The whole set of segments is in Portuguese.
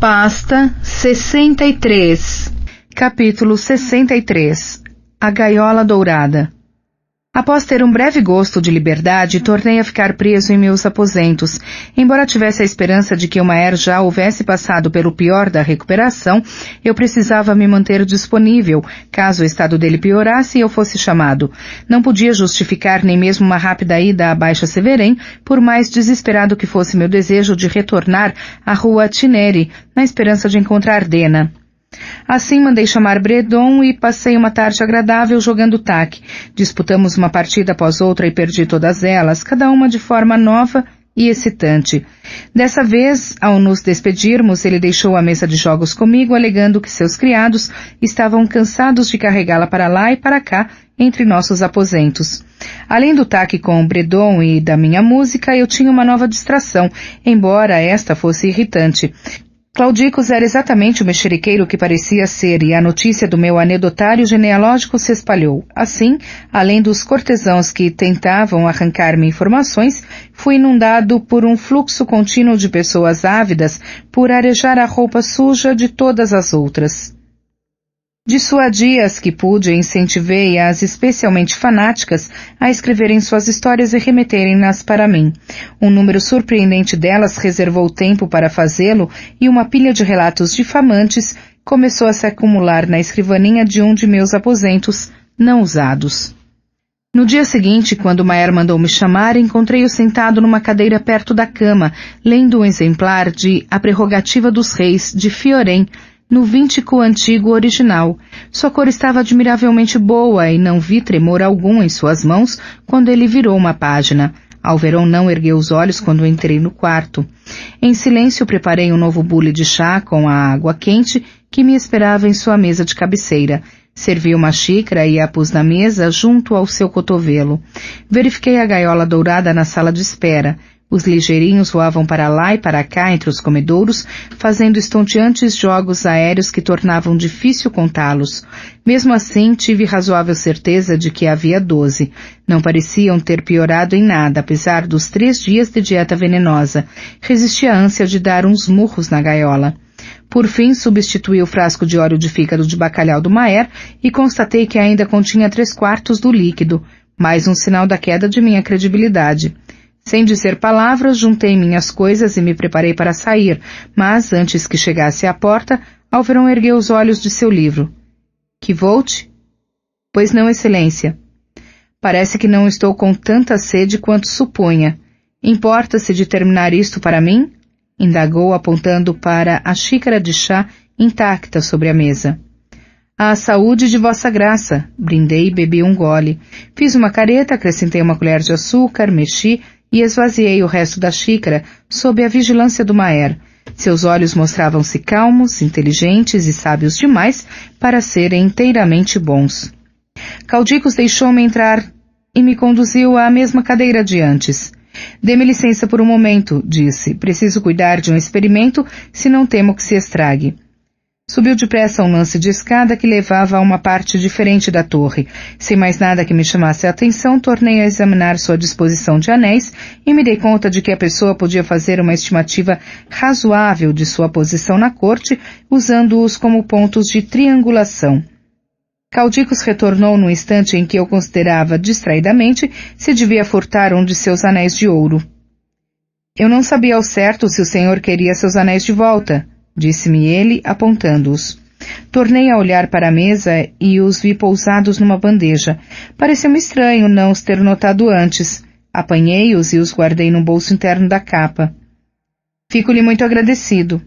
Pasta 63. Capítulo 63. A gaiola dourada. Após ter um breve gosto de liberdade, tornei a ficar preso em meus aposentos. Embora tivesse a esperança de que o Maer já houvesse passado pelo pior da recuperação, eu precisava me manter disponível, caso o estado dele piorasse e eu fosse chamado. Não podia justificar nem mesmo uma rápida ida à Baixa Severém, por mais desesperado que fosse meu desejo de retornar à rua Tineri, na esperança de encontrar Dena. Assim mandei chamar Bredon e passei uma tarde agradável jogando taque. Disputamos uma partida após outra e perdi todas elas, cada uma de forma nova e excitante. Dessa vez, ao nos despedirmos, ele deixou a mesa de jogos comigo, alegando que seus criados estavam cansados de carregá-la para lá e para cá, entre nossos aposentos. Além do taque com Bredon e da minha música, eu tinha uma nova distração, embora esta fosse irritante. Claudicus era exatamente o mexeriqueiro que parecia ser, e a notícia do meu anedotário genealógico se espalhou. Assim, além dos cortesãos que tentavam arrancar-me informações, fui inundado por um fluxo contínuo de pessoas ávidas por arejar a roupa suja de todas as outras. Dissuadi as que pude e incentivei as especialmente fanáticas a escreverem suas histórias e remeterem-nas para mim. Um número surpreendente delas reservou tempo para fazê-lo e uma pilha de relatos difamantes começou a se acumular na escrivaninha de um de meus aposentos não usados. No dia seguinte, quando Maer mandou me chamar, encontrei-o sentado numa cadeira perto da cama, lendo um exemplar de A Prerrogativa dos Reis, de Fiorem, no víntico antigo original. Sua cor estava admiravelmente boa e não vi tremor algum em suas mãos quando ele virou uma página. Alveron não ergueu os olhos quando entrei no quarto. Em silêncio preparei um novo bule de chá com a água quente que me esperava em sua mesa de cabeceira. Servi uma xícara e a pus na mesa junto ao seu cotovelo. Verifiquei a gaiola dourada na sala de espera. Os ligeirinhos voavam para lá e para cá entre os comedouros, fazendo estonteantes jogos aéreos que tornavam difícil contá-los. Mesmo assim, tive razoável certeza de que havia 12. Não pareciam ter piorado em nada, apesar dos 3 dias de dieta venenosa. Resisti à ânsia de dar uns murros na gaiola. Por fim, substituí o frasco de óleo de fígado de bacalhau do Maer e constatei que ainda continha 3/4 do líquido, mais um sinal da queda de minha credibilidade. Sem dizer palavras, juntei minhas coisas e me preparei para sair, mas, antes que chegasse à porta, Alveron ergueu os olhos de seu livro. — Que volte? — Pois não, excelência. — Parece que não estou com tanta sede quanto supunha. Importa-se de terminar isto para mim? — indagou, apontando para a xícara de chá intacta sobre a mesa. — À saúde de vossa graça! Brindei e bebi um gole. Fiz uma careta, acrescentei uma colher de açúcar, mexi e esvaziei o resto da xícara sob a vigilância do Maer. Seus olhos mostravam-se calmos, inteligentes e sábios demais para serem inteiramente bons. Claudicus deixou-me entrar e me conduziu à mesma cadeira de antes. — Dê-me licença por um momento, disse. Preciso cuidar de um experimento, se não temo que se estrague. Subiu depressa um lance de escada que levava a uma parte diferente da torre. Sem mais nada que me chamasse a atenção, tornei a examinar sua disposição de anéis e me dei conta de que a pessoa podia fazer uma estimativa razoável de sua posição na corte, usando-os como pontos de triangulação. Claudicus retornou no instante em que eu considerava distraidamente se devia furtar um de seus anéis de ouro. — Eu não sabia ao certo se o senhor queria seus anéis de volta, disse-me ele, apontando-os. Tornei a olhar para a mesa e os vi pousados numa bandeja. Pareceu-me estranho não os ter notado antes. Apanhei-os e os guardei no bolso interno da capa. — Fico-lhe muito agradecido.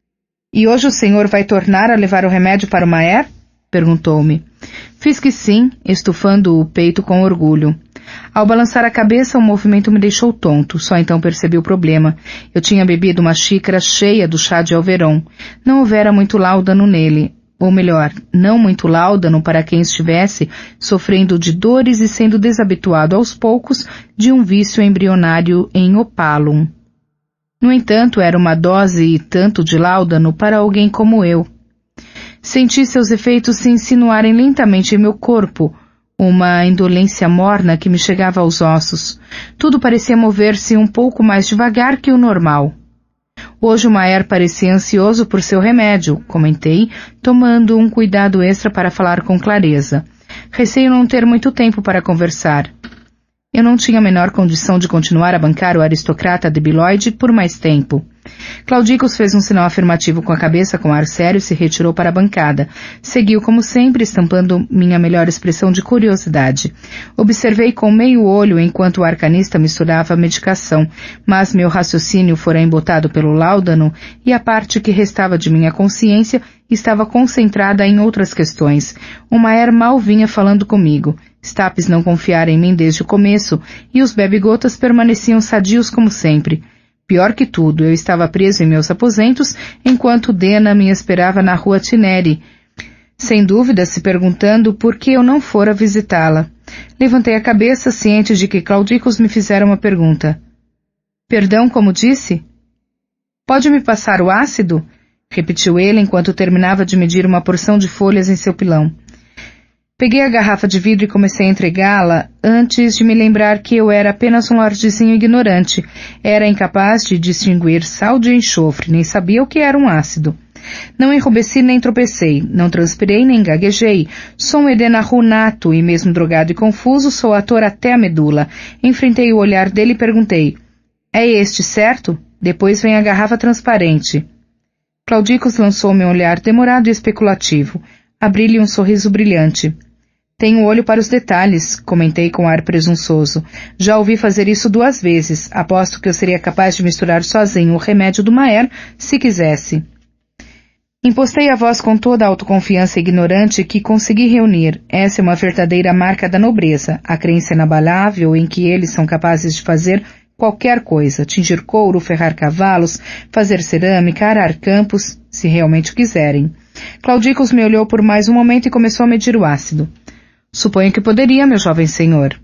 — E hoje o senhor vai tornar a levar o remédio para o Maer? Perguntou-me. Fiz que sim, estufando o peito com orgulho. Ao balançar a cabeça, o movimento me deixou tonto. Só então percebi o problema. Eu tinha bebido uma xícara cheia do chá de Alveron. Não houvera muito láudano nele. Ou melhor, não muito láudano para quem estivesse sofrendo de dores e sendo desabituado aos poucos de um vício embrionário em opalum. No entanto, era uma dose e tanto de láudano para alguém como eu. Senti seus efeitos se insinuarem lentamente em meu corpo, uma indolência morna que me chegava aos ossos. Tudo parecia mover-se um pouco mais devagar que o normal. Hoje o Maer parecia ansioso por seu remédio, comentei, tomando um cuidado extra para falar com clareza. Receio não ter muito tempo para conversar. Eu não tinha a menor condição de continuar a bancar o aristocrata debilóide por mais tempo. Claudicus fez um sinal afirmativo com a cabeça com ar sério e se retirou para a bancada. Seguiu como sempre, estampando minha melhor expressão de curiosidade. Observei com meio olho enquanto o arcanista misturava a medicação, mas meu raciocínio fora embotado pelo láudano e a parte que restava de minha consciência estava concentrada em outras questões. O Maer mal vinha falando comigo. Stapes não confiara em mim desde o começo, e os bebe-gotas permaneciam sadios como sempre. Pior que tudo, eu estava preso em meus aposentos, enquanto Dena me esperava na rua Tineri, sem dúvida se perguntando por que eu não fora visitá-la. Levantei a cabeça, ciente de que Claudicus me fizera uma pergunta. Perdão, como disse? Pode me passar o ácido? Repetiu ele enquanto terminava de medir uma porção de folhas em seu pilão. Peguei a garrafa de vidro e comecei a entregá-la antes de me lembrar que eu era apenas um lordzinho ignorante. Era incapaz de distinguir sal de enxofre, nem sabia o que era um ácido. Não enrubesci nem tropecei, não transpirei nem gaguejei. Sou um Edenahu nato e mesmo drogado e confuso, sou ator até a medula. Enfrentei o olhar dele e perguntei, é este, certo? Depois vem a garrafa transparente. Claudicus lançou-me um olhar demorado e especulativo. Abri-lhe um sorriso brilhante. Tenho olho para os detalhes, comentei com ar presunçoso. Já ouvi fazer isso 2 vezes. Aposto que eu seria capaz de misturar sozinho o remédio do Maer, se quisesse. Impostei a voz com toda a autoconfiança ignorante que consegui reunir. Essa é uma verdadeira marca da nobreza, a crença inabalável em que eles são capazes de fazer qualquer coisa, tingir couro, ferrar cavalos, fazer cerâmica, arar campos, se realmente o quiserem. Claudicus me olhou por mais um momento e começou a medir o ácido. Suponho que poderia, meu jovem senhor.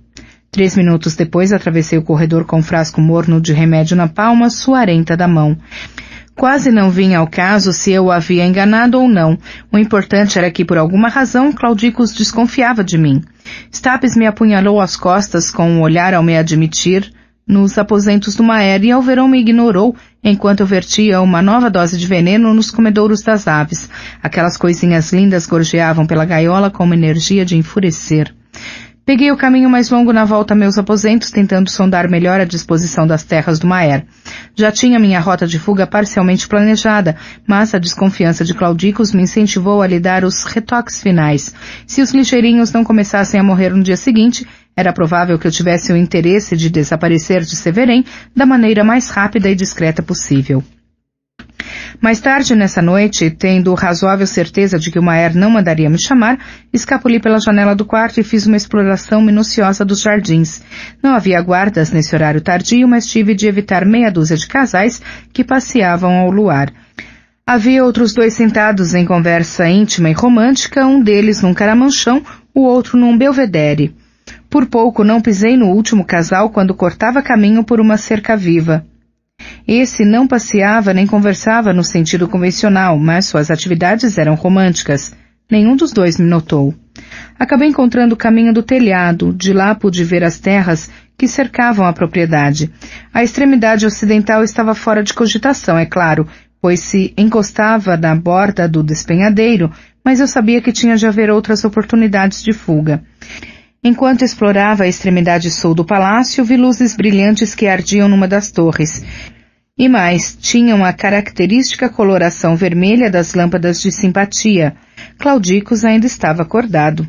3 minutos depois atravessei o corredor com um frasco morno de remédio na palma suarenta da mão. Quase não vinha ao caso se eu o havia enganado ou não. O importante era que, por alguma razão, Claudicus desconfiava de mim. Stapes me apunhalou as costas com um olhar ao me admitir nos aposentos do Maer e Alverão me ignorou enquanto eu vertia uma nova dose de veneno nos comedouros das aves. Aquelas coisinhas lindas gorjeavam pela gaiola com uma energia de enfurecer. Peguei o caminho mais longo na volta a meus aposentos, tentando sondar melhor a disposição das terras do Maer. Já tinha minha rota de fuga parcialmente planejada, mas a desconfiança de Claudicus me incentivou a lhe dar os retoques finais. Se os ligeirinhos não começassem a morrer no dia seguinte, era provável que eu tivesse o interesse de desaparecer de Severém da maneira mais rápida e discreta possível. Mais tarde nessa noite, tendo razoável certeza de que o Maer não mandaria me chamar, escapuli pela janela do quarto e fiz uma exploração minuciosa dos jardins. Não havia guardas nesse horário tardio, mas tive de evitar meia dúzia de casais que passeavam ao luar. Havia outros 2 sentados em conversa íntima e romântica, um deles num caramanchão, o outro num belvedere. Por pouco não pisei no último casal quando cortava caminho por uma cerca viva. Esse não passeava nem conversava no sentido convencional, mas suas atividades eram românticas. Nenhum dos 2 me notou. Acabei encontrando o caminho do telhado, de lá pude ver as terras que cercavam a propriedade. A extremidade ocidental estava fora de cogitação, é claro, pois se encostava na borda do despenhadeiro, mas eu sabia que tinha de haver outras oportunidades de fuga. Enquanto explorava a extremidade sul do palácio, vi luzes brilhantes que ardiam numa das torres. E mais, tinham a característica coloração vermelha das lâmpadas de simpatia. Claudicus ainda estava acordado.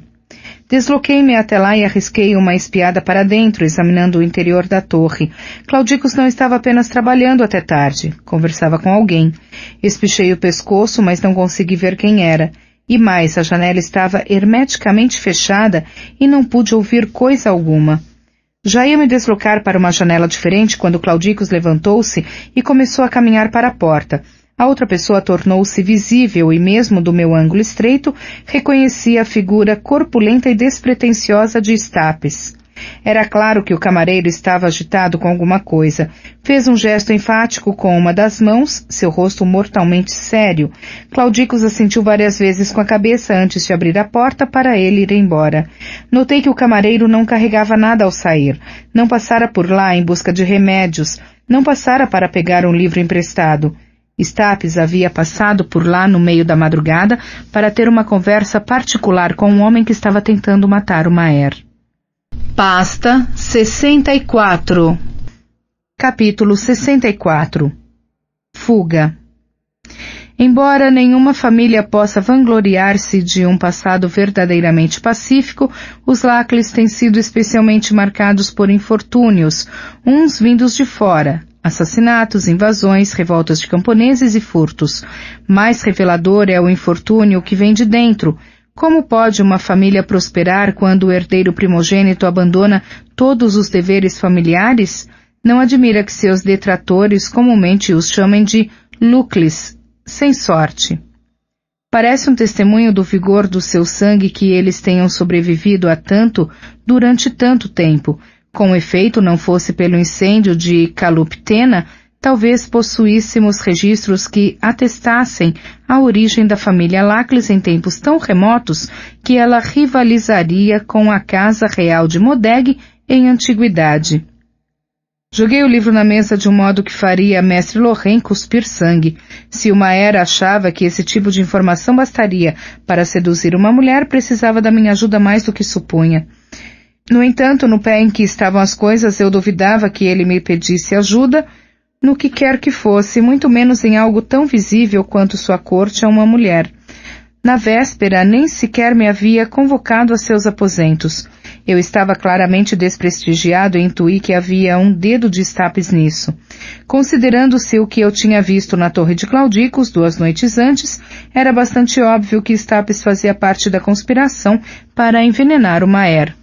Desloquei-me até lá e arrisquei uma espiada para dentro, examinando o interior da torre. Claudicus não estava apenas trabalhando até tarde. Conversava com alguém. Espichei o pescoço, mas não consegui ver quem era. E mais, a janela estava hermeticamente fechada e não pude ouvir coisa alguma. Já ia me deslocar para uma janela diferente quando Claudicus levantou-se e começou a caminhar para a porta. A outra pessoa tornou-se visível e mesmo do meu ângulo estreito, reconheci a figura corpulenta e despretensiosa de Stapes. Era claro que o camareiro estava agitado com alguma coisa. Fez um gesto enfático com uma das mãos, seu rosto mortalmente sério. Claudicos assentiu várias vezes com a cabeça antes de abrir a porta para ele ir embora. Notei que o camareiro não carregava nada ao sair. Não passara por lá em busca de remédios. Não passara para pegar um livro emprestado. Stapes havia passado por lá no meio da madrugada para ter uma conversa particular com um homem que estava tentando matar o Maher. Pasta 64. Capítulo 64. Fuga. Embora nenhuma família possa vangloriar-se de um passado verdadeiramente pacífico, os Lackles têm sido especialmente marcados por infortúnios, uns vindos de fora. Assassinatos, invasões, revoltas de camponeses e furtos. Mais revelador é o infortúnio que vem de dentro. Como pode uma família prosperar quando o herdeiro primogênito abandona todos os deveres familiares? Não admira que seus detratores comumente os chamem de Lucles, sem sorte. Parece um testemunho do vigor do seu sangue que eles tenham sobrevivido a tanto durante tanto tempo. Com efeito, não fosse pelo incêndio de Caluptena, talvez possuíssemos registros que atestassem a origem da família Lackles em tempos tão remotos que ela rivalizaria com a casa real de Modeg em antiguidade. Joguei o livro na mesa de um modo que faria mestre Lorrain cuspir sangue. Se o Maher achava que esse tipo de informação bastaria para seduzir uma mulher, precisava da minha ajuda mais do que supunha. No entanto, no pé em que estavam as coisas, eu duvidava que ele me pedisse ajuda no que quer que fosse, muito menos em algo tão visível quanto sua corte a uma mulher. Na véspera, nem sequer me havia convocado a seus aposentos. Eu estava claramente desprestigiado e intuí que havia um dedo de Stapes nisso. Considerando-se o que eu tinha visto na Torre de Claudicos 2 noites antes, era bastante óbvio que Stapes fazia parte da conspiração para envenenar o Maher.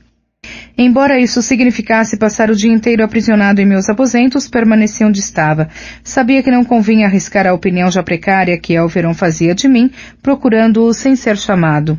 Embora isso significasse passar o dia inteiro aprisionado em meus aposentos, permaneci onde estava. Sabia que não convinha arriscar a opinião já precária que Elveron fazia de mim, procurando-o sem ser chamado.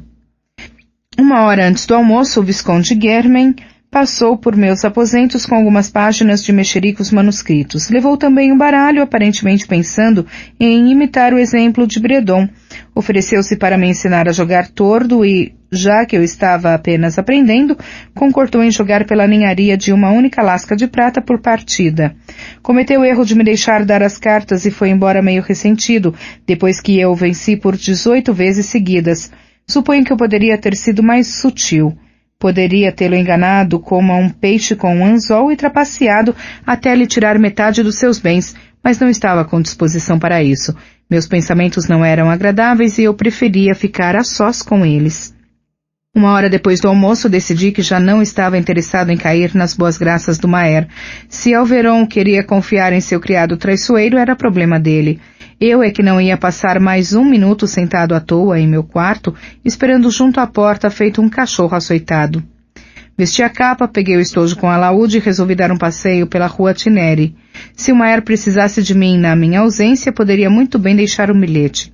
1 hora antes do almoço, o Visconde Germain passou por meus aposentos com algumas páginas de mexericos manuscritos. Levou também um baralho, aparentemente pensando em imitar o exemplo de Bredon. Ofereceu-se para me ensinar a jogar tordo e, já que eu estava apenas aprendendo, concordou em jogar pela ninharia de uma única lasca de prata por partida. Cometeu o erro de me deixar dar as cartas e foi embora meio ressentido, depois que eu venci por 18 vezes seguidas. Suponho que eu poderia ter sido mais sutil. Poderia tê-lo enganado como a um peixe com um anzol e trapaceado até lhe tirar metade dos seus bens, mas não estava com disposição para isso. Meus pensamentos não eram agradáveis e eu preferia ficar a sós com eles. 1 hora depois do almoço, decidi que já não estava interessado em cair nas boas graças do Maher. Se Elveron queria confiar em seu criado traiçoeiro, era problema dele. Eu é que não ia passar mais 1 minuto sentado à toa em meu quarto, esperando junto à porta feito um cachorro açoitado. Vesti a capa, peguei o estojo com alaúde e resolvi dar um passeio pela rua Tineri. Se o Maher precisasse de mim na minha ausência, poderia muito bem deixar um bilhete.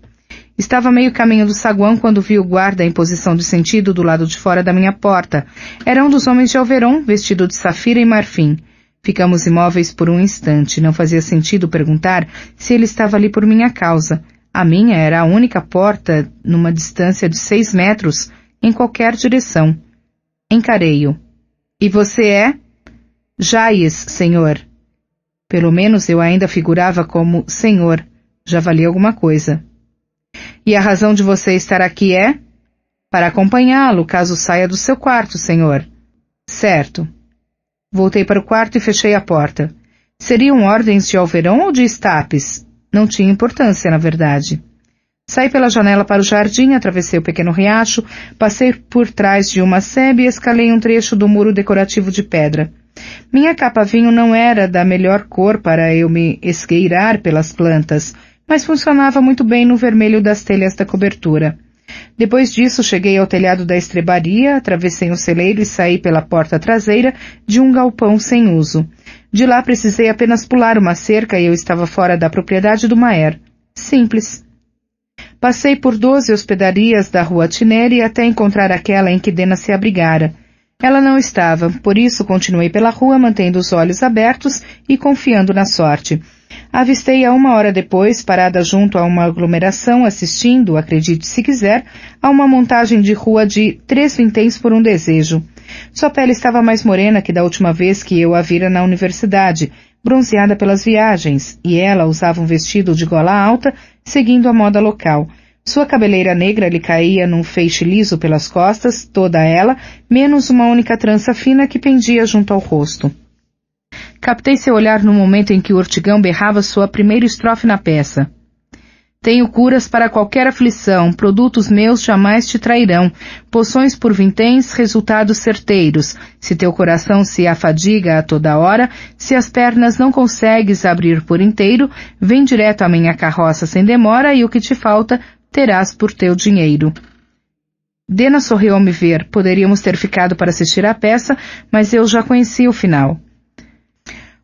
Estava a meio caminho do saguão quando vi o guarda em posição de sentido do lado de fora da minha porta. Era um dos homens de Elveron, vestido de safira e marfim. Ficamos imóveis por um instante. Não fazia sentido perguntar se ele estava ali por minha causa. A minha era a única porta numa distância de 6 metros, em qualquer direção. Encarei-o. E você é? Jais, senhor. Pelo menos eu ainda figurava como senhor. Já valia alguma coisa. E a razão de você estar aqui é? Para acompanhá-lo, caso saia do seu quarto, senhor. Certo. Voltei para o quarto e fechei a porta. Seriam ordens de Elveron ou de Stapes? Não tinha importância, na verdade. Saí pela janela para o jardim, atravessei o pequeno riacho, passei por trás de uma sebe e escalei um trecho do muro decorativo de pedra. Minha capa vinho não era da melhor cor para eu me esgueirar pelas plantas, mas funcionava muito bem no vermelho das telhas da cobertura. Depois disso, cheguei ao telhado da estrebaria, atravessei um celeiro e saí pela porta traseira de um galpão sem uso. De lá precisei apenas pular uma cerca e eu estava fora da propriedade do Maher. Simples. Passei por 12 hospedarias da rua Tineri até encontrar aquela em que Dena se abrigara. Ela não estava, por isso continuei pela rua mantendo os olhos abertos e confiando na sorte. Avistei-a 1 hora depois, parada junto a uma aglomeração, assistindo, acredite se quiser, a uma montagem de rua de 3 vinténs por um desejo. Sua pele estava mais morena que da última vez que eu a vira na universidade, bronzeada pelas viagens, e ela usava um vestido de gola alta, seguindo a moda local. Sua cabeleira negra lhe caía num feixe liso pelas costas, toda ela, menos uma única trança fina que pendia junto ao rosto. Captei seu olhar no momento em que o Ortigão berrava sua primeira estrofe na peça. Tenho curas para qualquer aflição, produtos meus jamais te trairão, poções por vinténs, resultados certeiros. Se teu coração se afadiga a toda hora, se as pernas não consegues abrir por inteiro, vem direto à minha carroça sem demora e o que te falta terás por teu dinheiro. Dena sorriu ao me ver. Poderíamos ter ficado para assistir à peça, mas eu já conhecia o final.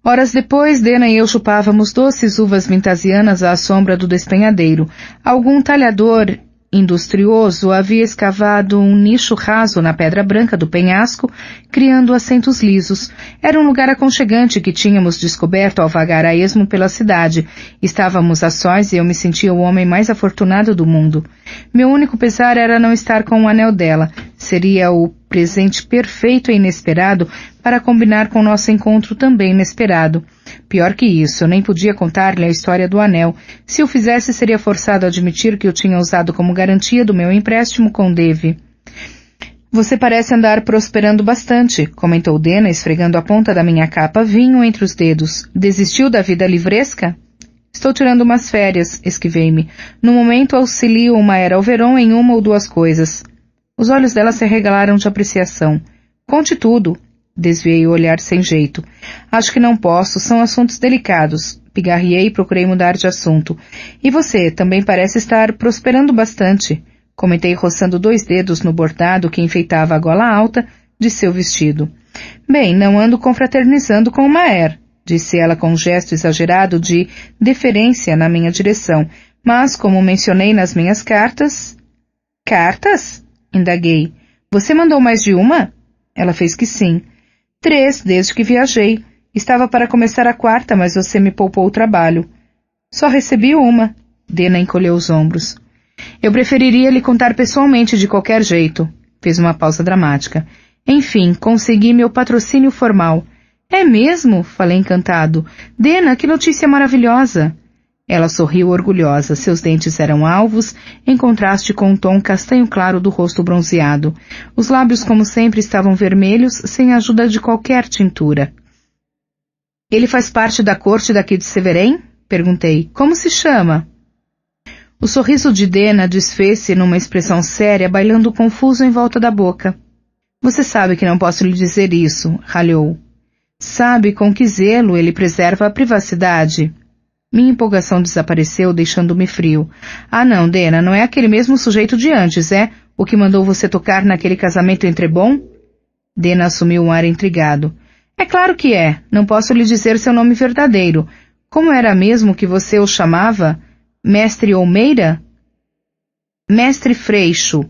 Horas depois, Dena e eu chupávamos doces uvas vintasianas à sombra do despenhadeiro. Algum talhador industrioso havia escavado um nicho raso na pedra branca do penhasco, criando assentos lisos. Era um lugar aconchegante que tínhamos descoberto ao vagar a esmo pela cidade. Estávamos a sós e eu me sentia o homem mais afortunado do mundo. Meu único pesar era não estar com o anel dela. Seria o presente perfeito e inesperado para combinar com nosso encontro também inesperado. Pior que isso, eu nem podia contar-lhe a história do anel. Se o fizesse, seria forçado a admitir que eu tinha usado como garantia do meu empréstimo com Dave. Você parece andar prosperando bastante, comentou Dena, esfregando a ponta da minha capa vinho entre os dedos. Desistiu da vida livresca? Estou tirando umas férias, esquivei-me. No momento auxilio uma era Alveron em 1 ou 2 coisas. Os olhos dela se arregalaram de apreciação. Conte tudo. Desviei o olhar sem jeito. Acho que não posso, são assuntos delicados. Pigarriei e procurei mudar de assunto. E você também parece estar prosperando bastante, comentei roçando 2 dedos no bordado que enfeitava a gola alta de seu vestido. Bem, não ando confraternizando com o Maer, disse ela com um gesto exagerado de deferência na minha direção, mas como mencionei nas minhas cartas... Cartas? Indaguei. Você mandou mais de uma? Ela fez que sim. 3, desde que viajei. Estava para começar a 4ª, mas você me poupou o trabalho. Só recebi uma. Dena encolheu os ombros. Eu preferiria lhe contar pessoalmente de qualquer jeito. Fez uma pausa dramática. Enfim, consegui meu patrocínio formal. É mesmo? Falei encantado. Dena, que notícia maravilhosa. Ela sorriu orgulhosa. Seus dentes eram alvos, em contraste com o tom castanho claro do rosto bronzeado. Os lábios, como sempre, estavam vermelhos, sem a ajuda de qualquer tintura. Ele faz parte da corte daqui de Severém? Perguntei. Como se chama? O sorriso de Dena desfez-se numa expressão séria, bailando confuso em volta da boca. Você sabe que não posso lhe dizer isso, ralhou. Sabe com que zelo ele preserva a privacidade? Minha empolgação desapareceu, deixando-me frio. Ah não, Dena, não é aquele mesmo sujeito de antes, é? O que mandou você tocar naquele casamento entrebom? Dena assumiu um ar intrigado. É claro que é. Não posso lhe dizer seu nome verdadeiro. Como era mesmo que você o chamava? Mestre Olmeira? Mestre Freixo.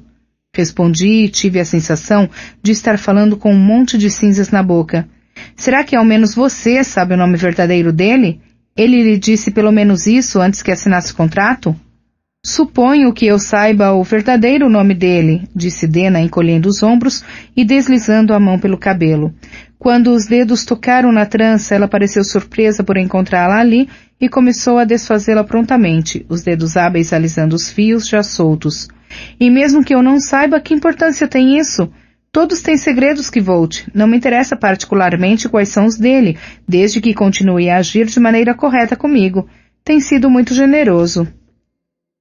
Respondi e tive a sensação de estar falando com um monte de cinzas na boca. Será que ao menos você sabe o nome verdadeiro dele? Ele lhe disse pelo menos isso antes que assinasse o contrato? Suponho que eu saiba o verdadeiro nome dele, disse Dena, encolhendo os ombros e deslizando a mão pelo cabelo. Quando os dedos tocaram na trança, ela pareceu surpresa por encontrá-la ali e começou a desfazê-la prontamente, os dedos hábeis alisando os fios já soltos. E mesmo que eu não saiba, que importância tem isso? Todos têm segredos que Volt. Não me interessa particularmente quais são os dele, desde que continue a agir de maneira correta comigo. Tem sido muito generoso.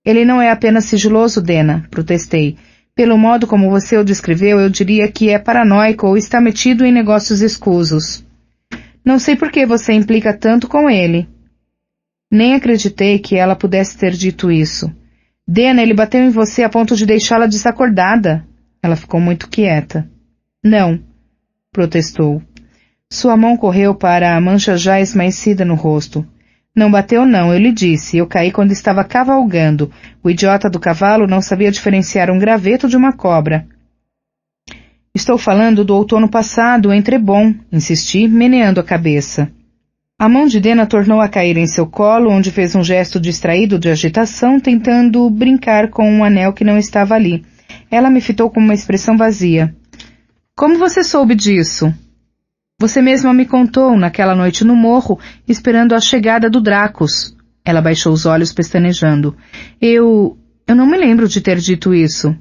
Ele não é apenas sigiloso, Dena, protestei. Pelo modo como você o descreveu, eu diria que é paranoico ou está metido em negócios escusos. Não sei por que você implica tanto com ele. Nem acreditei que ela pudesse ter dito isso. Dena, ele bateu em você a ponto de deixá-la desacordada. Ela ficou muito quieta. Não, protestou. Sua mão correu para a mancha já esmaecida no rosto. Não bateu não, eu lhe disse. Eu caí quando estava cavalgando. O idiota do cavalo não sabia diferenciar um graveto de uma cobra. Estou falando do outono passado, em Trebon, insisti, meneando a cabeça. A mão de Dena tornou a cair em seu colo, onde fez um gesto distraído de agitação, tentando brincar com um anel que não estava ali. Ela me fitou com uma expressão vazia. Como você soube disso? Você mesma me contou naquela noite no morro, esperando a chegada do Dracos. Ela baixou os olhos pestanejando. Eu não me lembro de ter dito isso.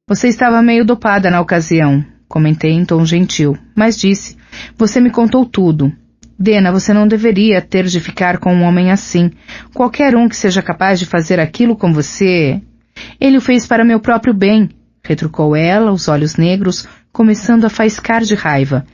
Você estava meio dopada na ocasião, comentei em tom gentil, mas disse, você me contou tudo. Dena, você não deveria ter de ficar com um homem assim. Qualquer um que seja capaz de fazer aquilo com você... Ele o fez para meu próprio bem, retrucou ela, os olhos negros, começando a faiscar de raiva.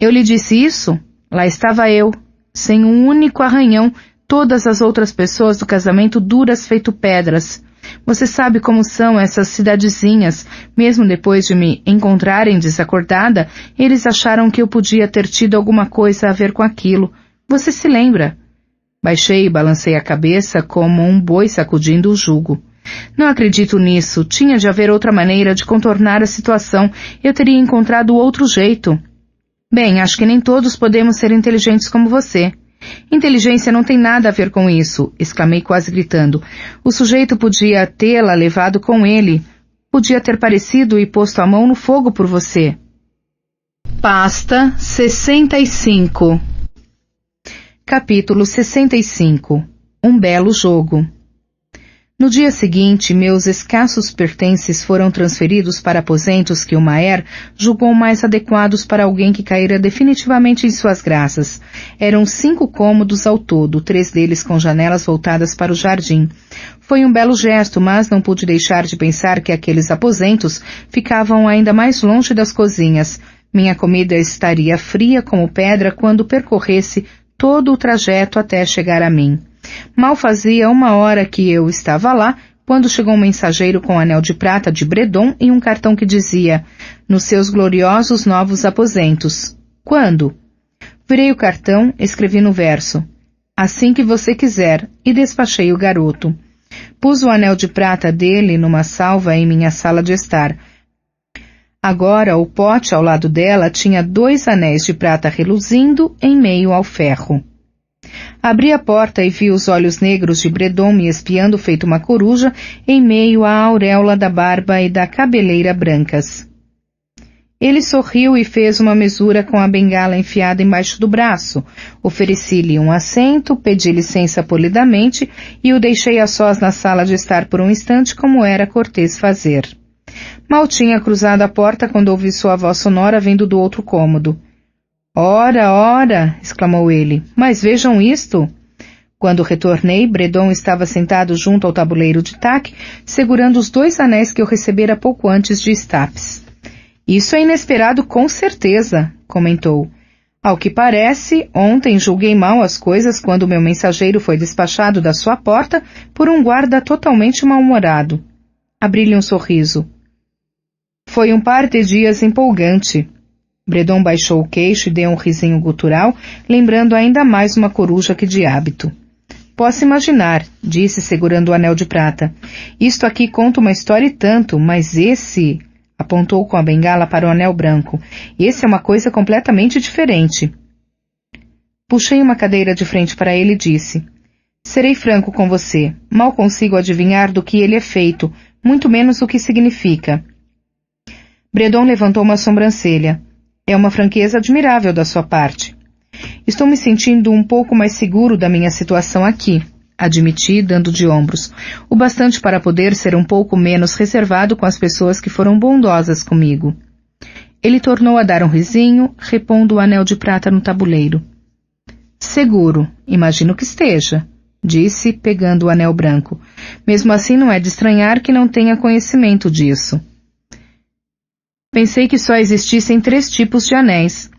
Eu lhe disse isso? Lá estava eu, sem um único arranhão, todas as outras pessoas do casamento duras feito pedras. Você sabe como são essas cidadezinhas. Mesmo depois de me encontrarem desacordada, eles acharam que eu podia ter tido alguma coisa a ver com aquilo. Você se lembra? Baixei e balancei a cabeça como um boi sacudindo o jugo. Não acredito nisso. Tinha de haver outra maneira de contornar a situação. Eu teria encontrado outro jeito. Bem, acho que nem todos podemos ser inteligentes como você. Inteligência não tem nada a ver com isso, exclamei quase gritando. O sujeito podia tê-la levado com ele. Podia ter parecido e posto a mão no fogo por você. Pasta 65. Capítulo 65. Um belo jogo. No dia seguinte, meus escassos pertences foram transferidos para aposentos que o Maer julgou mais adequados para alguém que caíra definitivamente em suas graças. Eram 5 cômodos ao todo, 3 deles com janelas voltadas para o jardim. Foi um belo gesto, mas não pude deixar de pensar que aqueles aposentos ficavam ainda mais longe das cozinhas. Minha comida estaria fria como pedra quando percorresse todo o trajeto até chegar a mim. Mal fazia 1 hora que eu estava lá, quando chegou um mensageiro com anel de prata de Bredon e um cartão que dizia, nos seus gloriosos novos aposentos. Quando? Virei o cartão, escrevi no verso, assim que você quiser, e despachei o garoto. Pus o anel de prata dele numa salva em minha sala de estar. Agora o pote ao lado dela tinha 2 anéis de prata reluzindo em meio ao ferro. Abri a porta e vi os olhos negros de Bredon me espiando feito uma coruja em meio à auréola da barba e da cabeleira brancas. Ele sorriu e fez uma mesura com a bengala enfiada embaixo do braço. Ofereci-lhe um assento, pedi licença polidamente e o deixei a sós na sala de estar por um instante como era cortês fazer. Mal tinha cruzado a porta quando ouvi sua voz sonora vindo do outro cômodo. Ora, ora, exclamou ele, mas vejam isto. Quando retornei, Bredon estava sentado junto ao tabuleiro de taque, segurando os 2 anéis que eu recebera pouco antes de Stapes. Isso é inesperado com certeza, comentou. Ao que parece, ontem julguei mal as coisas quando meu mensageiro foi despachado da sua porta por um guarda totalmente mal-humorado. Abri-lhe um sorriso. Foi um par de dias empolgante. Bredon baixou o queixo e deu um risinho gutural, lembrando ainda mais uma coruja que de hábito. Posso imaginar, disse segurando o anel de prata. Isto aqui conta uma história e tanto, mas esse... Apontou com a bengala para o anel branco. Esse é uma coisa completamente diferente. Puxei uma cadeira de frente para ele e disse. Serei franco com você. Mal consigo adivinhar do que ele é feito, muito menos o que significa. Bredon levantou uma sobrancelha. É uma franqueza admirável da sua parte. Estou me sentindo um pouco mais seguro da minha situação aqui, admiti, dando de ombros, o bastante para poder ser um pouco menos reservado com as pessoas que foram bondosas comigo. Ele tornou a dar um risinho, repondo o anel de prata no tabuleiro. Seguro, imagino que esteja, disse, pegando o anel branco. Mesmo assim não é de estranhar que não tenha conhecimento disso. Pensei que só existissem 3 tipos de anéis.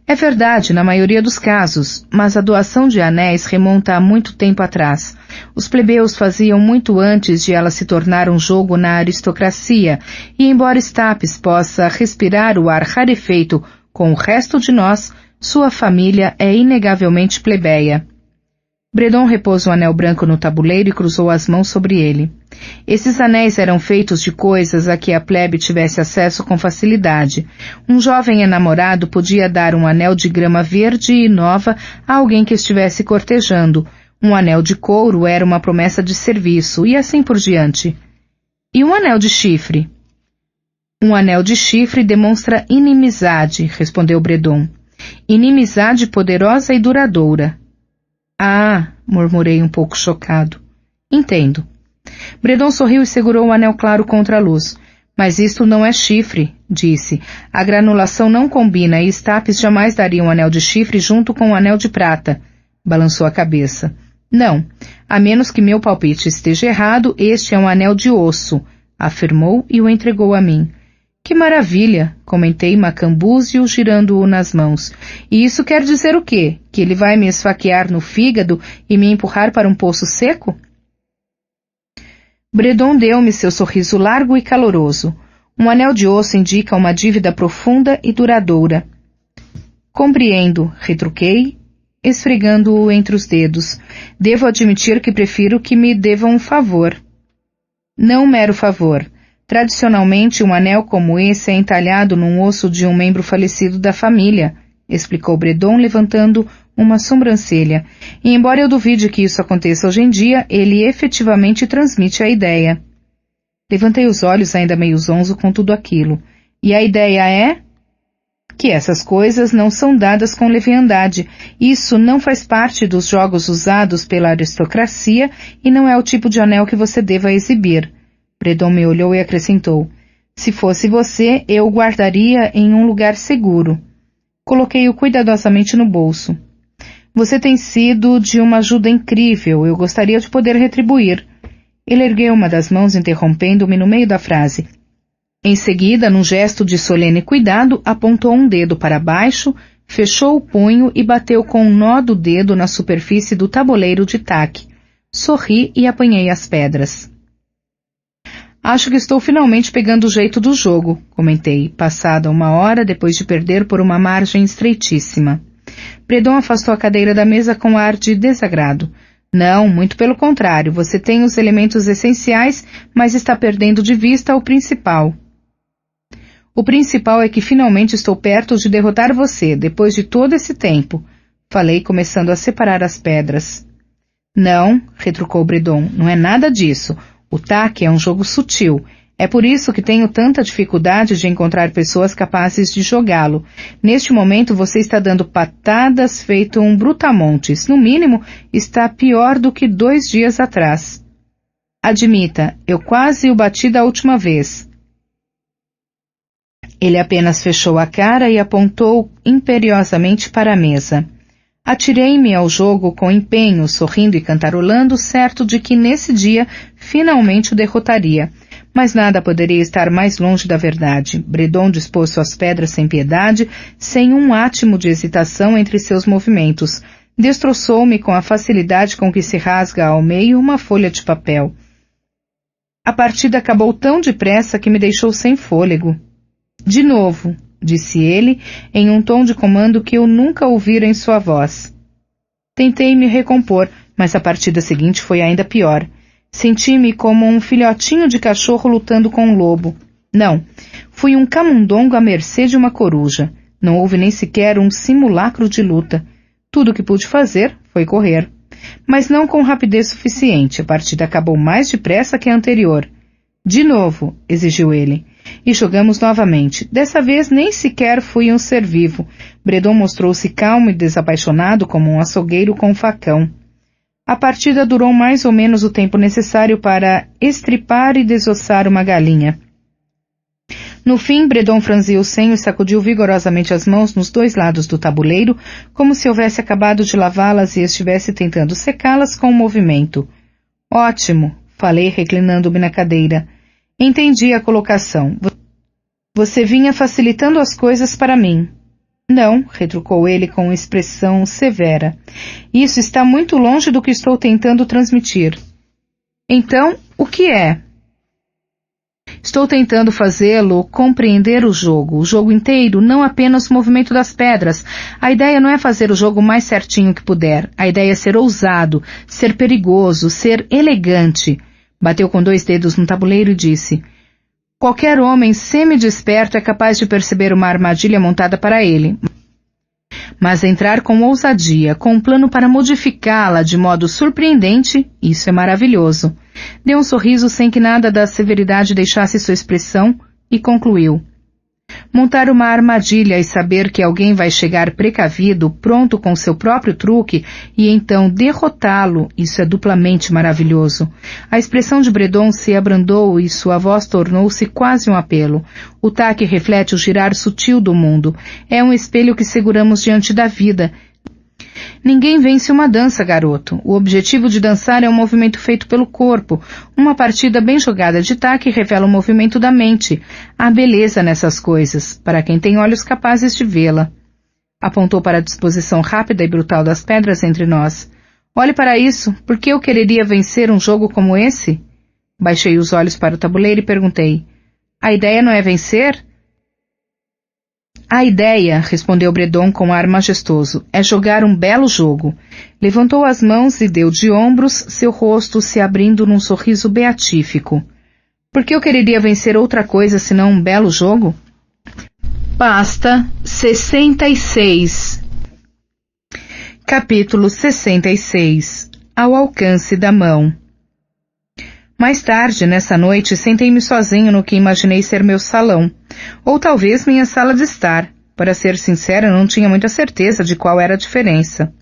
É verdade, na maioria dos casos, mas a doação de anéis remonta a muito tempo atrás. Os plebeus faziam muito antes de ela se tornar um jogo na aristocracia, e embora Stapes possa respirar o ar rarefeito com o resto de nós, sua família é inegavelmente plebeia. Bredon repôs o anel branco no tabuleiro e cruzou as mãos sobre ele. Esses anéis eram feitos de coisas a que a plebe tivesse acesso com facilidade. Um jovem enamorado podia dar um anel de grama verde e nova a alguém que estivesse cortejando. Um anel de couro era uma promessa de serviço, e assim por diante. E um anel de chifre? Um anel de chifre demonstra inimizade, respondeu Bredon. Inimizade poderosa e duradoura. Ah, murmurei um pouco chocado. Entendo. Bredon sorriu e segurou o anel claro contra a luz. Mas isto não é chifre, disse. A granulação não combina e Stapes jamais daria um anel de chifre junto com um anel de prata. Balançou a cabeça. Não, a menos que meu palpite esteja errado, este é um anel de osso, afirmou e o entregou a mim. Que maravilha, comentei macambúzio, girando-o nas mãos. E isso quer dizer o quê? Que ele vai me esfaquear no fígado e me empurrar para um poço seco? Bredon deu-me seu sorriso largo e caloroso. Um anel de osso indica uma dívida profunda e duradoura. Compreendo, retruquei, esfregando-o entre os dedos. Devo admitir que prefiro que me devam um favor. Não um mero favor. Tradicionalmente, um anel como esse é entalhado num osso de um membro falecido da família, explicou Bredon, levantando uma sobrancelha. E embora eu duvide que isso aconteça hoje em dia, ele efetivamente transmite a ideia. Levantei os olhos ainda meio zonzo com tudo aquilo. E a ideia é? Que essas coisas não são dadas com leviandade. Isso não faz parte dos jogos usados pela aristocracia e não é o tipo de anel que você deva exibir. Bredon me olhou e acrescentou. Se fosse você, eu o guardaria em um lugar seguro. Coloquei-o cuidadosamente no bolso. Você tem sido de uma ajuda incrível. Eu gostaria de poder retribuir. Ele ergueu uma das mãos, interrompendo-me no meio da frase. Em seguida, num gesto de solene cuidado, apontou um dedo para baixo, fechou o punho e bateu com um nó do dedo na superfície do tabuleiro de taque. Sorri e apanhei as pedras. Acho que estou finalmente pegando o jeito do jogo, comentei, passada 1 hora depois de perder por uma margem estreitíssima. Bredon afastou a cadeira da mesa com ar de desagrado. Não, muito pelo contrário, você tem os elementos essenciais, mas está perdendo de vista o principal. O principal é que finalmente estou perto de derrotar você, depois de todo esse tempo. Falei, começando a separar as pedras. Não, retrucou Bredon, não é nada disso. O taque é um jogo sutil. É por isso que tenho tanta dificuldade de encontrar pessoas capazes de jogá-lo. Neste momento você está dando patadas feito um brutamontes. No mínimo, está pior do que 2 dias atrás. Admita, eu quase o bati da última vez. Ele apenas fechou a cara e apontou imperiosamente para a mesa. Atirei-me ao jogo com empenho, sorrindo e cantarolando, certo de que nesse dia finalmente o derrotaria. Mas nada poderia estar mais longe da verdade. Bredon dispôs suas pedras sem piedade, sem um átimo de hesitação entre seus movimentos. Destroçou-me com a facilidade com que se rasga ao meio uma folha de papel. A partida acabou tão depressa que me deixou sem fôlego. De novo, disse ele, em um tom de comando que eu nunca ouvira em sua voz. Tentei me recompor, mas a partida seguinte foi ainda pior. Senti-me como um filhotinho de cachorro lutando com um lobo. Não, fui um camundongo à mercê de uma coruja. Não houve nem sequer um simulacro de luta. Tudo o que pude fazer foi correr. Mas não com rapidez suficiente. A partida acabou mais depressa que a anterior. De novo, exigiu ele. E jogamos novamente. Dessa vez nem sequer fui um ser vivo. Bredon mostrou-se calmo e desapaixonado como um açougueiro com um facão. A partida durou mais ou menos o tempo necessário para estripar e desossar uma galinha. No fim, Bredon franziu o senho e sacudiu vigorosamente as mãos nos 2 lados do tabuleiro, como se houvesse acabado de lavá-las e estivesse tentando secá-las com um movimento. Ótimo, falei reclinando-me na cadeira. Entendi a colocação. Você vinha facilitando as coisas para mim. Não, retrucou ele com expressão severa. Isso está muito longe do que estou tentando transmitir. Então, o que é? Estou tentando fazê-lo compreender o jogo inteiro, não apenas o movimento das pedras. A ideia não é fazer o jogo mais certinho que puder. A ideia é ser ousado, ser perigoso, ser elegante. Bateu com 2 dedos no tabuleiro e disse: qualquer homem semi-desperto é capaz de perceber uma armadilha montada para ele. Mas entrar com ousadia, com um plano para modificá-la de modo surpreendente, isso é maravilhoso. Deu um sorriso sem que nada da severidade deixasse sua expressão e concluiu: montar uma armadilha e saber que alguém vai chegar precavido, pronto com seu próprio truque, e então derrotá-lo, isso é duplamente maravilhoso. A expressão de Bredon se abrandou e sua voz tornou-se quase um apelo. O taque reflete o girar sutil do mundo. É um espelho que seguramos diante da vida. Ninguém vence uma dança, garoto. O objetivo de dançar é um movimento feito pelo corpo. Uma partida bem jogada de taque revela o movimento da mente. Há beleza nessas coisas, para quem tem olhos capazes de vê-la. Apontou para a disposição rápida e brutal das pedras entre nós. Olhe para isso, por que eu quereria vencer um jogo como esse? Baixei os olhos para o tabuleiro e perguntei: a ideia não é vencer? A ideia, respondeu Bredon com ar majestoso, é jogar um belo jogo. Levantou as mãos e deu de ombros, seu rosto se abrindo num sorriso beatífico. Por que eu quereria vencer outra coisa senão um belo jogo? Pasta 66. Capítulo 66. Ao alcance da mão. Mais tarde, nessa noite, sentei-me sozinho no que imaginei ser meu salão, ou talvez minha sala de estar. Para ser sincera, não tinha muita certeza de qual era a diferença.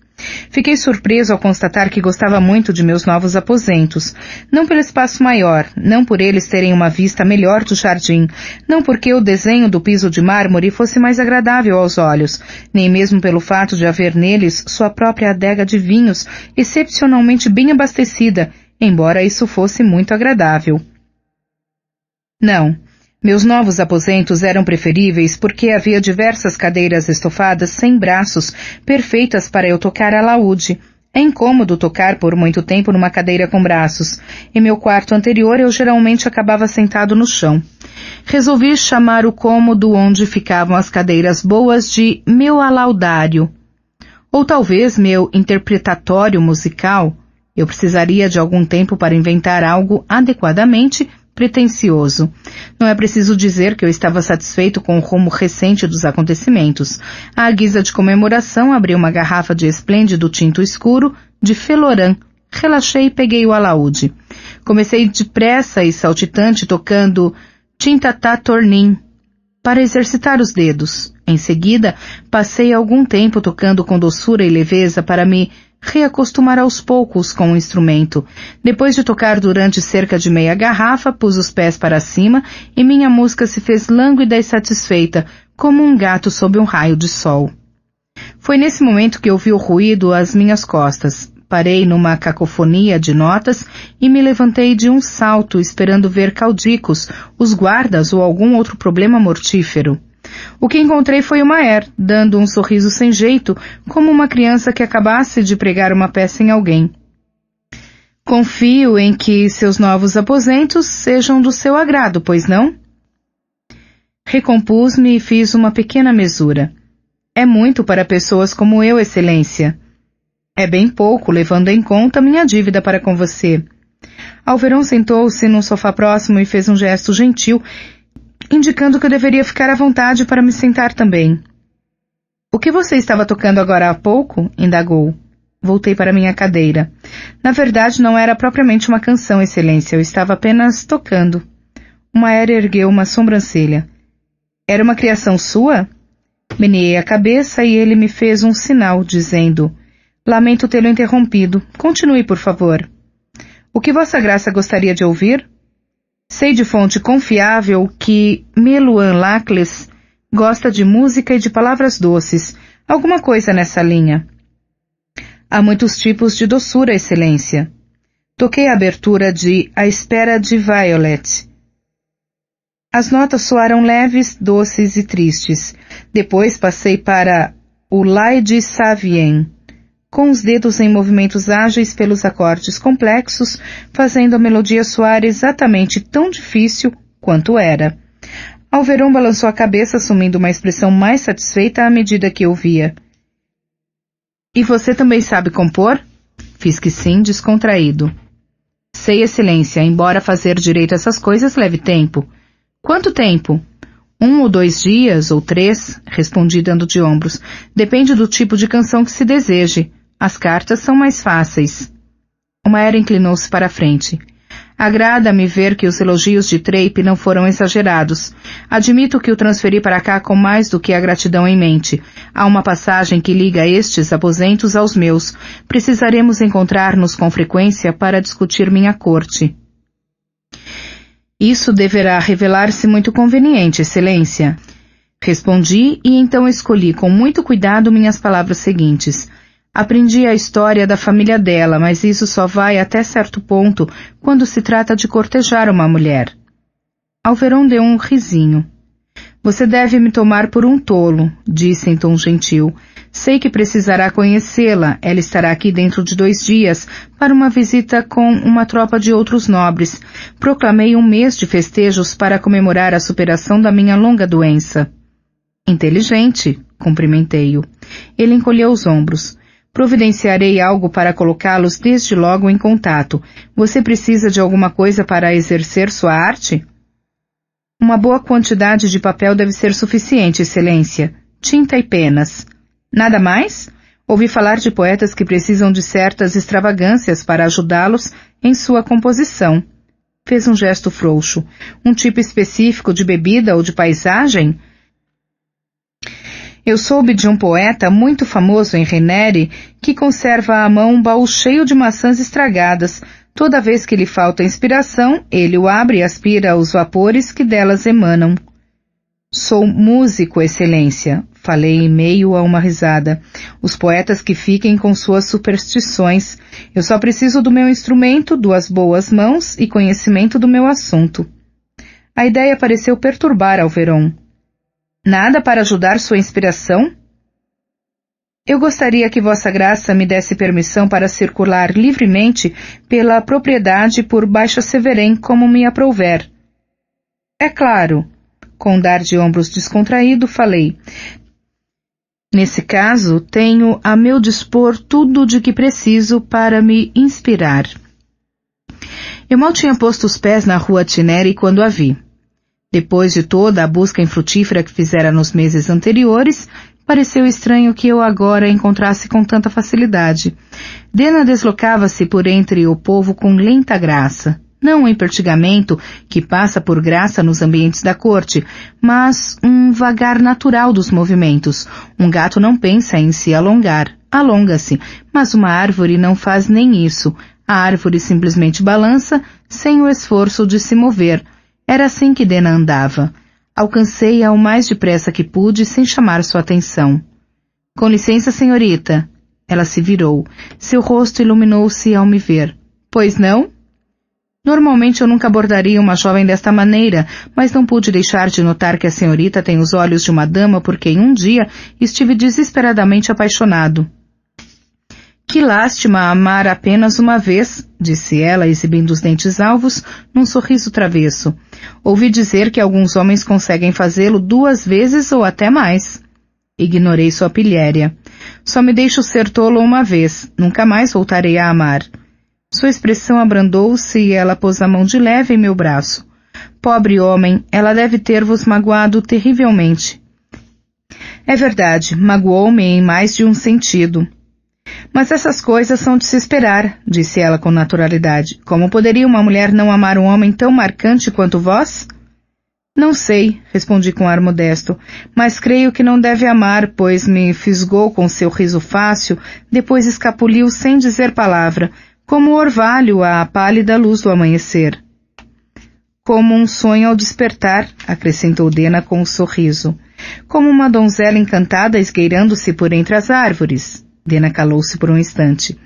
Fiquei surpreso ao constatar que gostava muito de meus novos aposentos, não pelo espaço maior, não por eles terem uma vista melhor do jardim, não porque o desenho do piso de mármore fosse mais agradável aos olhos, nem mesmo pelo fato de haver neles sua própria adega de vinhos, excepcionalmente bem abastecida, embora isso fosse muito agradável. Não, meus novos aposentos eram preferíveis porque havia diversas cadeiras estofadas sem braços, perfeitas para eu tocar alaúde. É incômodo tocar por muito tempo numa cadeira com braços. Em meu quarto anterior eu geralmente acabava sentado no chão. Resolvi chamar o cômodo onde ficavam as cadeiras boas de meu alaudário. Ou talvez meu interpretatório musical. Eu precisaria de algum tempo para inventar algo adequadamente pretensioso. Não é preciso dizer que eu estava satisfeito com o rumo recente dos acontecimentos. À guisa de comemoração, abri uma garrafa de esplêndido tinto escuro de Feloran. Relaxei e peguei o alaúde. Comecei depressa e saltitante tocando Tintatá Tornin para exercitar os dedos. Em seguida, passei algum tempo tocando com doçura e leveza para me reacostumar aos poucos com o instrumento. Depois de tocar durante cerca de meia garrafa, pus os pés para cima e minha música se fez lânguida e satisfeita, como um gato sob um raio de sol. Foi nesse momento que ouvi o ruído às minhas costas. Parei numa cacofonia de notas e me levantei de um salto, esperando ver caudicos, os guardas ou algum outro problema mortífero. O que encontrei foi o Maer, dando um sorriso sem jeito, como uma criança que acabasse de pregar uma peça em alguém. Confio em que seus novos aposentos sejam do seu agrado, pois não? Recompus-me e fiz uma pequena mesura. É muito para pessoas como eu, Excelência. É bem pouco, levando em conta minha dívida para com você. Alveron sentou-se num sofá próximo e fez um gesto gentil, indicando que eu deveria ficar à vontade para me sentar também. O que você estava tocando agora há pouco? Indagou. Voltei para minha cadeira. Na verdade, não era propriamente uma canção, Excelência. Eu estava apenas tocando. O Maer ergueu uma sobrancelha. Era uma criação sua? Meneei a cabeça e ele me fez um sinal, dizendo: lamento tê-lo interrompido. Continue, por favor. O que Vossa Graça gostaria de ouvir? Sei de fonte confiável que Meluan Lacles gosta de música e de palavras doces, alguma coisa nessa linha. Há muitos tipos de doçura, Excelência. Toquei a abertura de A Espera de Violet. As notas soaram leves, doces e tristes. Depois passei para o Lai de Savien, com os dedos em movimentos ágeis pelos acordes complexos, fazendo a melodia soar exatamente tão difícil quanto era. Alveron balançou a cabeça, assumindo uma expressão mais satisfeita à medida que eu via. E você também sabe compor? Fiz que sim, descontraído. Sei, excelência, embora fazer direito a essas coisas leve tempo. Quanto tempo? 1 ou 2 dias, ou 3, respondi dando de ombros. Depende do tipo de canção que se deseje. As cartas são mais fáceis. O Maera inclinou-se para a frente. Agrada-me ver que os elogios de Treip não foram exagerados. Admito que o transferi para cá com mais do que a gratidão em mente. Há uma passagem que liga estes aposentos aos meus. Precisaremos encontrar-nos com frequência para discutir minha corte. Isso deverá revelar-se muito conveniente, excelência. Respondi e então escolhi com muito cuidado minhas palavras seguintes. Aprendi a história da família dela, mas isso só vai até certo ponto quando se trata de cortejar uma mulher. Alveron deu um risinho. Você deve me tomar por um tolo, disse em tom gentil. Sei que precisará conhecê-la. Ela estará aqui dentro de 2 dias para uma visita com uma tropa de outros nobres. Proclamei um mês de festejos para comemorar a superação da minha longa doença. Inteligente, cumprimentei-o. Ele encolheu os ombros. Providenciarei algo para colocá-los desde logo em contato. Você precisa de alguma coisa para exercer sua arte? Uma boa quantidade de papel deve ser suficiente, excelência. Tinta e penas. Nada mais? Ouvi falar de poetas que precisam de certas extravagâncias para ajudá-los em sua composição. Fez um gesto frouxo. Um tipo específico de bebida ou de paisagem? Eu soube de um poeta muito famoso em Renere que conserva à mão um baú cheio de maçãs estragadas. Toda vez que lhe falta inspiração, ele o abre e aspira os vapores que delas emanam. Sou músico, excelência, falei em meio a uma risada. Os poetas que fiquem com suas superstições. Eu só preciso do meu instrumento, 2 boas mãos e conhecimento do meu assunto. A ideia pareceu perturbar Alveron. Nada para ajudar sua inspiração? Eu gostaria que Vossa Graça me desse permissão para circular livremente pela propriedade por Baixa Severém, como me aprouver. É claro, com um dar de ombros descontraído, falei. Nesse caso, tenho a meu dispor tudo de que preciso para me inspirar. Eu mal tinha posto os pés na rua Tineri quando a vi. Depois de toda a busca infrutífera que fizera nos meses anteriores, pareceu estranho que eu agora a encontrasse com tanta facilidade. Dena deslocava-se por entre o povo com lenta graça. Não um empertigamento que passa por graça nos ambientes da corte, mas um vagar natural dos movimentos. Um gato não pensa em se alongar, alonga-se, mas uma árvore não faz nem isso. A árvore simplesmente balança sem o esforço de se mover. Era assim que Dena andava. Alcancei-a o mais depressa que pude, sem chamar sua atenção. Com licença, senhorita. Ela se virou. Seu rosto iluminou-se ao me ver. Pois não? Normalmente eu nunca abordaria uma jovem desta maneira, mas não pude deixar de notar que a senhorita tem os olhos de uma dama por quem um dia estive desesperadamente apaixonado. Que lástima amar apenas uma vez, disse ela, exibindo os dentes alvos num sorriso travesso. Ouvi dizer que alguns homens conseguem fazê-lo 2 vezes ou até mais. Ignorei sua pilhéria. Só me deixo ser tolo uma vez, nunca mais voltarei a amar. Sua expressão abrandou-se e ela pôs a mão de leve em meu braço. Pobre homem, ela deve ter-vos magoado terrivelmente. É verdade, magoou-me em mais de um sentido. Mas essas coisas são de se esperar, disse ela com naturalidade. Como poderia uma mulher não amar um homem tão marcante quanto vós? Não sei, respondi com ar modesto, mas creio que não deve amar, pois me fisgou com seu riso fácil, depois escapuliu sem dizer palavra, como o orvalho à pálida luz do amanhecer. Como um sonho ao despertar, acrescentou Dena com um sorriso. Como uma donzela encantada esgueirando-se por entre as árvores. Dena calou-se por um instante.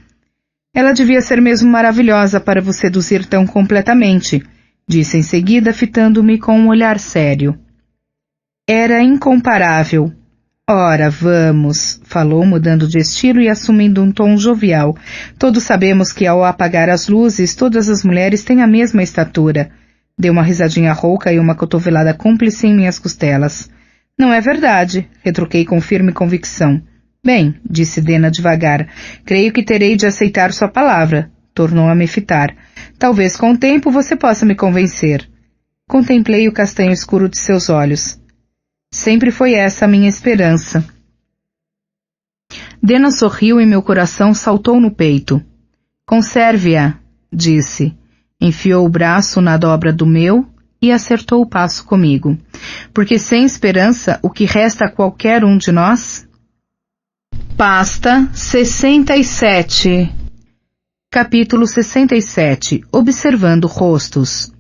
Ela devia ser mesmo maravilhosa para vos seduzir tão completamente, disse em seguida, fitando-me com um olhar sério. Era incomparável. Ora, vamos, falou, mudando de estilo e assumindo um tom jovial. Todos sabemos que ao apagar as luzes, todas as mulheres têm a mesma estatura. Deu uma risadinha rouca e uma cotovelada cúmplice em minhas costelas. Não é verdade, retruquei com firme convicção. Bem, disse Dena devagar, creio que terei de aceitar sua palavra. Tornou a me fitar. Talvez com o tempo você possa me convencer. Contemplei o castanho escuro de seus olhos. Sempre foi essa a minha esperança. Dena sorriu e meu coração saltou no peito. Conserve-a, disse. Enfiou o braço na dobra do meu e acertou o passo comigo. Porque sem esperança, o que resta a qualquer um de nós? Pasta 67. Capítulo 67. Observando rostos.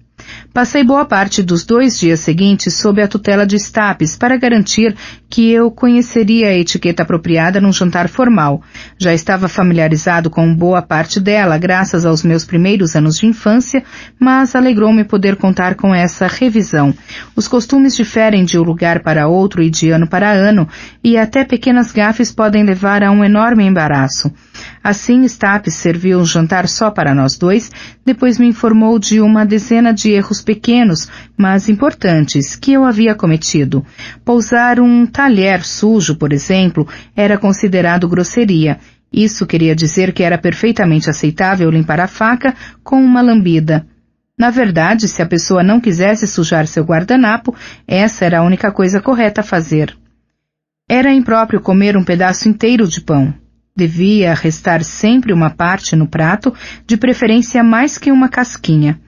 Passei boa parte dos 2 dias seguintes sob a tutela de Stapes para garantir que eu conheceria a etiqueta apropriada num jantar formal. Já estava familiarizado com boa parte dela, graças aos meus primeiros anos de infância, mas alegrou-me poder contar com essa revisão. Os costumes diferem de um lugar para outro e de ano para ano, e até pequenas gafes podem levar a um enorme embaraço. Assim, Stapes serviu um jantar só para nós 2, depois me informou de uma dezena de erros pequenos, mas importantes, que eu havia cometido. Pousar um talher sujo, por exemplo, era considerado grosseria. Isso queria dizer que era perfeitamente aceitável limpar a faca com uma lambida. Na verdade, se a pessoa não quisesse sujar seu guardanapo, essa era a única coisa correta a fazer. Era impróprio comer um pedaço inteiro de pão. Devia restar sempre uma parte no prato, de preferência mais que uma casquinha.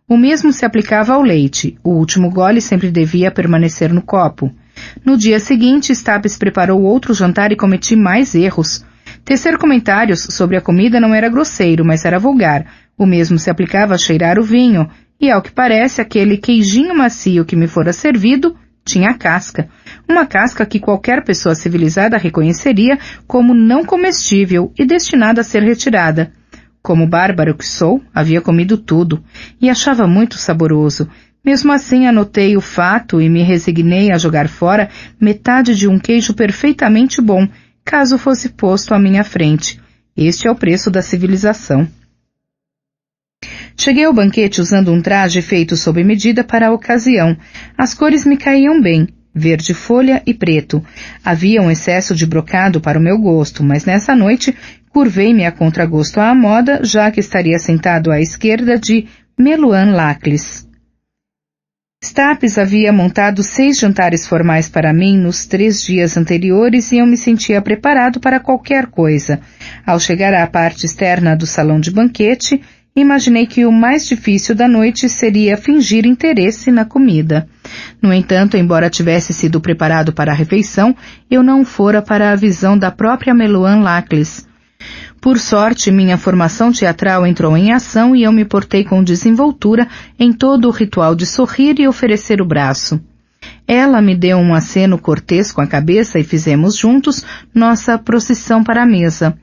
O mesmo se aplicava ao leite. O último gole sempre devia permanecer no copo. No dia seguinte, Stapes preparou outro jantar e cometi mais erros. Tecer comentários sobre a comida não era grosseiro, mas era vulgar. O mesmo se aplicava a cheirar o vinho, e ao que parece, aquele queijinho macio que me fora servido tinha casca. Uma casca que qualquer pessoa civilizada reconheceria como não comestível e destinada a ser retirada. Como bárbaro que sou, havia comido tudo, e achava muito saboroso. Mesmo assim, anotei o fato e me resignei a jogar fora metade de um queijo perfeitamente bom, caso fosse posto à minha frente. Este é o preço da civilização. Cheguei ao banquete usando um traje feito sob medida para a ocasião. As cores me caíam bem, verde folha e preto. Havia um excesso de brocado para o meu gosto, mas nessa noite curvei-me a contragosto à moda, já que estaria sentado à esquerda de Meluan Lacles. Stapes havia montado 6 jantares formais para mim nos 3 dias anteriores e eu me sentia preparado para qualquer coisa. Ao chegar à parte externa do salão de banquete, imaginei que o mais difícil da noite seria fingir interesse na comida. No entanto, embora tivesse sido preparado para a refeição, eu não fora para a visão da própria Meluan Lacles. Por sorte, minha formação teatral entrou em ação e eu me portei com desenvoltura em todo o ritual de sorrir e oferecer o braço. Ela me deu um aceno cortês com a cabeça e fizemos juntos nossa procissão para a mesa.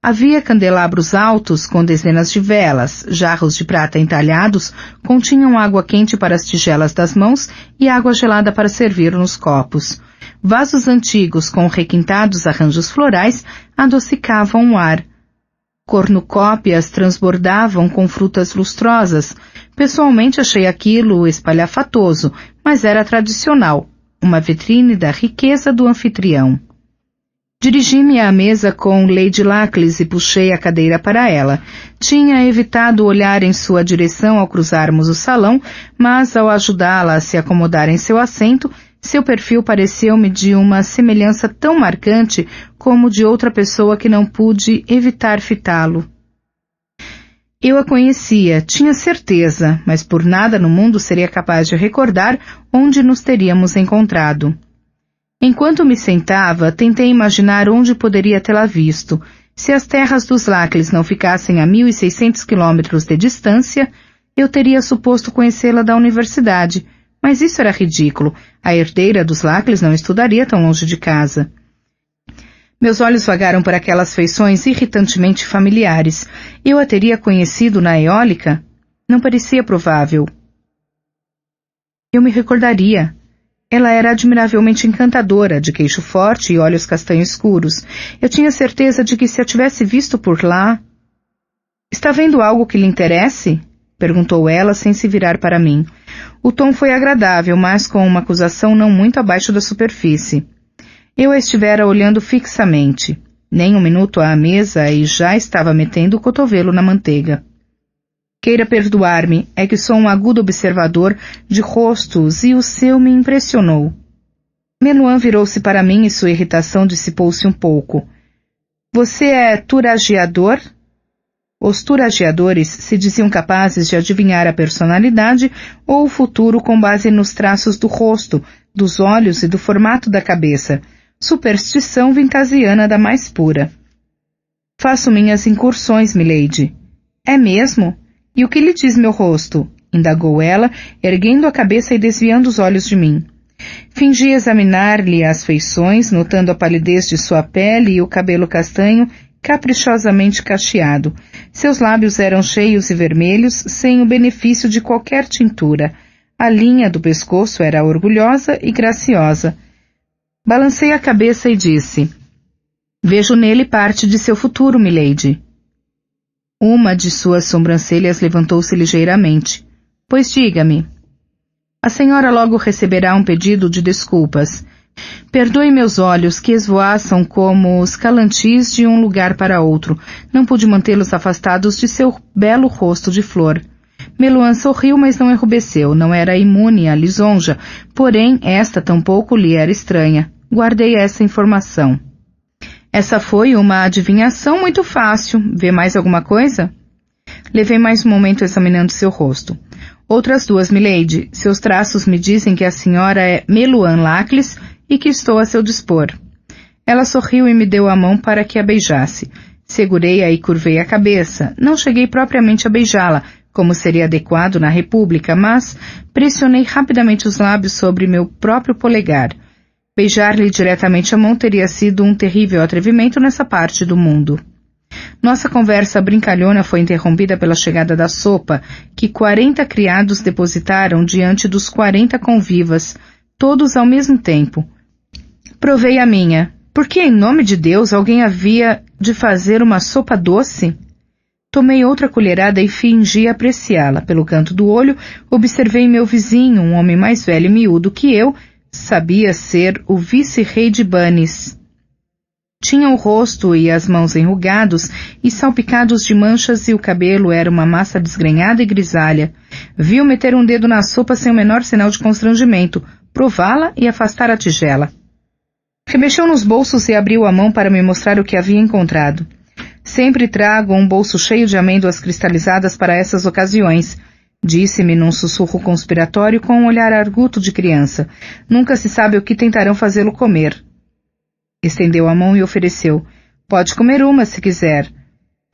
Havia candelabros altos com dezenas de velas, jarros de prata entalhados continham água quente para as tigelas das mãos e água gelada para servir nos copos. Vasos antigos com requintados arranjos florais adocicavam o ar. Cornucópias transbordavam com frutas lustrosas. Pessoalmente achei aquilo espalhafatoso, mas era tradicional, uma vitrine da riqueza do anfitrião. Dirigi-me à mesa com Lady Lacles e puxei a cadeira para ela. Tinha evitado olhar em sua direção ao cruzarmos o salão, mas ao ajudá-la a se acomodar em seu assento, seu perfil pareceu-me de uma semelhança tão marcante como de outra pessoa que não pude evitar fitá-lo. Eu a conhecia, tinha certeza, mas por nada no mundo seria capaz de recordar onde nos teríamos encontrado. Enquanto me sentava, tentei imaginar onde poderia tê-la visto. Se as terras dos Lacles não ficassem a 1.600 quilômetros de distância, eu teria suposto conhecê-la da universidade, mas isso era ridículo. A herdeira dos Lacles não estudaria tão longe de casa. Meus olhos vagaram por aquelas feições irritantemente familiares. Eu a teria conhecido na eólica? Não parecia provável. Eu me recordaria. Ela era admiravelmente encantadora, de queixo forte e olhos castanho escuros. Eu tinha certeza de que se a tivesse visto por lá... Está vendo algo que lhe interesse? Perguntou ela sem se virar para mim. O tom foi agradável, mas com uma acusação não muito abaixo da superfície. Eu a estivera olhando fixamente. Nem um minuto à mesa e já estava metendo o cotovelo na manteiga. Queira perdoar-me, é que sou um agudo observador de rostos e o seu me impressionou. Meluan virou-se para mim e sua irritação dissipou-se um pouco. Você é turagiador? Os turagiadores se diziam capazes de adivinhar a personalidade ou o futuro com base nos traços do rosto, dos olhos e do formato da cabeça. Superstição vintasiana da mais pura. Faço minhas incursões, milady. É mesmo? E o que lhe diz meu rosto? Indagou ela, erguendo a cabeça e desviando os olhos de mim. Fingi examinar-lhe as feições, notando a palidez de sua pele e o cabelo castanho caprichosamente cacheado. Seus lábios eram cheios e vermelhos, sem o benefício de qualquer tintura. A linha do pescoço era orgulhosa e graciosa. Balancei a cabeça e disse: Vejo nele parte de seu futuro, milady. Uma de suas sobrancelhas levantou-se ligeiramente. Pois diga-me. A senhora logo receberá um pedido de desculpas. Perdoe meus olhos que esvoaçam como os calantis de um lugar para outro. Não pude mantê-los afastados de seu belo rosto de flor. Meluan sorriu, mas não enrubesceu. Não era imune à lisonja, porém esta tampouco lhe era estranha. Guardei essa informação. Essa foi uma adivinhação muito fácil. Vê mais alguma coisa? Levei mais um momento examinando seu rosto. Outras duas, milady. Seus traços me dizem que a senhora é Meluan Lacles e que estou a seu dispor. Ela sorriu e me deu a mão para que a beijasse. Segurei-a e curvei a cabeça. Não cheguei propriamente a beijá-la, como seria adequado na República, mas pressionei rapidamente os lábios sobre meu próprio polegar. Beijar-lhe diretamente a mão teria sido um terrível atrevimento nessa parte do mundo. Nossa conversa brincalhona foi interrompida pela chegada da sopa, que 40 criados depositaram diante dos 40 convivas, todos ao mesmo tempo. Provei a minha. Por que, em nome de Deus, alguém havia de fazer uma sopa doce? Tomei outra colherada e fingi apreciá-la. Pelo canto do olho, observei meu vizinho, um homem mais velho e miúdo que eu, sabia ser o vice-rei de Banes. Tinha o rosto e as mãos enrugados e salpicados de manchas e o cabelo era uma massa desgrenhada e grisalha. Vi-o meter um dedo na sopa sem o menor sinal de constrangimento, prová-la e afastar a tigela. Remexeu nos bolsos e abriu a mão para me mostrar o que havia encontrado. Sempre trago um bolso cheio de amêndoas cristalizadas para essas ocasiões, disse-me num sussurro conspiratório com um olhar arguto de criança. Nunca se sabe o que tentarão fazê-lo comer. Estendeu a mão e ofereceu. Pode comer uma se quiser.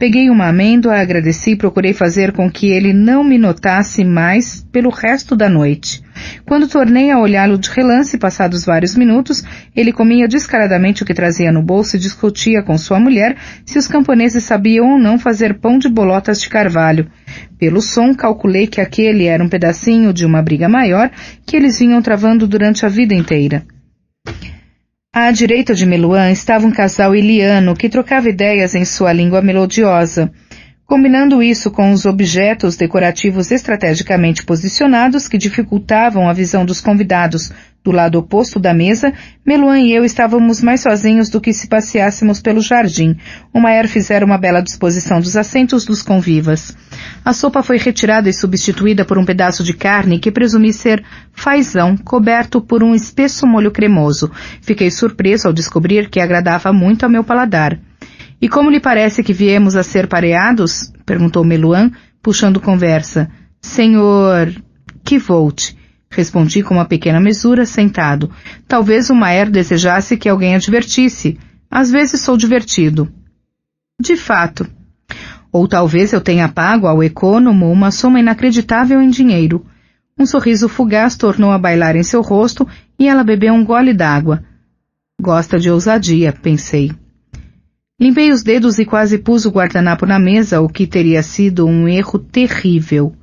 Peguei uma amêndoa, agradeci e procurei fazer com que ele não me notasse mais pelo resto da noite. Quando tornei a olhá-lo de relance, passados vários minutos, ele comia descaradamente o que trazia no bolso e discutia com sua mulher se os camponeses sabiam ou não fazer pão de bolotas de carvalho. Pelo som, calculei que aquele era um pedacinho de uma briga maior que eles vinham travando durante a vida inteira. À direita de Meluan estava um casal iliano que trocava ideias em sua língua melodiosa. Combinando isso com os objetos decorativos estrategicamente posicionados que dificultavam a visão dos convidados do lado oposto da mesa, Meluan e eu estávamos mais sozinhos do que se passeássemos pelo jardim. O Maier fizera uma bela disposição dos assentos dos convivas. A sopa foi retirada e substituída por um pedaço de carne que presumi ser fazão, coberto por um espesso molho cremoso. Fiquei surpreso ao descobrir que agradava muito ao meu paladar. E como lhe parece que viemos a ser pareados? Perguntou Meluan, puxando conversa. Senhor Kvolt, respondi com uma pequena mesura, sentado. Talvez o Maier desejasse que alguém a divertisse. Às vezes sou divertido. De fato. Ou talvez eu tenha pago ao econômo uma soma inacreditável em dinheiro. Um sorriso fugaz tornou a bailar em seu rosto e ela bebeu um gole d'água. Gosta de ousadia, pensei. Limpei os dedos e quase pus o guardanapo na mesa, o que teria sido um erro terrível.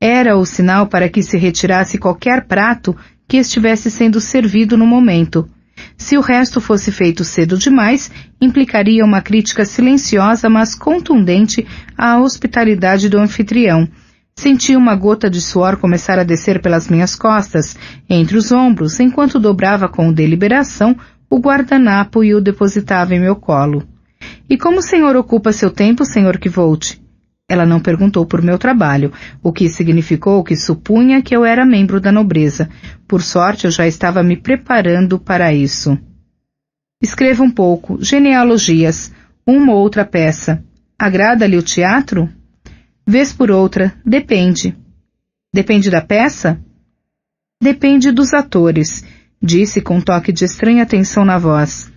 Era o sinal para que se retirasse qualquer prato que estivesse sendo servido no momento. Se o resto fosse feito cedo demais, implicaria uma crítica silenciosa, mas contundente à hospitalidade do anfitrião. Senti uma gota de suor começar a descer pelas minhas costas, entre os ombros, enquanto dobrava com deliberação o guardanapo e o depositava em meu colo. E como o senhor ocupa seu tempo, Sr. Kvolt? Ela não perguntou por meu trabalho, o que significou que supunha que eu era membro da nobreza. Por sorte, eu já estava me preparando para isso. Escreva um pouco, genealogias, uma ou outra peça. Agrada-lhe o teatro? Vez por outra, depende. Depende da peça? Depende dos atores, disse com um toque de estranha tensão na voz.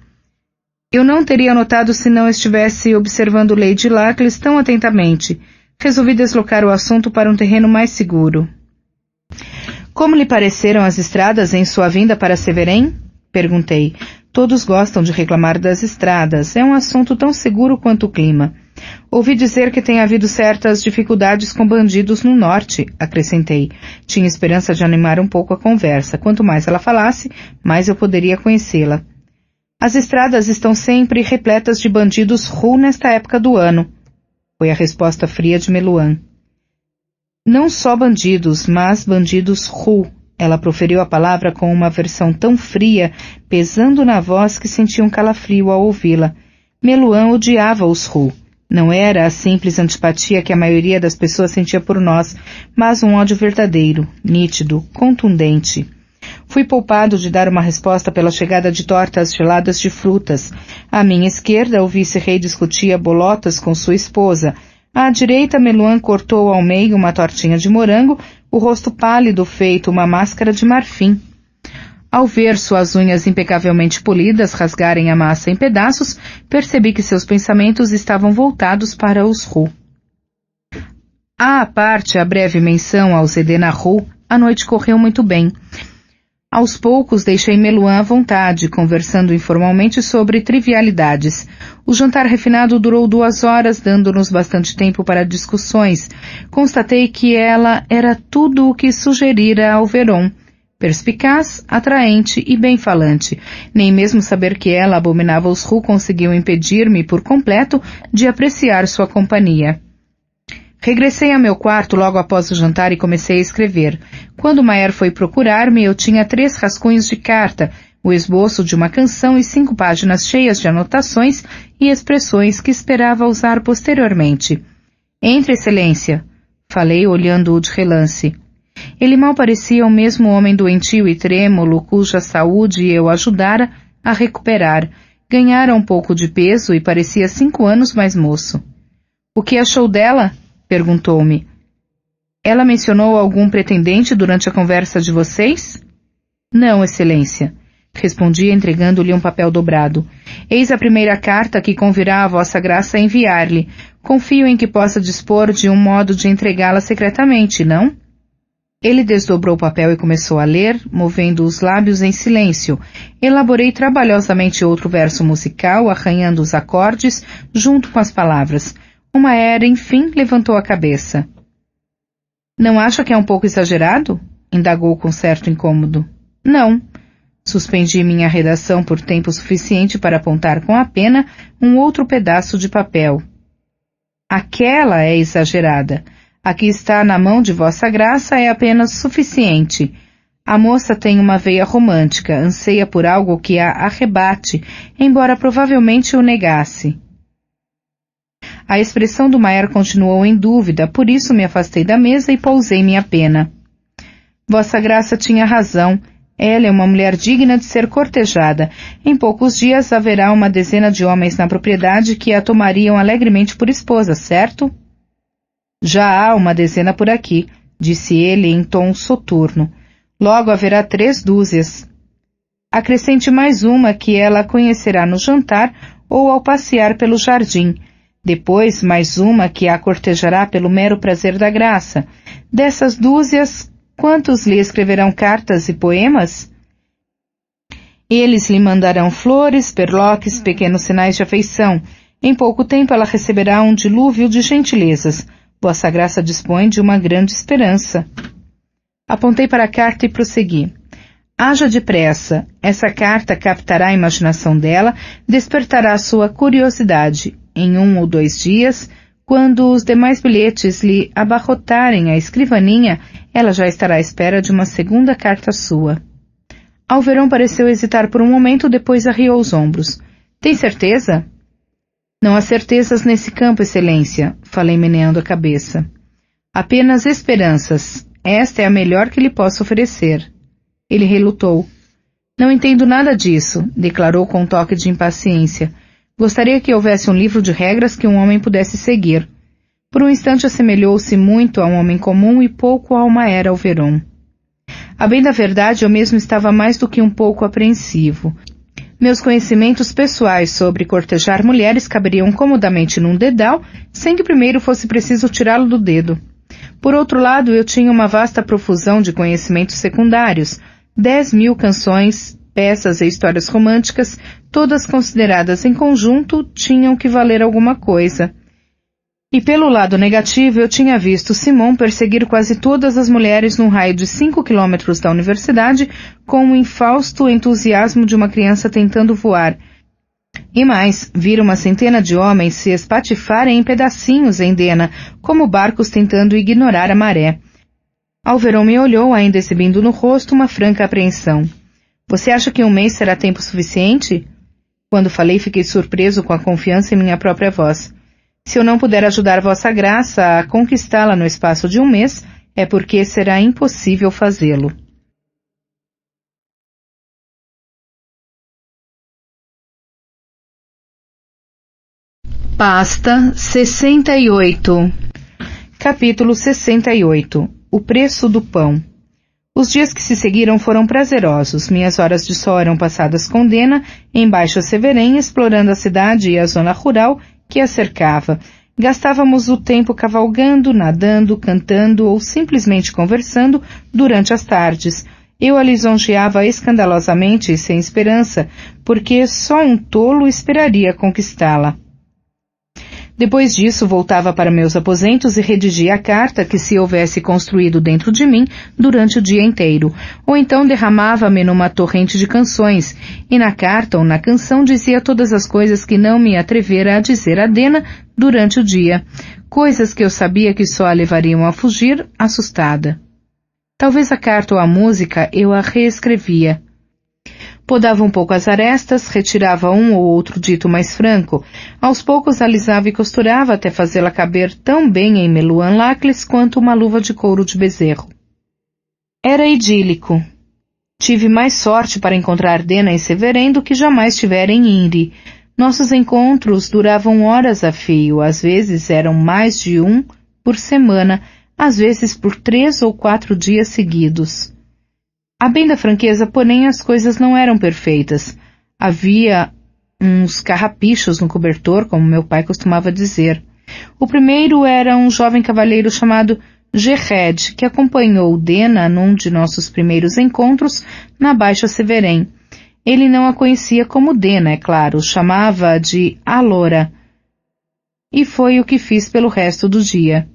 Eu não teria notado se não estivesse observando Lady Larkles tão atentamente. Resolvi deslocar o assunto para um terreno mais seguro. Como lhe pareceram as estradas em sua vinda para Severen? Perguntei. Todos gostam de reclamar das estradas. É um assunto tão seguro quanto o clima. Ouvi dizer que tem havido certas dificuldades com bandidos no norte, acrescentei. Tinha esperança de animar um pouco a conversa. Quanto mais ela falasse, mais eu poderia conhecê-la. As estradas estão sempre repletas de bandidos Ru nesta época do ano, foi a resposta fria de Meluan. Não só bandidos, mas bandidos Ru. Ela proferiu a palavra com uma versão tão fria, pesando na voz que senti um calafrio ao ouvi-la. Meluan odiava os Ru. Não era a simples antipatia que a maioria das pessoas sentia por nós, mas um ódio verdadeiro, nítido, contundente. Fui poupado de dar uma resposta pela chegada de tortas geladas de frutas. À minha esquerda, o vice-rei discutia bolotas com sua esposa. À direita, Meluan cortou ao meio uma tortinha de morango, o rosto pálido feito uma máscara de marfim. Ao ver suas unhas impecavelmente polidas rasgarem a massa em pedaços, percebi que seus pensamentos estavam voltados para os Ru. À parte a breve menção aos Edena Ru, a noite correu muito bem. Aos poucos deixei Meluan à vontade, conversando informalmente sobre trivialidades. O jantar refinado durou 2 horas, dando-nos bastante tempo para discussões. Constatei que ela era tudo o que sugerira ao Veron. Perspicaz, atraente e bem-falante. Nem mesmo saber que ela abominava os Ru conseguiu impedir-me por completo de apreciar sua companhia. Regressei a meu quarto logo após o jantar e comecei a escrever. Quando Maer foi procurar-me, eu tinha 3 rascunhos de carta, o esboço de uma canção e 5 páginas cheias de anotações e expressões que esperava usar posteriormente. Entre, excelência, falei olhando-o de relance. Ele mal parecia o mesmo homem doentio e trêmulo cuja saúde eu ajudara a recuperar. Ganhara um pouco de peso e parecia 5 anos mais moço. O que achou dela? Perguntou-me. Ela mencionou algum pretendente durante a conversa de vocês? Não, excelência. Respondi entregando-lhe um papel dobrado. Eis a primeira carta que convirá a vossa graça a enviar-lhe. Confio em que possa dispor de um modo de entregá-la secretamente, não? Ele desdobrou o papel e começou a ler, movendo os lábios em silêncio. Elaborei trabalhosamente outro verso musical, arranhando os acordes, junto com as palavras. Uma era, enfim, levantou a cabeça. Não acha que é um pouco exagerado? Indagou com certo incômodo. Não. Suspendi minha redação por tempo suficiente para apontar com a pena um outro pedaço de papel. Aquela é exagerada. Aqui está na mão de vossa graça é apenas suficiente. A moça tem uma veia romântica, anseia por algo que a arrebate, embora provavelmente o negasse. A expressão do Maer continuou em dúvida, por isso me afastei da mesa e pousei minha pena. Vossa graça tinha razão. Ela é uma mulher digna de ser cortejada. Em poucos dias haverá uma dezena de homens na propriedade que a tomariam alegremente por esposa, certo? Já há uma dezena por aqui, disse ele em tom soturno. Logo haverá 3 dúzias. Acrescente mais uma que ela conhecerá no jantar ou ao passear pelo jardim. Depois mais uma que a cortejará pelo mero prazer da graça. Dessas dúzias, quantos lhe escreverão cartas e poemas? Eles lhe mandarão flores, perloques, pequenos sinais de afeição. Em pouco tempo ela receberá um dilúvio de gentilezas. Vossa graça dispõe de uma grande esperança. Apontei para a carta e prossegui. Haja depressa. Essa carta captará a imaginação dela, despertará sua curiosidade. Em 1 ou 2 dias, Quando os demais bilhetes lhe abarrotarem a escrivaninha, ela já estará à espera de uma segunda carta sua. Alverão pareceu hesitar por um momento, depois arriou os ombros. Tem certeza? Não há certezas nesse campo, Excelência, falei meneando a cabeça. Apenas esperanças. Esta é a melhor que lhe posso oferecer. Ele relutou. Não entendo nada disso, declarou com um toque de impaciência. Gostaria que houvesse um livro de regras que um homem pudesse seguir. Por um instante assemelhou-se muito a um homem comum e pouco a uma era Alverón. A bem da verdade, eu mesmo estava mais do que um pouco apreensivo. Meus conhecimentos pessoais sobre cortejar mulheres caberiam comodamente num dedal, sem que primeiro fosse preciso tirá-lo do dedo. Por outro lado, eu tinha uma vasta profusão de conhecimentos secundários, 10.000 canções, peças e histórias românticas, todas consideradas em conjunto, tinham que valer alguma coisa. E pelo lado negativo, eu tinha visto Simon perseguir quase todas as mulheres num raio de 5 quilômetros da universidade, com o infausto entusiasmo de uma criança tentando voar. E mais, vir uma centena de homens se espatifarem em pedacinhos em Dena, como barcos tentando ignorar a maré. Alverón me olhou, ainda exibindo no rosto uma franca apreensão. Você acha que um mês será tempo suficiente? Quando falei, fiquei surpreso com a confiança em minha própria voz. Se eu não puder ajudar Vossa Graça a conquistá-la no espaço de um mês, é porque será impossível fazê-lo. Pasta 68. Capítulo 68. O preço do pão. Os dias que se seguiram foram prazerosos. Minhas horas de sol eram passadas com Dena, em Baixo Severém, explorando a cidade e a zona rural que a cercava. Gastávamos o tempo cavalgando, nadando, cantando ou simplesmente conversando durante as tardes. Eu a lisonjeava escandalosamente e sem esperança, porque só um tolo esperaria conquistá-la. Depois disso, voltava para meus aposentos e redigia a carta que se houvesse construído dentro de mim durante o dia inteiro, ou então derramava-me numa torrente de canções, e na carta ou na canção dizia todas as coisas que não me atrevera a dizer a Dena durante o dia, coisas que eu sabia que só a levariam a fugir, assustada. Talvez a carta ou a música eu a reescrevia. Podava um pouco as arestas, retirava um ou outro dito mais franco. Aos poucos alisava e costurava até fazê-la caber tão bem em Meluan Lacles quanto uma luva de couro de bezerro. Era idílico. Tive mais sorte para encontrar Dena em Severém do que jamais tivera em Inri. Nossos encontros duravam horas a fio, às vezes eram mais de um por semana, às vezes por 3 ou 4 dias seguidos. A bem da franqueza, porém, as coisas não eram perfeitas. Havia uns carrapichos no cobertor, como meu pai costumava dizer. O primeiro era um jovem cavalheiro chamado Gered, que acompanhou Dena num de nossos primeiros encontros na Baixa Severém. Ele não a conhecia como Dena, é claro, chamava de Alora. E foi o que fiz pelo resto do dia.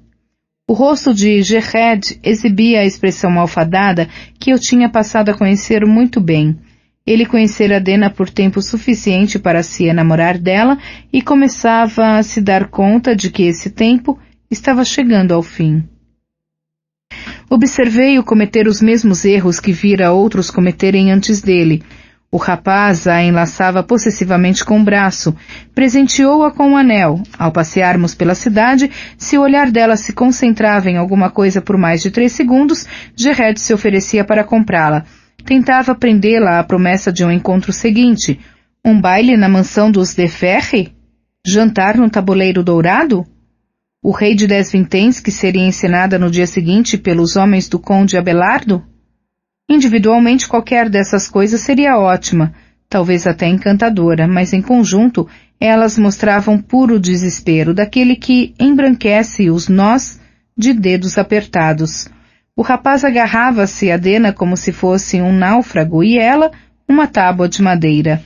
O rosto de Gered exibia a expressão malfadada que eu tinha passado a conhecer muito bem. Ele conhecera Dena por tempo suficiente para se enamorar dela e começava a se dar conta de que esse tempo estava chegando ao fim. Observei-o cometer os mesmos erros que vira outros cometerem antes dele. O rapaz a enlaçava possessivamente com o braço, presenteou-a com um anel. Ao passearmos pela cidade, se o olhar dela se concentrava em alguma coisa por mais de 3 segundos, Gered se oferecia para comprá-la. Tentava prendê-la à promessa de um encontro seguinte. Um baile na mansão dos de Ferre? Jantar no tabuleiro dourado? O rei de 10 vinténs que seria encenada no dia seguinte pelos homens do conde Abelardo? Individualmente, qualquer dessas coisas seria ótima, talvez até encantadora, mas em conjunto, elas mostravam puro desespero, daquele que embranquece os nós de dedos apertados. O rapaz agarrava-se a Dena como se fosse um náufrago e ela, uma tábua de madeira.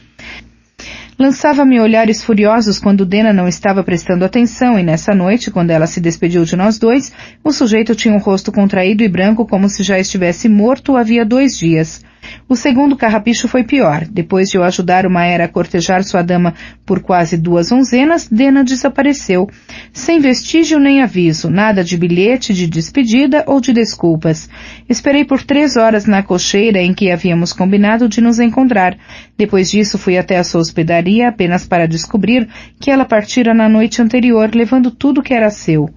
Lançava-me olhares furiosos quando Dena não estava prestando atenção, e nessa noite, quando ela se despediu de nós dois, o sujeito tinha um rosto contraído e branco como se já estivesse morto havia 2 dias. O segundo carrapicho foi pior. Depois de eu ajudar o Maer a cortejar sua dama por quase 2 onzenas, Dena desapareceu, sem vestígio nem aviso, nada de bilhete de despedida ou de desculpas. Esperei por 3 horas na cocheira em que havíamos combinado de nos encontrar. Depois disso fui até a sua hospedaria apenas para descobrir que ela partira na noite anterior, levando tudo que era seu.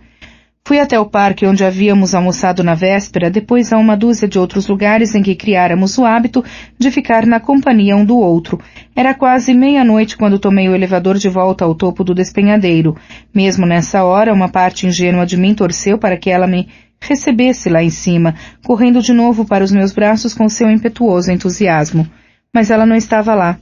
Fui até o parque onde havíamos almoçado na véspera, depois a 1 dúzia de outros lugares em que criáramos o hábito de ficar na companhia um do outro. Era quase meia-noite quando tomei o elevador de volta ao topo do despenhadeiro. Mesmo nessa hora, uma parte ingênua de mim torceu para que ela me recebesse lá em cima, correndo de novo para os meus braços com seu impetuoso entusiasmo. Mas ela não estava lá.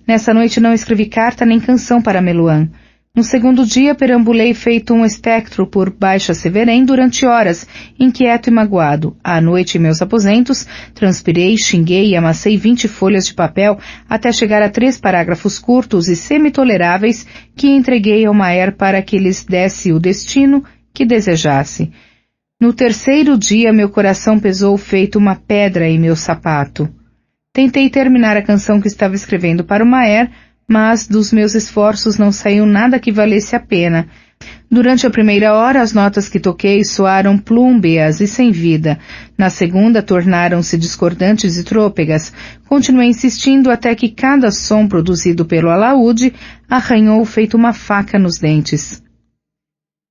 Nessa noite não escrevi carta nem canção para Meluan. No segundo dia, perambulei feito um espectro por Baixa Severém durante horas, inquieto e magoado. À noite, em meus aposentos, transpirei, xinguei e amassei 20 folhas de papel até chegar a 3 parágrafos curtos e semi-toleráveis que entreguei ao Maer para que lhes desse o destino que desejasse. No terceiro dia, meu coração pesou feito uma pedra em meu sapato. Tentei terminar a canção que estava escrevendo para o Maer, mas dos meus esforços não saiu nada que valesse a pena. Durante a primeira hora, as notas que toquei soaram plúmbeas e sem vida. Na segunda, tornaram-se discordantes e trôpegas. Continuei insistindo até que cada som produzido pelo alaúde arranhou feito uma faca nos dentes.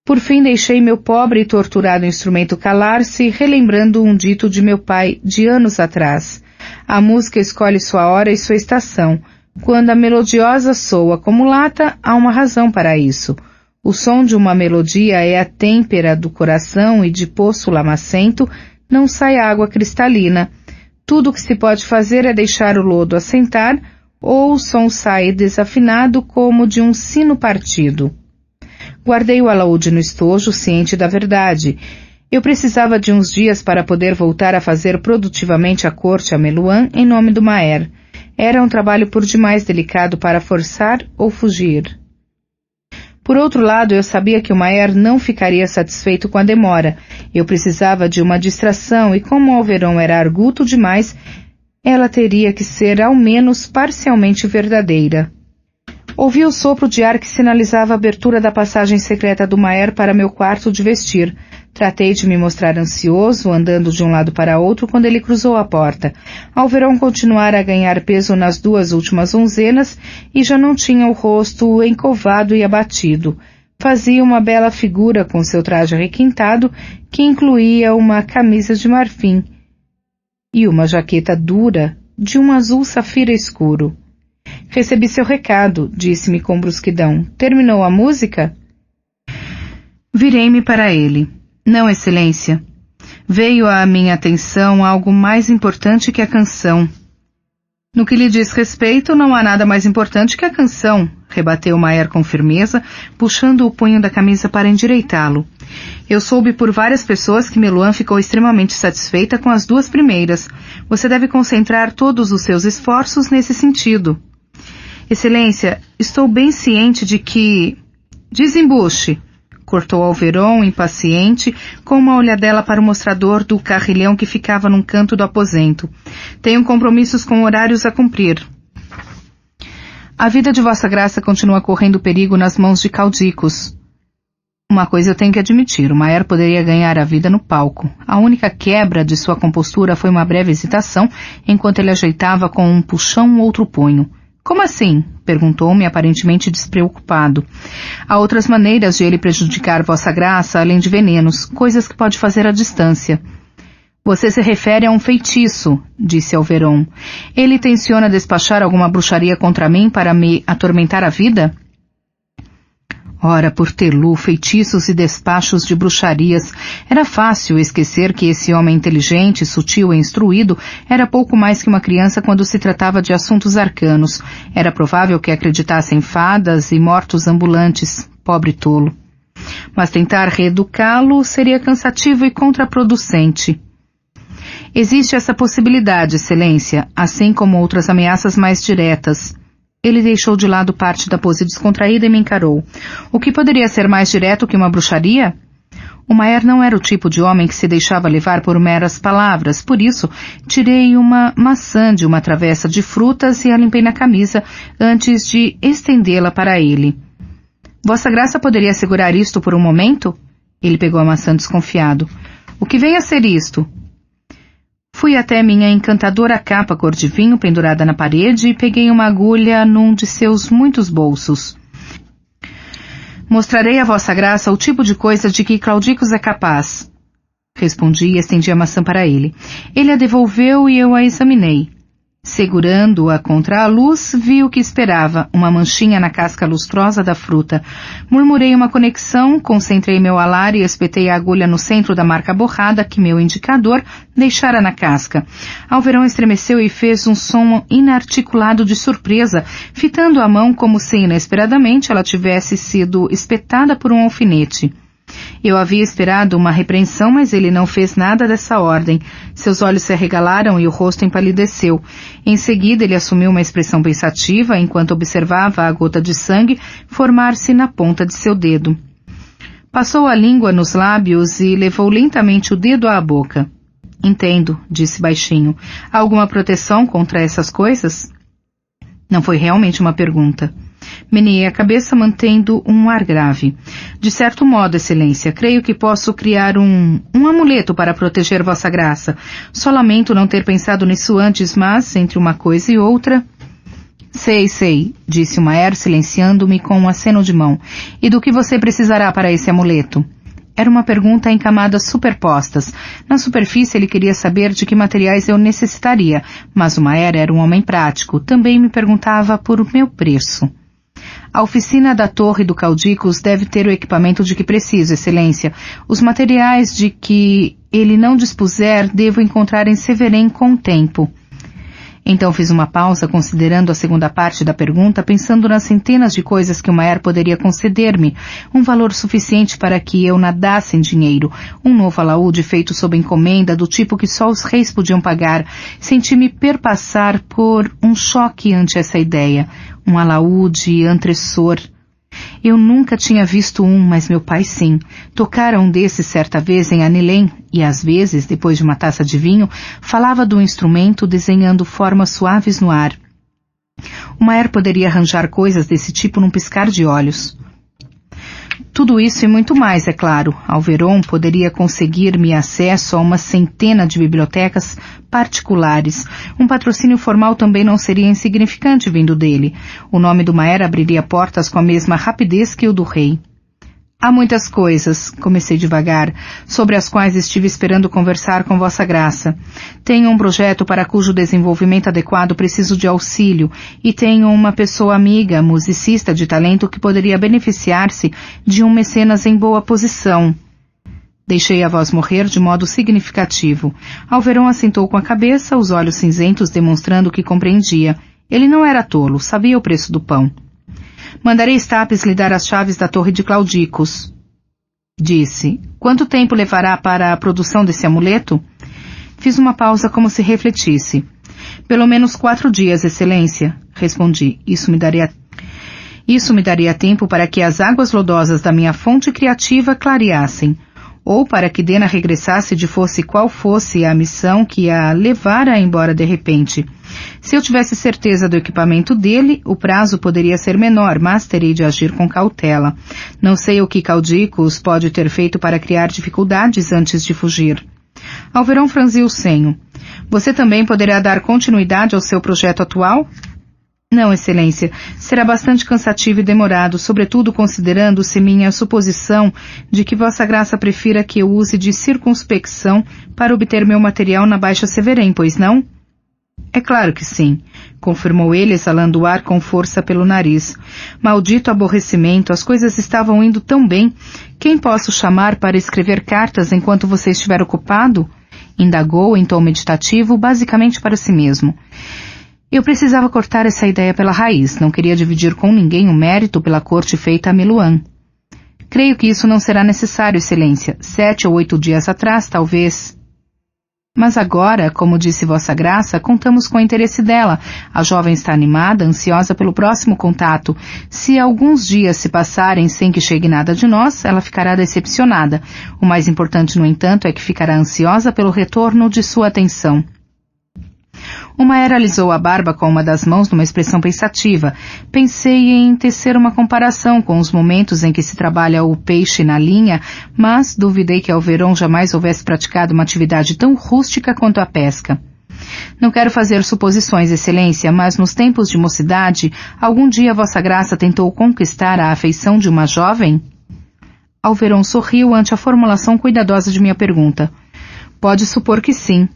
Por fim, deixei meu pobre e torturado instrumento calar-se, relembrando um dito de meu pai de anos atrás. A música escolhe sua hora e sua estação. Quando a melodiosa soa como lata, há uma razão para isso. O som de uma melodia é a têmpera do coração e de poço lamacento não sai água cristalina. Tudo o que se pode fazer é deixar o lodo assentar, ou o som sai desafinado como de um sino partido. Guardei o alaúde no estojo, ciente da verdade. Eu precisava de uns dias para poder voltar a fazer produtivamente a corte a Meluan em nome do Maer. Era um trabalho por demais delicado para forçar ou fugir. Por outro lado, eu sabia que o Maer não ficaria satisfeito com a demora. Eu precisava de uma distração e como Alveron era arguto demais, ela teria que ser ao menos parcialmente verdadeira. Ouvi o sopro de ar que sinalizava a abertura da passagem secreta do Maer para meu quarto de vestir. Tratei de me mostrar ansioso, andando de um lado para outro, quando ele cruzou a porta. Alveron continuara a ganhar peso nas 2 últimas onzenas e já não tinha o rosto encovado e abatido. Fazia uma bela figura com seu traje requintado, que incluía uma camisa de marfim e uma jaqueta dura de um azul safira escuro. Recebi seu recado, disse-me com brusquidão. Terminou a música? Virei-me para ele. Não, Excelência. Veio à minha atenção algo mais importante que a canção. No que lhe diz respeito, não há nada mais importante que a canção, rebateu Maer com firmeza, puxando o punho da camisa para endireitá-lo. Eu soube por várias pessoas que Meluan ficou extremamente satisfeita com as 2 primeiras. Você deve concentrar todos os seus esforços nesse sentido. Excelência, estou bem ciente de que... Desembuche, cortou Alveron, impaciente, com uma olhadela para o mostrador do carrilhão que ficava num canto do aposento. Tenho compromissos com horários a cumprir. A vida de Vossa Graça continua correndo perigo nas mãos de caudicos. Uma coisa eu tenho que admitir, o Maer poderia ganhar a vida no palco. A única quebra de sua compostura foi uma breve hesitação, enquanto ele ajeitava com um puxão outro punho. Como assim? Perguntou-me, aparentemente despreocupado. Há outras maneiras de ele prejudicar Vossa Graça, além de venenos, coisas que pode fazer à distância. Você se refere a um feitiço, disse Alveron. Ele tenciona despachar alguma bruxaria contra mim para me atormentar a vida? Ora, por Telu, feitiços e despachos de bruxarias. Era fácil esquecer que esse homem inteligente, sutil e instruído era pouco mais que uma criança quando se tratava de assuntos arcanos. Era provável que acreditasse em fadas e mortos ambulantes. Pobre tolo. Mas tentar reeducá-lo seria cansativo e contraproducente. Existe essa possibilidade, Excelência, assim como outras ameaças mais diretas. Ele deixou de lado parte da pose descontraída e me encarou. O que poderia ser mais direto que uma bruxaria? O Maer não era o tipo de homem que se deixava levar por meras palavras, por isso tirei uma maçã de uma travessa de frutas e a limpei na camisa antes de estendê-la para ele. Vossa Graça poderia segurar isto por um momento? Ele pegou a maçã desconfiado. O que vem a ser isto? Fui até minha encantadora capa cor de vinho pendurada na parede e peguei uma agulha num de seus muitos bolsos. Mostrarei a Vossa Graça o tipo de coisa de que Claudicus é capaz. Respondi e estendi a maçã para ele. Ele a devolveu e eu a examinei. Segurando-a contra a luz, vi o que esperava, uma manchinha na casca lustrosa da fruta. Murmurei uma conexão, concentrei meu alar e espetei a agulha no centro da marca borrada que meu indicador deixara na casca. Alverão estremeceu e fez um som inarticulado de surpresa, fitando a mão como se inesperadamente ela tivesse sido espetada por um alfinete. Eu havia esperado uma repreensão, mas ele não fez nada dessa ordem. Seus olhos se arregalaram e o rosto empalideceu. Em seguida, ele assumiu uma expressão pensativa, enquanto observava a gota de sangue formar-se na ponta de seu dedo. Passou a língua nos lábios e levou lentamente o dedo à boca. Entendo, disse baixinho. Há alguma proteção contra essas coisas? Não foi realmente uma pergunta. Meneei a cabeça mantendo um ar grave. De certo modo, Excelência, creio que posso criar um amuleto para proteger Vossa Graça. Só lamento não ter pensado nisso antes, mas, entre uma coisa e outra... Sei, disse o Maer, silenciando-me com um aceno de mão. E do que você precisará para esse amuleto? Era uma pergunta em camadas superpostas. Na superfície ele queria saber de que materiais eu necessitaria, mas o Maer era um homem prático. Também me perguntava por meu preço. A oficina da Torre do Caudicus deve ter o equipamento de que preciso, Excelência. Os materiais de que ele não dispuser devo encontrar em Severém com o tempo. Então fiz uma pausa, considerando a segunda parte da pergunta, pensando nas centenas de coisas que o Maer poderia conceder-me, um valor suficiente para que eu nadasse em dinheiro, um novo alaúde feito sob encomenda, do tipo que só os reis podiam pagar. Senti-me perpassar por um choque ante essa ideia, um alaúde antressor. Eu nunca tinha visto um, mas meu pai sim. Tocara um desses certa vez em Anilém, e às vezes, depois de uma taça de vinho, falava do instrumento desenhando formas suaves no ar. O Maer poderia arranjar coisas desse tipo num piscar de olhos. Tudo isso e muito mais, é claro. Alveron poderia conseguir-me acesso a uma centena de bibliotecas particulares. Um patrocínio formal também não seria insignificante vindo dele. O nome do Maer abriria portas com a mesma rapidez que o do rei. Há muitas coisas, comecei devagar, sobre as quais estive esperando conversar com Vossa Graça. Tenho um projeto para cujo desenvolvimento adequado preciso de auxílio, e tenho uma pessoa amiga, musicista de talento que poderia beneficiar-se de um mecenas em boa posição. Deixei a voz morrer de modo significativo. Alverón assentou com a cabeça, os olhos cinzentos demonstrando que compreendia. Ele não era tolo, sabia o preço do pão. Mandarei Stapes lhe dar as chaves da Torre de Claudicus. Disse. Quanto tempo levará para a produção desse amuleto? Fiz uma pausa como se refletisse. Pelo menos 4 dias, Excelência, respondi. Isso me daria tempo para que as águas lodosas da minha fonte criativa clareassem, ou para que Dena regressasse de fosse qual fosse a missão que a levara embora de repente. Se eu tivesse certeza do equipamento dele, o prazo poderia ser menor, mas terei de agir com cautela. Não sei o que Caudicus pode ter feito para criar dificuldades antes de fugir. Alverón franziu o senho. Você também poderá dar continuidade ao seu projeto atual? Não, Excelência. Será bastante cansativo e demorado, sobretudo considerando-se minha suposição de que Vossa Graça prefira que eu use de circunspecção para obter meu material na Baixa Severém, pois não? É claro que sim, confirmou ele, exalando o ar com força pelo nariz. Maldito aborrecimento, as coisas estavam indo tão bem. Quem posso chamar para escrever cartas enquanto você estiver ocupado? Indagou em tom meditativo, basicamente para si mesmo. Eu precisava cortar essa ideia pela raiz, não queria dividir com ninguém o mérito pela corte feita a Meluan. Creio que isso não será necessário, Excelência. 7 ou 8 dias atrás, talvez... Mas agora, como disse Vossa Graça, contamos com o interesse dela. A jovem está animada, ansiosa pelo próximo contato. Se alguns dias se passarem sem que chegue nada de nós, ela ficará decepcionada. O mais importante, no entanto, é que ficará ansiosa pelo retorno de sua atenção. O Maer alisou a barba com uma das mãos numa expressão pensativa. Pensei em tecer uma comparação com os momentos em que se trabalha o peixe na linha, mas duvidei que Alveron jamais houvesse praticado uma atividade tão rústica quanto a pesca. Não quero fazer suposições, Excelência, mas nos tempos de mocidade, algum dia Vossa Graça tentou conquistar a afeição de uma jovem? Alveron sorriu ante a formulação cuidadosa de minha pergunta. Pode supor que sim.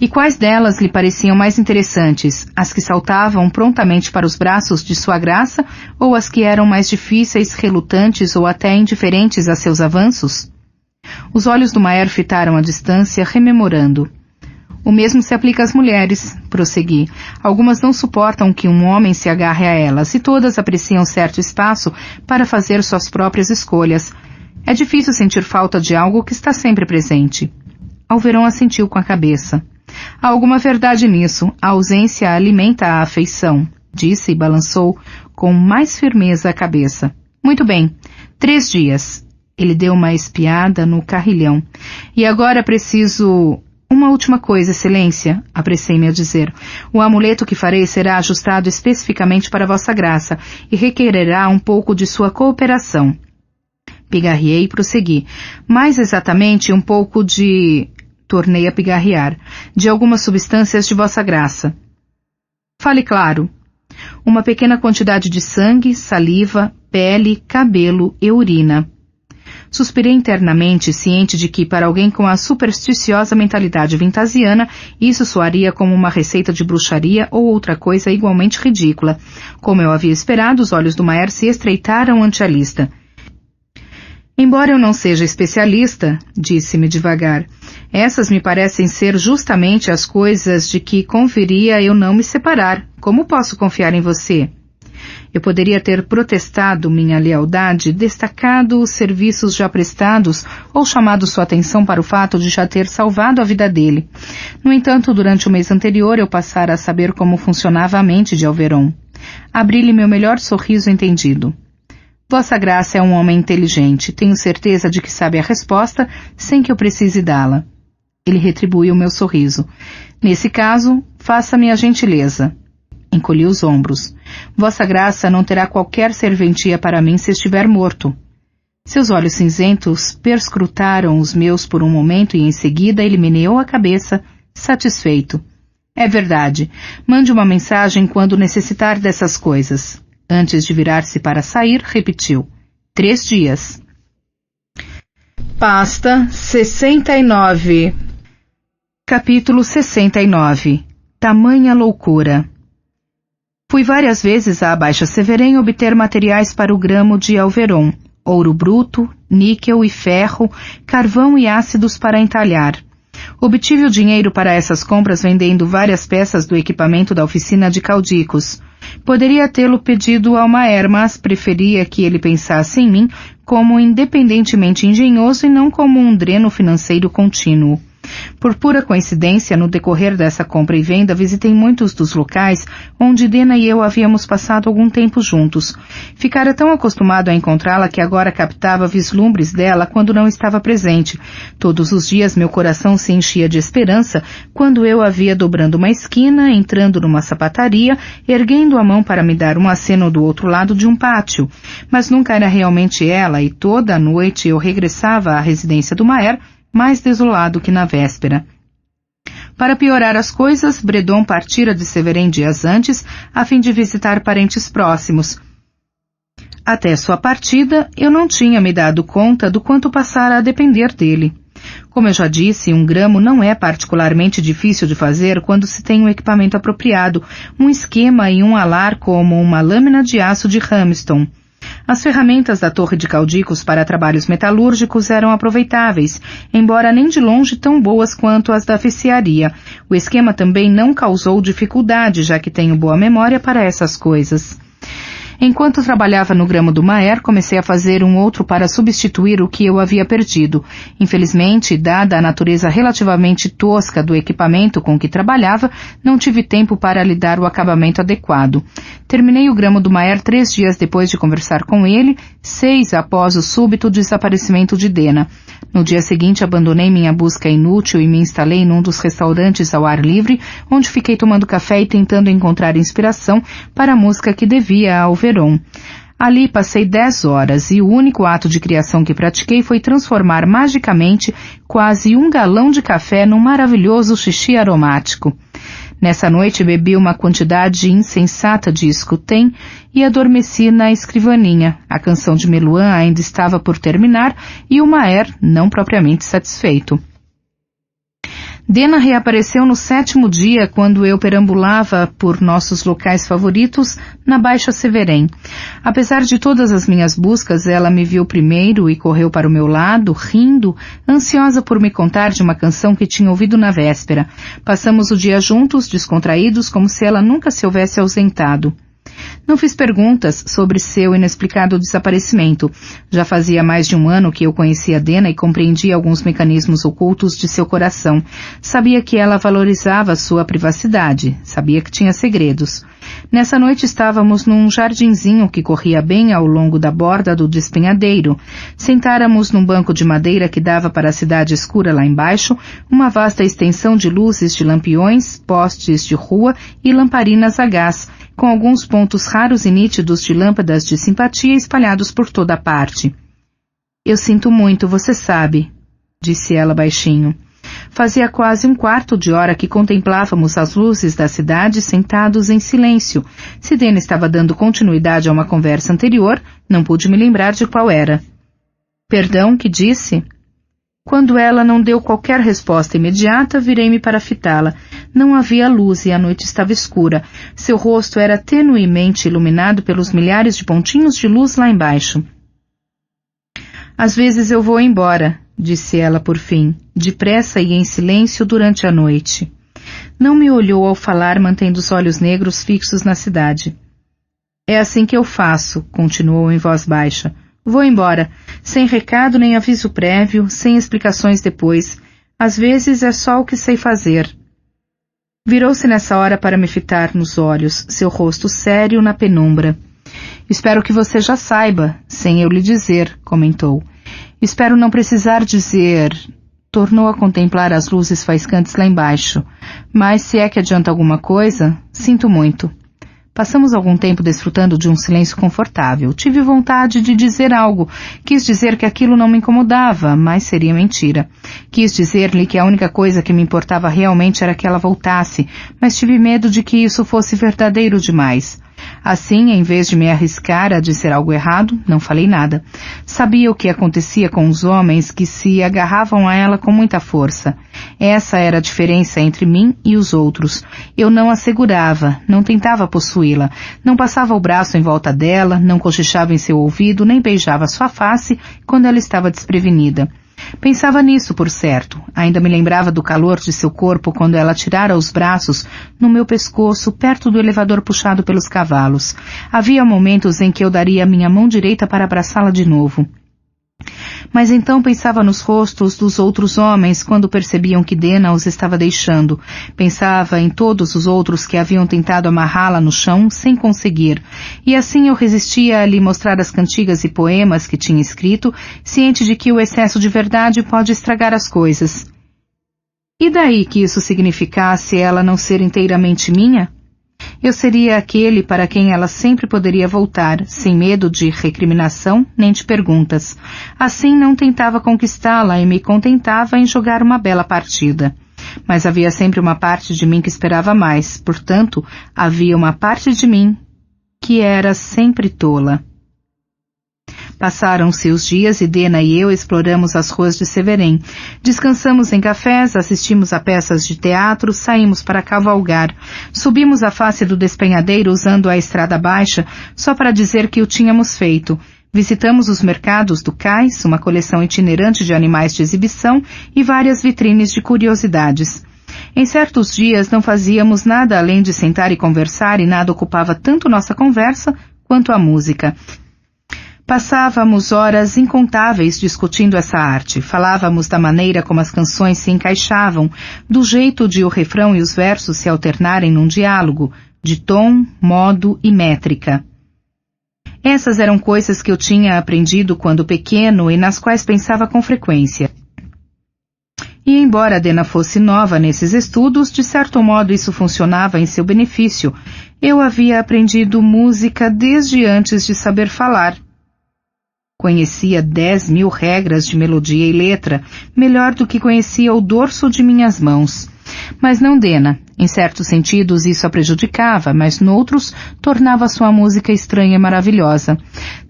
E quais delas lhe pareciam mais interessantes? As que saltavam prontamente para os braços de Sua Graça ou as que eram mais difíceis, relutantes ou até indiferentes a seus avanços? Os olhos do Maer fitaram a distância, rememorando. O mesmo se aplica às mulheres, prossegui. Algumas não suportam que um homem se agarre a elas e todas apreciam certo espaço para fazer suas próprias escolhas. É difícil sentir falta de algo que está sempre presente. Alveron assentiu com a cabeça. Há alguma verdade nisso. A ausência alimenta a afeição, disse e balançou com mais firmeza a cabeça. Muito bem. 3 dias. Ele deu uma espiada no carrilhão. E agora preciso... Uma última coisa, Excelência, apressei-me a dizer. O amuleto que farei será ajustado especificamente para Vossa Graça e requererá um pouco de sua cooperação. Pigarreei e prossegui. Mais exatamente, um pouco de... Tornei a pigarrear. De algumas substâncias de Vossa Graça. Fale claro. Uma pequena quantidade de sangue, saliva, pele, cabelo e urina. Suspirei internamente, ciente de que, para alguém com a supersticiosa mentalidade vintasiana, isso soaria como uma receita de bruxaria ou outra coisa igualmente ridícula. Como eu havia esperado, os olhos do Maer se estreitaram ante a lista. Embora eu não seja especialista, disse-me devagar, essas me parecem ser justamente as coisas de que conviria eu não me separar. Como posso confiar em você? Eu poderia ter protestado minha lealdade, destacado os serviços já prestados ou chamado sua atenção para o fato de já ter salvado a vida dele. No entanto, durante o mês anterior eu passara a saber como funcionava a mente de Alveron. Abri-lhe meu melhor sorriso entendido. Vossa Graça é um homem inteligente. Tenho certeza de que sabe a resposta sem que eu precise dá-la. Ele retribuiu meu sorriso. Nesse caso, faça-me a gentileza. Encolhi os ombros. Vossa Graça não terá qualquer serventia para mim se estiver morto. Seus olhos cinzentos perscrutaram os meus por um momento e em seguida ele meneou a cabeça, satisfeito. É verdade. Mande uma mensagem quando necessitar dessas coisas. Antes de virar-se para sair, repetiu. 3 dias. Pasta 69. Capítulo 69. Tamanha loucura. Fui várias vezes à Baixa Severém obter materiais para o gramo de Alveron, ouro bruto, níquel e ferro, carvão e ácidos para entalhar. Obtive o dinheiro para essas compras vendendo várias peças do equipamento da oficina de Caudicos. Poderia tê-lo pedido ao Maer, mas preferia que ele pensasse em mim como independentemente engenhoso e não como um dreno financeiro contínuo. Por pura coincidência, no decorrer dessa compra e venda, visitei muitos dos locais onde Dena e eu havíamos passado algum tempo juntos. Ficara tão acostumado a encontrá-la que agora captava vislumbres dela quando não estava presente. Todos os dias meu coração se enchia de esperança quando eu a via dobrando uma esquina, entrando numa sapataria, erguendo a mão para me dar um aceno do outro lado de um pátio. Mas nunca era realmente ela e toda a noite eu regressava à residência do Maer, mais desolado que na véspera. Para piorar as coisas, Bredon partira de Severém dias antes, a fim de visitar parentes próximos. Até sua partida, eu não tinha me dado conta do quanto passara a depender dele. Como eu já disse, um gramo não é particularmente difícil de fazer quando se tem um equipamento apropriado, um esquema e um alar como uma lâmina de aço de Ramston. As ferramentas da Torre de Caudicos para trabalhos metalúrgicos eram aproveitáveis, embora nem de longe tão boas quanto as da viciaria. O esquema também não causou dificuldade, já que tenho boa memória para essas coisas. Enquanto trabalhava no gramo do Maer, comecei a fazer um outro para substituir o que eu havia perdido. Infelizmente, dada a natureza relativamente tosca do equipamento com que trabalhava, não tive tempo para lhe dar o acabamento adequado. Terminei o gramo do Maer 3 dias depois de conversar com ele, 6 após o súbito desaparecimento de Dena. No dia seguinte, abandonei minha busca inútil e me instalei num dos restaurantes ao ar livre, onde fiquei tomando café e tentando encontrar inspiração para a música que devia ao Verón. Ali passei 10 horas e o único ato de criação que pratiquei foi transformar magicamente quase 1 galão de café num maravilhoso xixi aromático. Nessa noite bebi uma quantidade insensata de escutém e adormeci na escrivaninha. A canção de Meluan ainda estava por terminar e o Maer não propriamente satisfeito. Dena reapareceu no 7º dia, quando eu perambulava por nossos locais favoritos na Baixa Severém. Apesar de todas as minhas buscas, ela me viu primeiro e correu para o meu lado, rindo, ansiosa por me contar de uma canção que tinha ouvido na véspera. Passamos o dia juntos, descontraídos, como se ela nunca se houvesse ausentado. Não fiz perguntas sobre seu inexplicado desaparecimento. Já fazia mais de 1 ano que eu conhecia Dena e compreendia alguns mecanismos ocultos de seu coração. Sabia que ela valorizava sua privacidade. Sabia que tinha segredos. Nessa noite estávamos num jardinzinho que corria bem ao longo da borda do despenhadeiro. Sentáramos num banco de madeira que dava para a cidade escura lá embaixo, uma vasta extensão de luzes de lampiões, postes de rua e lamparinas a gás, com alguns pontos raros e nítidos de lâmpadas de simpatia espalhados por toda a parte. "Eu sinto muito, você sabe", disse ela baixinho. Fazia quase 1/4 de hora que contemplávamos as luzes da cidade sentados em silêncio. Se Dena estava dando continuidade a uma conversa anterior, não pude me lembrar de qual era. "Perdão, que disse?" Quando ela não deu qualquer resposta imediata, virei-me para fitá-la. Não havia luz e a noite estava escura. Seu rosto era tenuemente iluminado pelos milhares de pontinhos de luz lá embaixo. "Às vezes eu vou embora", disse ela por fim, depressa e em silêncio durante a noite. Não me olhou ao falar, mantendo os olhos negros fixos na cidade. "É assim que eu faço", continuou em voz baixa. "Vou embora, sem recado nem aviso prévio, sem explicações depois. Às vezes é só o que sei fazer." Virou-se nessa hora para me fitar nos olhos, seu rosto sério na penumbra. "Espero que você já saiba, sem eu lhe dizer", comentou. "Espero não precisar dizer..." Tornou a contemplar as luzes faiscantes lá embaixo. "Mas se é que adianta alguma coisa, sinto muito." Passamos algum tempo desfrutando de um silêncio confortável. Tive vontade de dizer algo. Quis dizer que aquilo não me incomodava, mas seria mentira. Quis dizer-lhe que a única coisa que me importava realmente era que ela voltasse, mas tive medo de que isso fosse verdadeiro demais. Assim, em vez de me arriscar a dizer algo errado, não falei nada. Sabia o que acontecia com os homens que se agarravam a ela com muita força. Essa era a diferença entre mim e os outros. Eu não a segurava, não tentava possuí-la, não passava o braço em volta dela, não cochichava em seu ouvido, nem beijava sua face quando ela estava desprevenida. Pensava nisso, por certo. Ainda me lembrava do calor de seu corpo quando ela tirara os braços no meu pescoço, perto do elevador puxado pelos cavalos. Havia momentos em que eu daria minha mão direita para abraçá-la de novo. Mas então pensava nos rostos dos outros homens quando percebiam que Dena os estava deixando. Pensava em todos os outros que haviam tentado amarrá-la no chão sem conseguir. E assim eu resistia a lhe mostrar as cantigas e poemas que tinha escrito, ciente de que o excesso de verdade pode estragar as coisas. E daí que isso significasse ela não ser inteiramente minha? Eu seria aquele para quem ela sempre poderia voltar, sem medo de recriminação nem de perguntas. Assim não tentava conquistá-la e me contentava em jogar uma bela partida. Mas havia sempre uma parte de mim que esperava mais, portanto, havia uma parte de mim que era sempre tola. Passaram-se os dias e Dena e eu exploramos as ruas de Severém. Descansamos em cafés, assistimos a peças de teatro, saímos para cavalgar. Subimos a face do despenhadeiro usando a estrada baixa, só para dizer que o tínhamos feito. Visitamos os mercados do cais, uma coleção itinerante de animais de exibição e várias vitrines de curiosidades. Em certos dias não fazíamos nada além de sentar e conversar e nada ocupava tanto nossa conversa quanto à música. Passávamos horas incontáveis discutindo essa arte. Falávamos da maneira como as canções se encaixavam, do jeito de o refrão e os versos se alternarem num diálogo, de tom, modo e métrica. Essas eram coisas que eu tinha aprendido quando pequeno e nas quais pensava com frequência. E embora Dena fosse nova nesses estudos, de certo modo isso funcionava em seu benefício. Eu havia aprendido música desde antes de saber falar. Conhecia 10.000 regras de melodia e letra, melhor do que conhecia o dorso de minhas mãos. Mas não Dena. Em certos sentidos isso a prejudicava, mas noutros tornava sua música estranha e maravilhosa.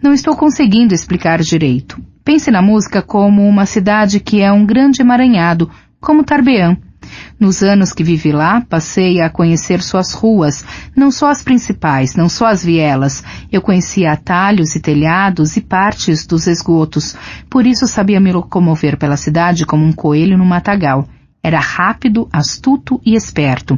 Não estou conseguindo explicar direito. Pense na música como uma cidade que é um grande emaranhado, como Tarbeã. Nos anos que vivi lá, passei a conhecer suas ruas, não só as principais, não só as vielas. Eu conhecia atalhos e telhados e partes dos esgotos. Por isso sabia me locomover pela cidade como um coelho no matagal. Era rápido, astuto e esperto.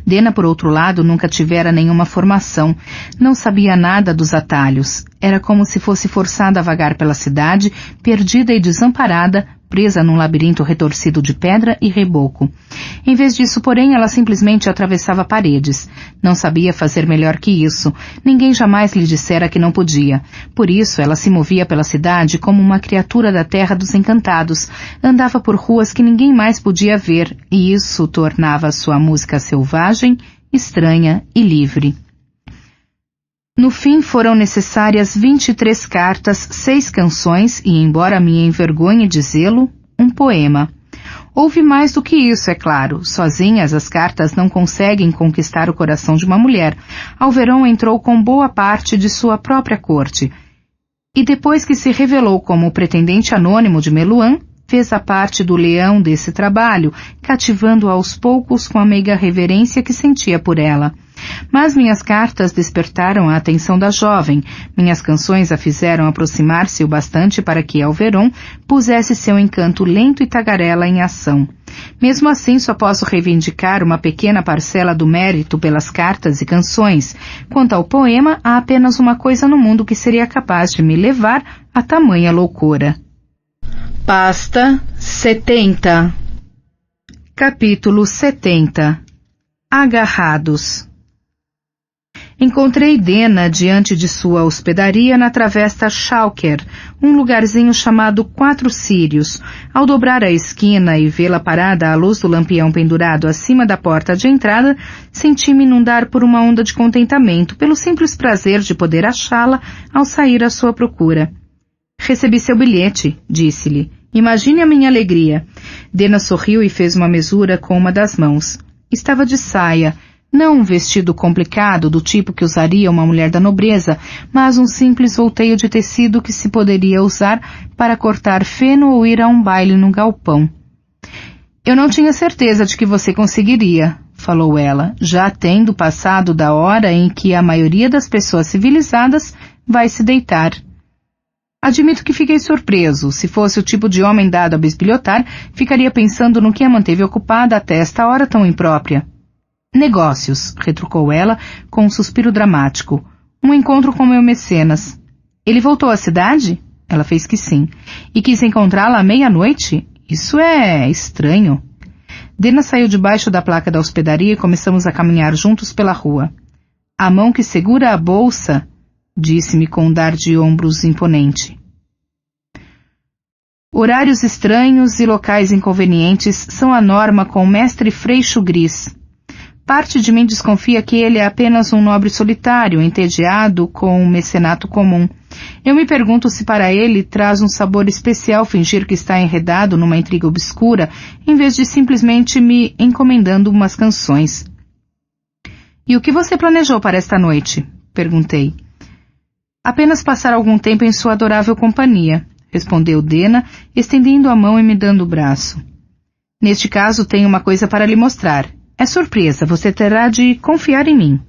Dena, por outro lado, nunca tivera nenhuma formação. Não sabia nada dos atalhos. Era como se fosse forçada a vagar pela cidade, perdida e desamparada, presa num labirinto retorcido de pedra e reboco. Em vez disso, porém, ela simplesmente atravessava paredes. Não sabia fazer melhor que isso. Ninguém jamais lhe dissera que não podia. Por isso, ela se movia pela cidade como uma criatura da terra dos encantados. Andava por ruas que ninguém mais podia ver, e isso tornava sua música selvagem, estranha e livre. No fim foram necessárias 23 cartas, 6 canções e, embora me envergonhe dizê-lo, um poema. Houve mais do que isso, é claro. Sozinhas as cartas não conseguem conquistar o coração de uma mulher. Alverón entrou com boa parte de sua própria corte. E depois que se revelou como o pretendente anônimo de Meluan, fez a parte do leão desse trabalho, cativando aos poucos com a meiga reverência que sentia por ela. Mas minhas cartas despertaram a atenção da jovem, minhas canções a fizeram aproximar-se o bastante para que Alverón pusesse seu encanto lento e tagarela em ação. Mesmo assim, só posso reivindicar uma pequena parcela do mérito pelas cartas e canções. Quanto ao poema, há apenas uma coisa no mundo que seria capaz de me levar a tamanha loucura. Pasta 70. Capítulo 70. Agarrados. Encontrei Dena diante de sua hospedaria na travessa Schalker, um lugarzinho chamado Quatro Círios. Ao dobrar a esquina e vê-la parada à luz do lampião pendurado acima da porta de entrada, senti-me inundar por uma onda de contentamento, pelo simples prazer de poder achá-la ao sair à sua procura. Recebi seu bilhete, disse-lhe. Imagine a minha alegria. Dena sorriu e fez uma mesura com uma das mãos. Estava de saia, não um vestido complicado do tipo que usaria uma mulher da nobreza, mas um simples volteio de tecido que se poderia usar para cortar feno ou ir a um baile no galpão. Eu não tinha certeza de que você conseguiria, falou ela, já tendo passado da hora em que a maioria das pessoas civilizadas vai se deitar. Admito que fiquei surpreso. Se fosse o tipo de homem dado a bisbilhotar, ficaria pensando no que a manteve ocupada até esta hora tão imprópria. Negócios, retrucou ela com um suspiro dramático. Um encontro com meu mecenas. Ele voltou à cidade? Ela fez que sim. E quis encontrá-la à meia-noite? Isso é estranho. Dena saiu debaixo da placa da hospedaria e começamos a caminhar juntos pela rua. A mão que segura a bolsa, disse-me com um dar de ombros imponente. Horários estranhos e locais inconvenientes são a norma com o mestre Freixo Gris. Parte de mim desconfia que ele é apenas um nobre solitário, entediado com um mecenato comum. Eu me pergunto se para ele traz um sabor especial fingir que está enredado numa intriga obscura, em vez de simplesmente me encomendando umas canções. E o que você planejou para esta noite? Perguntei. Apenas passar algum tempo em sua adorável companhia, respondeu Dena, estendendo a mão e me dando o braço. Neste caso, tenho uma coisa para lhe mostrar. É surpresa, você terá de confiar em mim.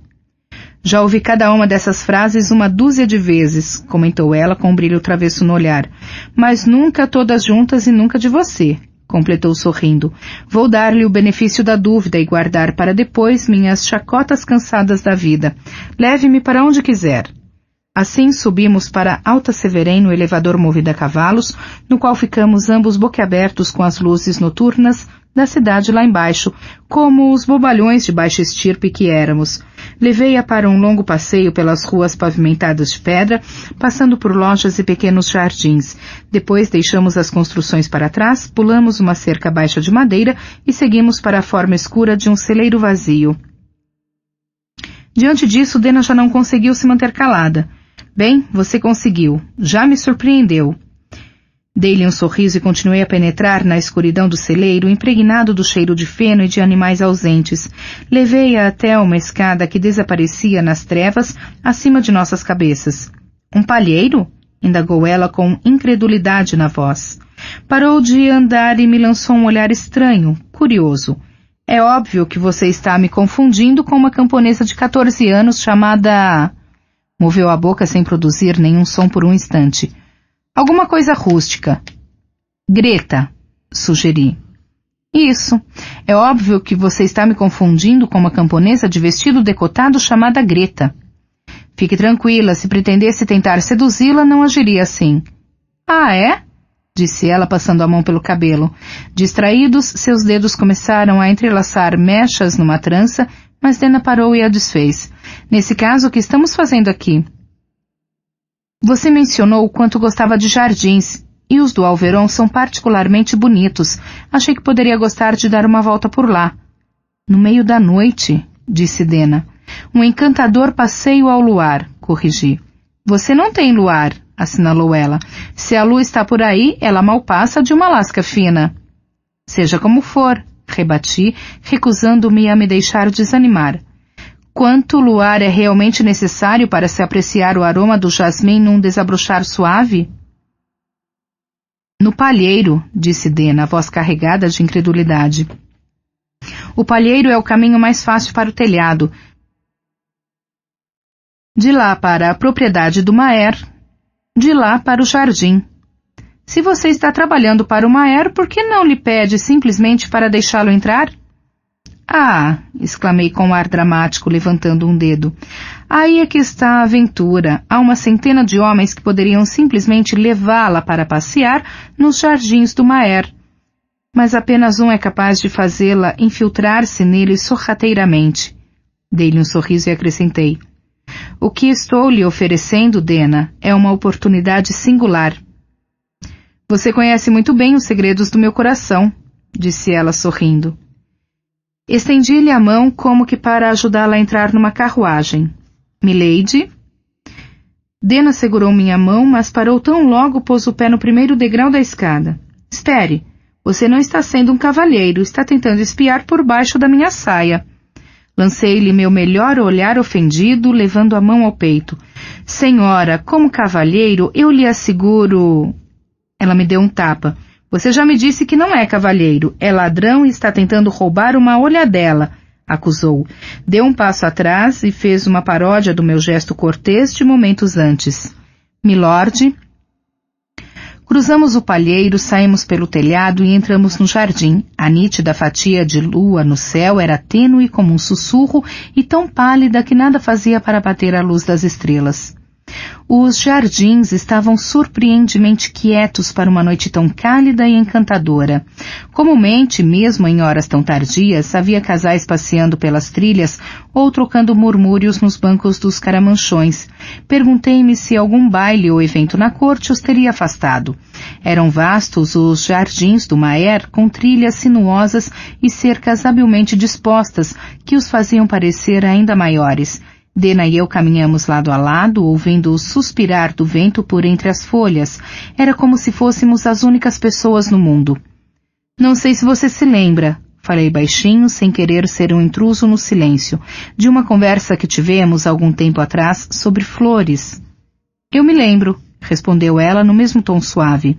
Já ouvi cada uma dessas frases 1 de vezes, comentou ela com um brilho travesso no olhar. Mas nunca todas juntas e nunca de você, completou sorrindo. Vou dar-lhe o benefício da dúvida e guardar para depois minhas chacotas cansadas da vida. Leve-me para onde quiser. Assim subimos para Alta Severém no elevador movido a cavalos, no qual ficamos ambos boquiabertos com as luzes noturnas da cidade lá embaixo, como os bobalhões de baixa estirpe que éramos. Levei-a para um longo passeio pelas ruas pavimentadas de pedra, passando por lojas e pequenos jardins. Depois deixamos as construções para trás, pulamos uma cerca baixa de madeira e seguimos para a forma escura de um celeiro vazio. Diante disso, Dena já não conseguiu se manter calada. Bem, você conseguiu. Já me surpreendeu. Dei-lhe um sorriso e continuei a penetrar na escuridão do celeiro, impregnado do cheiro de feno e de animais ausentes. Levei-a até uma escada que desaparecia nas trevas acima de nossas cabeças. Um palheiro? Indagou ela com incredulidade na voz. Parou de andar e me lançou um olhar estranho, curioso. É óbvio que você está me confundindo com uma camponesa de 14 anos chamada... Moveu a boca sem produzir nenhum som por um instante. Alguma coisa rústica. Greta, sugeri. Isso. É óbvio que você está me confundindo com uma camponesa de vestido decotado chamada Greta. Fique tranquila, se pretendesse tentar seduzi-la, não agiria assim. Ah, é? Disse ela passando a mão pelo cabelo. Distraídos, seus dedos começaram a entrelaçar mechas numa trança, mas Dena parou e a desfez. Nesse caso, o que estamos fazendo aqui? Você mencionou o quanto gostava de jardins, e os do Alveron são particularmente bonitos. Achei que poderia gostar de dar uma volta por lá. No meio da noite, disse Dena. Um encantador passeio ao luar, corrigi. Você não tem luar, assinalou ela. Se a lua está por aí, ela mal passa de uma lasca fina. Seja como for, rebati, recusando-me a me deixar desanimar. Quanto luar é realmente necessário para se apreciar o aroma do jasmim num desabrochar suave? No palheiro, disse Dena, a voz carregada de incredulidade. O palheiro é o caminho mais fácil para o telhado. De lá para a propriedade do Maer, de lá para o jardim. Se você está trabalhando para o Maer, por que não lhe pede simplesmente para deixá-lo entrar? Ah, exclamei com ar dramático, levantando um dedo. Aí é que está a aventura. Há uma centena de homens que poderiam simplesmente levá-la para passear nos jardins do Maer. Mas apenas um é capaz de fazê-la infiltrar-se nele sorrateiramente. Dei-lhe um sorriso e acrescentei. O que estou lhe oferecendo, Dena, é uma oportunidade singular. Você conhece muito bem os segredos do meu coração, disse ela sorrindo. Estendi-lhe a mão como que para ajudá-la a entrar numa carruagem. Milady? Dena segurou minha mão, mas parou tão logo pôs o pé no primeiro degrau da escada. Espere, você não está sendo um cavalheiro, está tentando espiar por baixo da minha saia. Lancei-lhe meu melhor olhar ofendido, levando a mão ao peito. Senhora, como cavalheiro, eu lhe asseguro... Ela me deu um tapa. Você já me disse que não é cavalheiro, é ladrão e está tentando roubar uma olhadela, acusou. Deu um passo atrás e fez uma paródia do meu gesto cortês de momentos antes. Milord... Cruzamos o palheiro, saímos pelo telhado e entramos no jardim. A nítida fatia de lua no céu era tênue como um sussurro e tão pálida que nada fazia para bater a luz das estrelas. Os jardins estavam surpreendentemente quietos para uma noite tão cálida e encantadora. Comumente, mesmo em horas tão tardias, havia casais passeando pelas trilhas ou trocando murmúrios nos bancos dos caramanchões. Perguntei-me se algum baile ou evento na corte os teria afastado. Eram vastos os jardins do Maer, com trilhas sinuosas e cercas habilmente dispostas, que os faziam parecer ainda maiores. Dena e eu caminhamos lado a lado, ouvindo o suspirar do vento por entre as folhas. Era como se fôssemos as únicas pessoas no mundo. Não sei se você se lembra, falei baixinho, sem querer ser um intruso no silêncio, de uma conversa que tivemos algum tempo atrás sobre flores. Eu me lembro, respondeu ela no mesmo tom suave.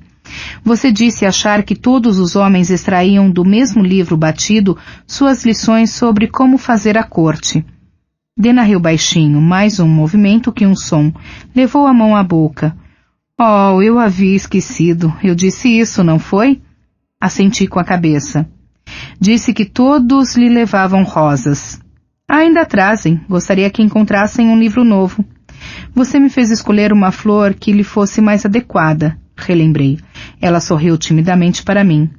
Você disse achar que todos os homens extraíam do mesmo livro batido suas lições sobre como fazer a corte. Dena riu baixinho, mais um movimento que um som. Levou a mão à boca. Oh, eu havia esquecido. Eu disse isso, não foi? Assenti com a cabeça. Disse que todos lhe levavam rosas. Ainda trazem. Gostaria que encontrassem um livro novo. Você me fez escolher uma flor que lhe fosse mais adequada, relembrei. Ela sorriu timidamente para mim.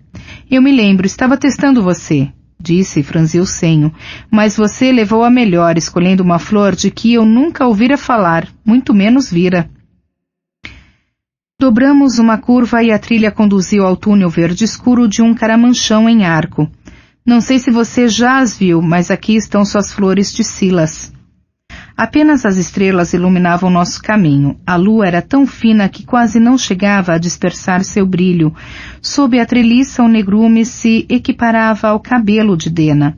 Eu me lembro, estava testando você, disse e franziu o senho, mas você levou a melhor, escolhendo uma flor de que eu nunca ouvira falar, muito menos vira. Dobramos uma curva e a trilha conduziu ao túnel verde escuro de um caramanchão em arco. Não sei se você já as viu, mas aqui estão suas flores de scilas. Apenas as estrelas iluminavam nosso caminho. A lua era tão fina que quase não chegava a dispersar seu brilho. Sob a treliça, o negrume se equiparava ao cabelo de Dena.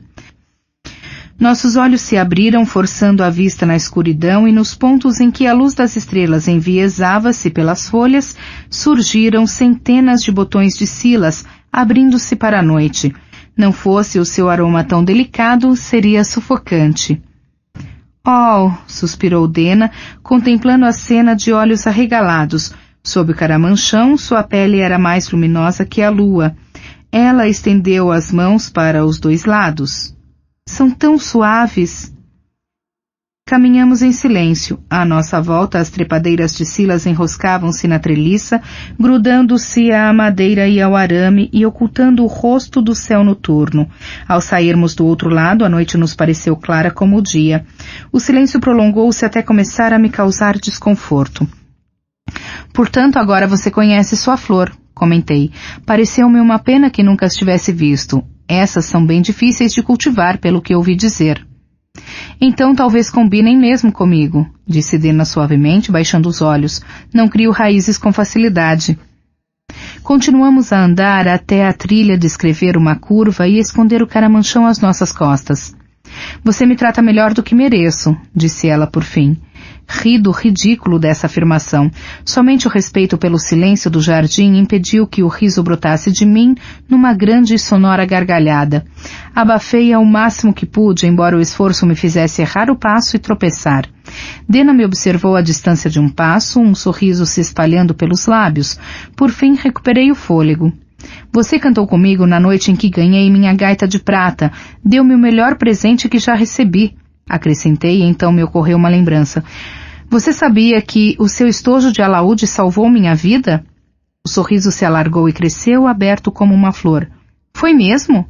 Nossos olhos se abriram, forçando a vista na escuridão, e nos pontos em que a luz das estrelas enviesava-se pelas folhas, surgiram centenas de botões de scilas, abrindo-se para a noite. Não fosse o seu aroma tão delicado, seria sufocante. Oh, suspirou Dena, contemplando a cena de olhos arregalados. Sob o caramanchão, sua pele era mais luminosa que a lua. Ela estendeu as mãos para os dois lados. São tão suaves. Caminhamos em silêncio. À nossa volta, as trepadeiras de scilas enroscavam-se na treliça, grudando-se à madeira e ao arame e ocultando o rosto do céu noturno. Ao sairmos do outro lado, a noite nos pareceu clara como o dia. O silêncio prolongou-se até começar a me causar desconforto. Portanto, agora você conhece sua flor, comentei. Pareceu-me uma pena que nunca as tivesse visto. Essas são bem difíceis de cultivar, pelo que ouvi dizer. Então talvez combinem mesmo comigo, disse Dena suavemente, baixando os olhos. Não crio raízes com facilidade. Continuamos a andar até a trilha descrever uma curva e esconder o caramanchão às nossas costas. Você me trata melhor do que mereço, disse ela por fim. Ri do ridículo dessa afirmação. Somente o respeito pelo silêncio do jardim impediu que o riso brotasse de mim numa grande e sonora gargalhada. Abafei ao máximo que pude, embora o esforço me fizesse errar o passo e tropeçar. Dena me observou à distância de um passo, um sorriso se espalhando pelos lábios. Por fim, recuperei o fôlego. Você cantou comigo na noite em que ganhei minha gaita de prata. Deu-me o melhor presente que já recebi. Acrescentei, e então me ocorreu uma lembrança. Você sabia que o seu estojo de alaúde salvou minha vida? O sorriso se alargou e cresceu, aberto como uma flor. Foi mesmo?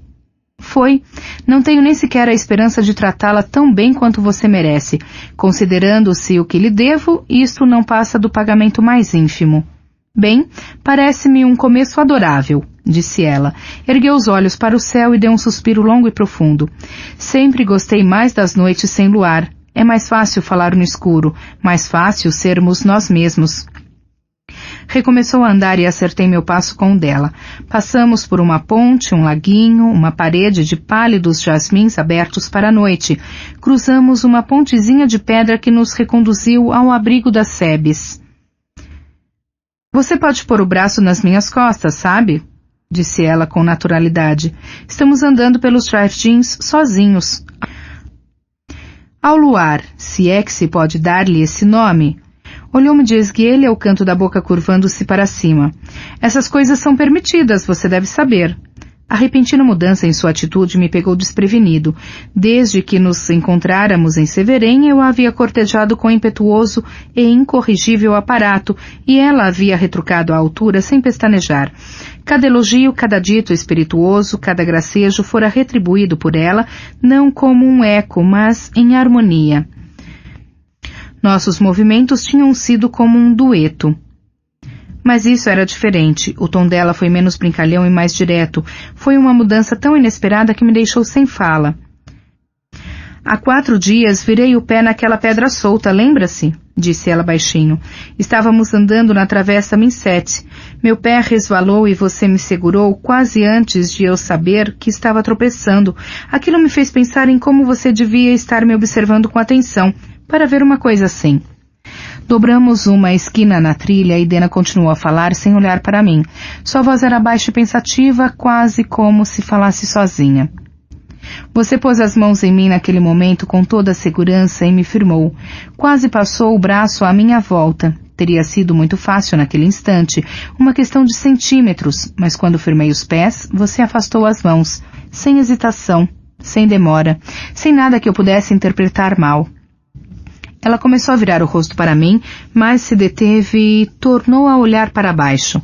Foi. Não tenho nem sequer a esperança de tratá-la tão bem quanto você merece. Considerando-se o que lhe devo, isto não passa do pagamento mais ínfimo. Bem, parece-me um começo adorável, disse ela. Ergueu os olhos para o céu e deu um suspiro longo e profundo. Sempre gostei mais das noites sem luar. É mais fácil falar no escuro, mais fácil sermos nós mesmos. Recomeçou a andar e acertei meu passo com o dela. Passamos por uma ponte, um laguinho, uma parede de pálidos jasmins abertos para a noite. Cruzamos uma pontezinha de pedra que nos reconduziu ao abrigo das sebes. Você pode pôr o braço nas minhas costas, sabe? Disse ela com naturalidade. Estamos andando pelos jardins sozinhos. Ao luar, se é que se pode dar-lhe esse nome. Olhou-me de esguelha, o canto da boca curvando-se para cima. Essas coisas são permitidas, você deve saber. A repentina mudança em sua atitude me pegou desprevenido. Desde que nos encontráramos em Severém, eu a havia cortejado com impetuoso e incorrigível aparato, e ela havia retrucado à altura sem pestanejar. Cada elogio, cada dito espirituoso, cada gracejo fora retribuído por ela, não como um eco, mas em harmonia. Nossos movimentos tinham sido como um dueto. Mas isso era diferente. O tom dela foi menos brincalhão e mais direto. Foi uma mudança tão inesperada que me deixou sem fala. Há 4 dias virei o pé naquela pedra solta, lembra-se? Disse ela baixinho. Estávamos andando na travessa Minsete. Meu pé resvalou e você me segurou quase antes de eu saber que estava tropeçando. Aquilo me fez pensar em como você devia estar me observando com atenção, para ver uma coisa assim. Dobramos uma esquina na trilha e Dena continuou a falar sem olhar para mim. Sua voz era baixa e pensativa, quase como se falasse sozinha. Você pôs as mãos em mim naquele momento com toda a segurança e me firmou. Quase passou o braço à minha volta. Teria sido muito fácil naquele instante, uma questão de centímetros, mas quando firmei os pés, você afastou as mãos, sem hesitação, sem demora, sem nada que eu pudesse interpretar mal. Ela começou a virar o rosto para mim, mas se deteve e tornou a olhar para baixo.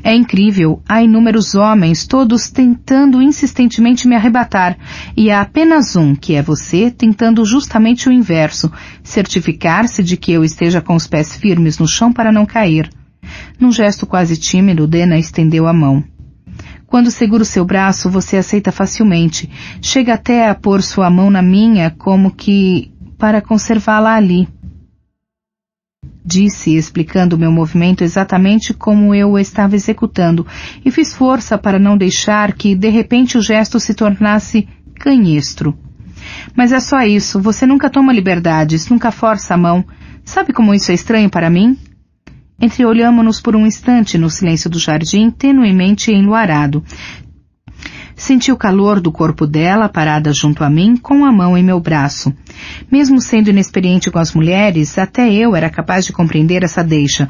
É incrível, há inúmeros homens, todos tentando insistentemente me arrebatar, e há apenas um, que é você, tentando justamente o inverso, certificar-se de que eu esteja com os pés firmes no chão para não cair. Num gesto quase tímido, Dena estendeu a mão. Quando seguro seu braço, você aceita facilmente. Chega até a pôr sua mão na minha, como que para conservá-la ali. Disse, explicando meu movimento exatamente como eu o estava executando, e fiz força para não deixar que, de repente, o gesto se tornasse canhestro. Mas é só isso, você nunca toma liberdades, nunca força a mão. Sabe como isso é estranho para mim? Entreolhamo-nos por um instante no silêncio do jardim, tenuemente enluarado. Senti o calor do corpo dela, parada junto a mim, com a mão em meu braço. Mesmo sendo inexperiente com as mulheres, até eu era capaz de compreender essa deixa.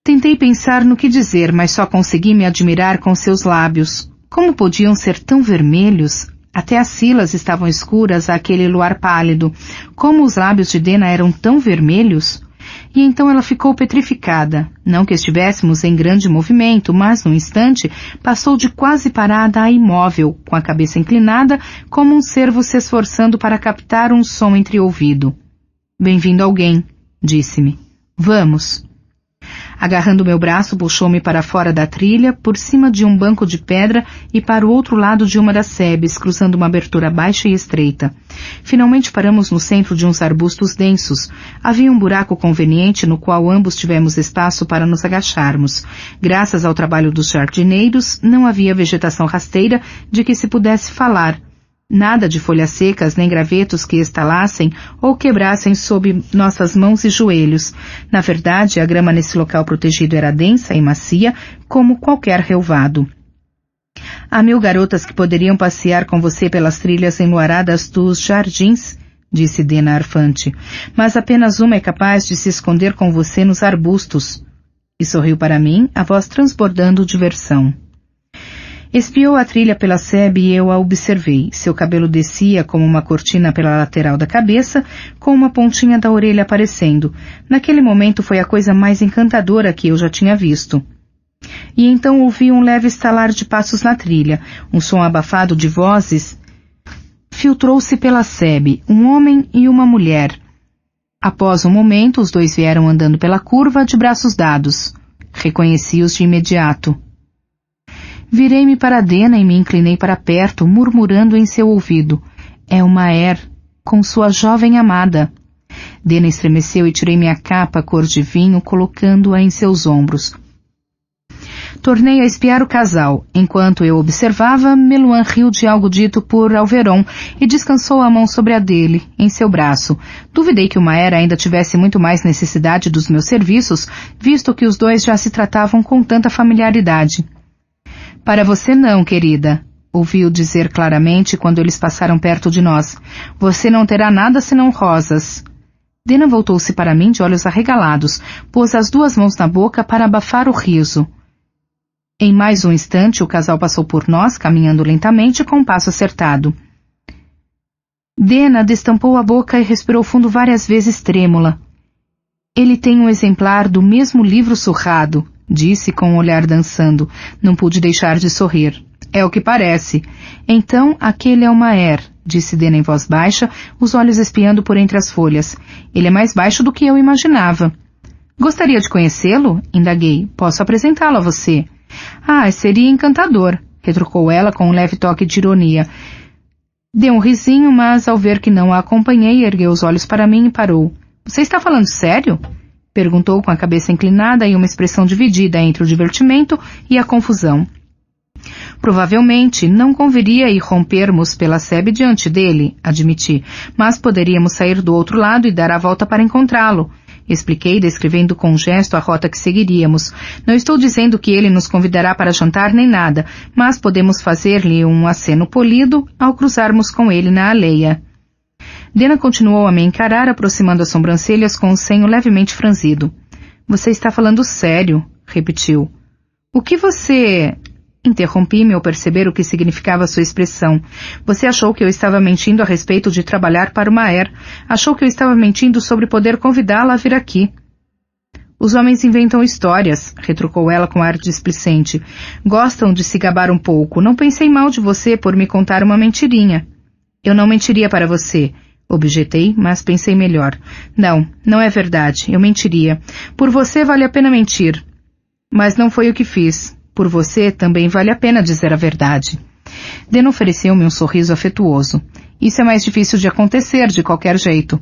Tentei pensar no que dizer, mas só consegui me admirar com seus lábios. Como podiam ser tão vermelhos? Até as cilas estavam escuras àquele luar pálido. Como os lábios de Dena eram tão vermelhos? E então ela ficou petrificada. Não que estivéssemos em grande movimento, mas, num instante, passou de quase parada a imóvel, com a cabeça inclinada, como um cervo se esforçando para captar um som entreouvido. Bem-vindo alguém, disse-me. Vamos. Agarrando meu braço, puxou-me para fora da trilha, por cima de um banco de pedra e para o outro lado de uma das sebes, cruzando uma abertura baixa e estreita. Finalmente paramos no centro de uns arbustos densos. Havia um buraco conveniente no qual ambos tivemos espaço para nos agacharmos. Graças ao trabalho dos jardineiros, não havia vegetação rasteira de que se pudesse falar. Nada de folhas secas nem gravetos que estalassem ou quebrassem sob nossas mãos e joelhos. Na verdade, a grama nesse local protegido era densa e macia, como qualquer relvado. Há 1000 garotas que poderiam passear com você pelas trilhas enluaradas dos jardins, disse Dena arfante, mas apenas uma é capaz de se esconder com você nos arbustos. E sorriu para mim, a voz transbordando diversão. Espiou a trilha pela sebe e eu a observei. Seu cabelo descia como uma cortina pela lateral da cabeça, com uma pontinha da orelha aparecendo. Naquele momento foi a coisa mais encantadora que eu já tinha visto. E então ouvi um leve estalar de passos na trilha. Um som abafado de vozes filtrou-se pela sebe, um homem e uma mulher. Após um momento, os dois vieram andando pela curva, de braços dados. Reconheci-os de imediato. Virei-me para Dena e me inclinei para perto, murmurando em seu ouvido. É uma Maer, com sua jovem amada. Dena estremeceu e tirei minha capa cor de vinho, colocando-a em seus ombros. Tornei a espiar o casal. Enquanto eu observava, Meluan riu de algo dito por Alveron e descansou a mão sobre a dele, em seu braço. Duvidei que o Maer ainda tivesse muito mais necessidade dos meus serviços, visto que os dois já se tratavam com tanta familiaridade. Para você não, querida, ouvi-o dizer claramente quando eles passaram perto de nós. Você não terá nada senão rosas. Dena voltou-se para mim de olhos arregalados, pôs as 2 mãos na boca para abafar o riso. Em mais um instante, o casal passou por nós, caminhando lentamente com um passo acertado. Dena destampou a boca e respirou fundo várias vezes trêmula. Ele tem um exemplar do mesmo livro surrado, disse com o olhar dançando. Não pude deixar de sorrir. É o que parece. Então, aquele é o Maer, disse Dena em voz baixa, os olhos espiando por entre as folhas. Ele é mais baixo do que eu imaginava. Gostaria de conhecê-lo? Indaguei. Posso apresentá-lo a você. Ah, seria encantador, retrucou ela com um leve toque de ironia. Deu um risinho, mas ao ver que não a acompanhei, ergueu os olhos para mim e parou. Você está falando sério? Perguntou com a cabeça inclinada e uma expressão dividida entre o divertimento e a confusão. Provavelmente não conviria irrompermos pela sebe diante dele, admiti, mas poderíamos sair do outro lado e dar a volta para encontrá-lo. Expliquei, descrevendo com um gesto a rota que seguiríamos. Não estou dizendo que ele nos convidará para jantar nem nada, mas podemos fazer-lhe um aceno polido ao cruzarmos com ele na aldeia. Dena continuou a me encarar, aproximando as sobrancelhas com o senho levemente franzido. Você está falando sério, repetiu. O que você... Interrompi-me ao perceber o que significava sua expressão. Você achou que eu estava mentindo a respeito de trabalhar para o Maer. Achou que eu estava mentindo sobre poder convidá-la a vir aqui. Os homens inventam histórias, retrucou ela com ar displicente. Gostam de se gabar um pouco. Não pensei mal de você por me contar uma mentirinha. Eu não mentiria para você. Objetei, mas pensei melhor. Não, não é verdade. Eu mentiria. Por você vale a pena mentir. Mas não foi o que fiz. Por você também vale a pena dizer a verdade. Den ofereceu-me um sorriso afetuoso. Isso é mais difícil de acontecer, de qualquer jeito.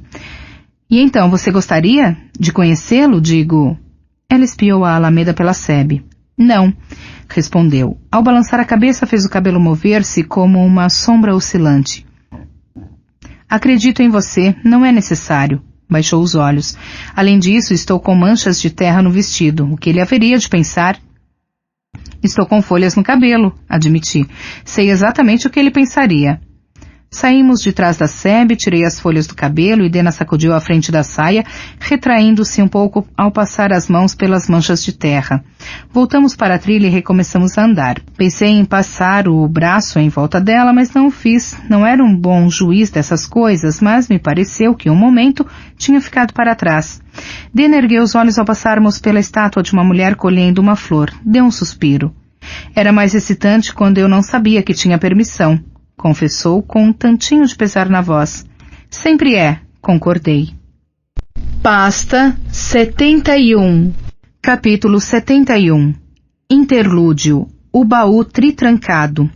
E então, você gostaria de conhecê-lo, digo? Ela espiou a Alameda pela sebe. Não, respondeu. Ao balançar a cabeça, fez o cabelo mover-se como uma sombra oscilante. Acredito em você, não é necessário. Baixou os olhos. Além disso, estou com manchas de terra no vestido. O que ele haveria de pensar? Estou com folhas no cabelo, admiti. Sei exatamente o que ele pensaria. Saímos de trás da sebe, tirei as folhas do cabelo e Dena sacudiu a frente da saia, retraindo-se um pouco ao passar as mãos pelas manchas de terra. Voltamos para a trilha e recomeçamos a andar. Pensei em passar o braço em volta dela, mas não o fiz. Não era um bom juiz dessas coisas, mas me pareceu que um momento tinha ficado para trás. Dena ergueu os olhos ao passarmos pela estátua de uma mulher colhendo uma flor. Deu um suspiro. Era mais excitante quando eu não sabia que tinha permissão. Confessou com um tantinho de pesar na voz. Sempre é, concordei. Pasta 71. Capítulo 71. Interlúdio. O baú tritrancado.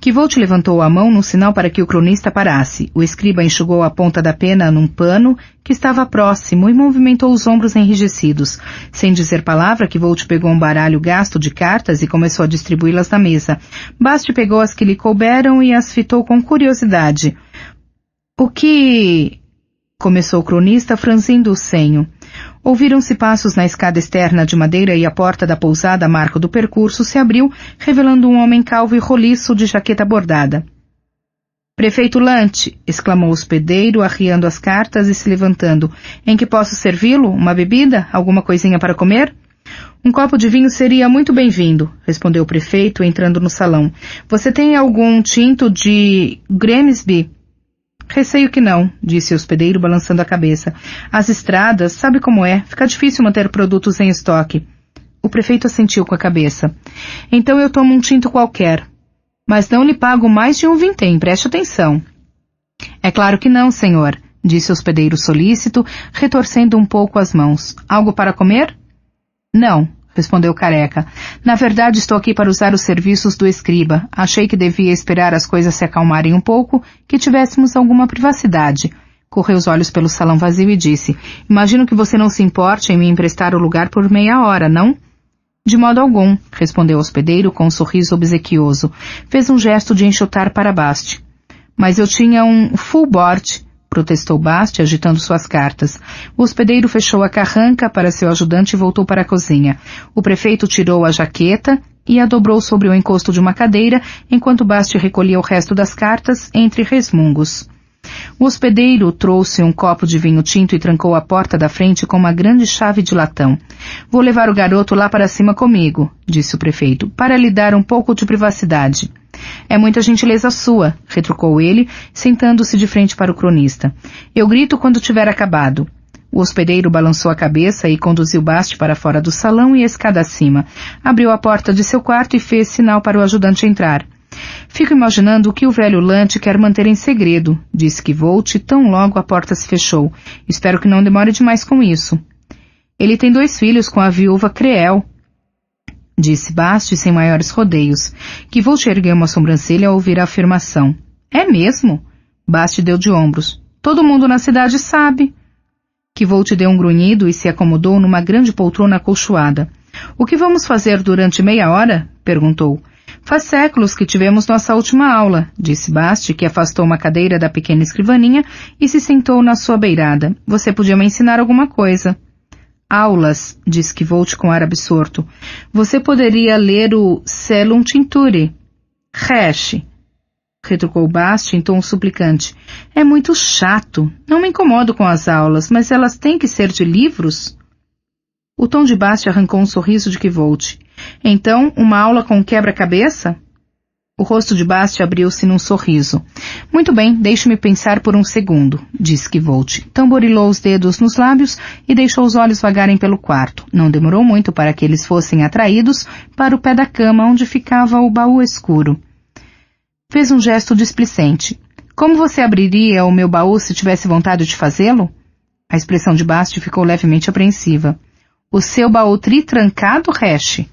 Kvolt levantou a mão no sinal para que o cronista parasse. O escriba enxugou a ponta da pena num pano que estava próximo e movimentou os ombros enrijecidos. Sem dizer palavra, Kvolt pegou um baralho gasto de cartas e começou a distribuí-las na mesa. Bast pegou as que lhe couberam e as fitou com curiosidade. O que... começou o cronista, franzindo o senho. Ouviram-se passos na escada externa de madeira e a porta da pousada a marco do percurso se abriu, revelando um homem calvo e roliço de jaqueta bordada. Prefeito Lante, exclamou o hospedeiro, arriando as cartas e se levantando. Em que posso servi-lo? Uma bebida? Alguma coisinha para comer? Um copo de vinho seria muito bem-vindo, respondeu o prefeito, entrando no salão. Você tem algum tinto de Grimsby? Receio que não, disse o hospedeiro balançando a cabeça. As estradas, sabe como é, fica difícil manter produtos em estoque. O prefeito assentiu com a cabeça. Então eu tomo um tinto qualquer. Mas não lhe pago mais de um vintém, preste atenção. É claro que não, senhor, disse o hospedeiro solícito, retorcendo um pouco as mãos. Algo para comer? Não, respondeu Careca. Na verdade estou aqui para usar os serviços do escriba. Achei que devia esperar as coisas se acalmarem um pouco, que tivéssemos alguma privacidade. Correu os olhos pelo salão vazio e disse, imagino que você não se importe em me emprestar o lugar por meia hora, não? De modo algum, respondeu o hospedeiro com um sorriso obsequioso. Fez um gesto de enxotar para Bast. Mas eu tinha um full board, protestou Bast, agitando suas cartas. O hospedeiro fechou a carranca para seu ajudante e voltou para a cozinha. O prefeito tirou a jaqueta e a dobrou sobre o encosto de uma cadeira, enquanto Bast recolhia o resto das cartas entre resmungos. O hospedeiro trouxe um copo de vinho tinto e trancou a porta da frente com uma grande chave de latão. Vou levar o garoto lá para cima comigo, disse o prefeito, para lhe dar um pouco de privacidade. É muita gentileza sua, retrucou ele, sentando-se de frente para o cronista. Eu grito quando tiver acabado. O hospedeiro balançou a cabeça e conduziu Bast para fora do salão e a escada acima. Abriu a porta de seu quarto e fez sinal para o ajudante entrar. Fico imaginando o que o velho Lante quer manter em segredo, disse Kvolt tão logo a porta se fechou. Espero que não demore demais com isso. Ele tem 2 filhos com a viúva Creel, disse Bast sem maiores rodeios. Kvolt ergueu uma sobrancelha ao ouvir a afirmação. É mesmo? Bast deu de ombros. Todo mundo na cidade sabe. Kvolt deu um grunhido e se acomodou numa grande poltrona acolchoada. O que vamos fazer durante meia hora? Perguntou. Faz séculos que tivemos nossa última aula, disse Bast, que afastou uma cadeira da pequena escrivaninha e se sentou na sua beirada. Você podia me ensinar alguma coisa. Aulas, disse Kvolt com ar absorto. Você poderia ler o Celum Tincture. Reche, retrucou Bast em tom suplicante. É muito chato. Não me incomodo com as aulas, mas elas têm que ser de livros? O tom de Bast arrancou um sorriso de Kvolt. Então, uma aula com quebra-cabeça? O rosto de Bast abriu-se num sorriso. Muito bem, deixe-me pensar por um segundo, disse Kvolt. Tamborilou os dedos nos lábios e deixou os olhos vagarem pelo quarto. Não demorou muito para que eles fossem atraídos para o pé da cama onde ficava o baú escuro. Fez um gesto displicente. Como você abriria o meu baú se tivesse vontade de fazê-lo? A expressão de Bast ficou levemente apreensiva. O seu baú tritrancado, Hash?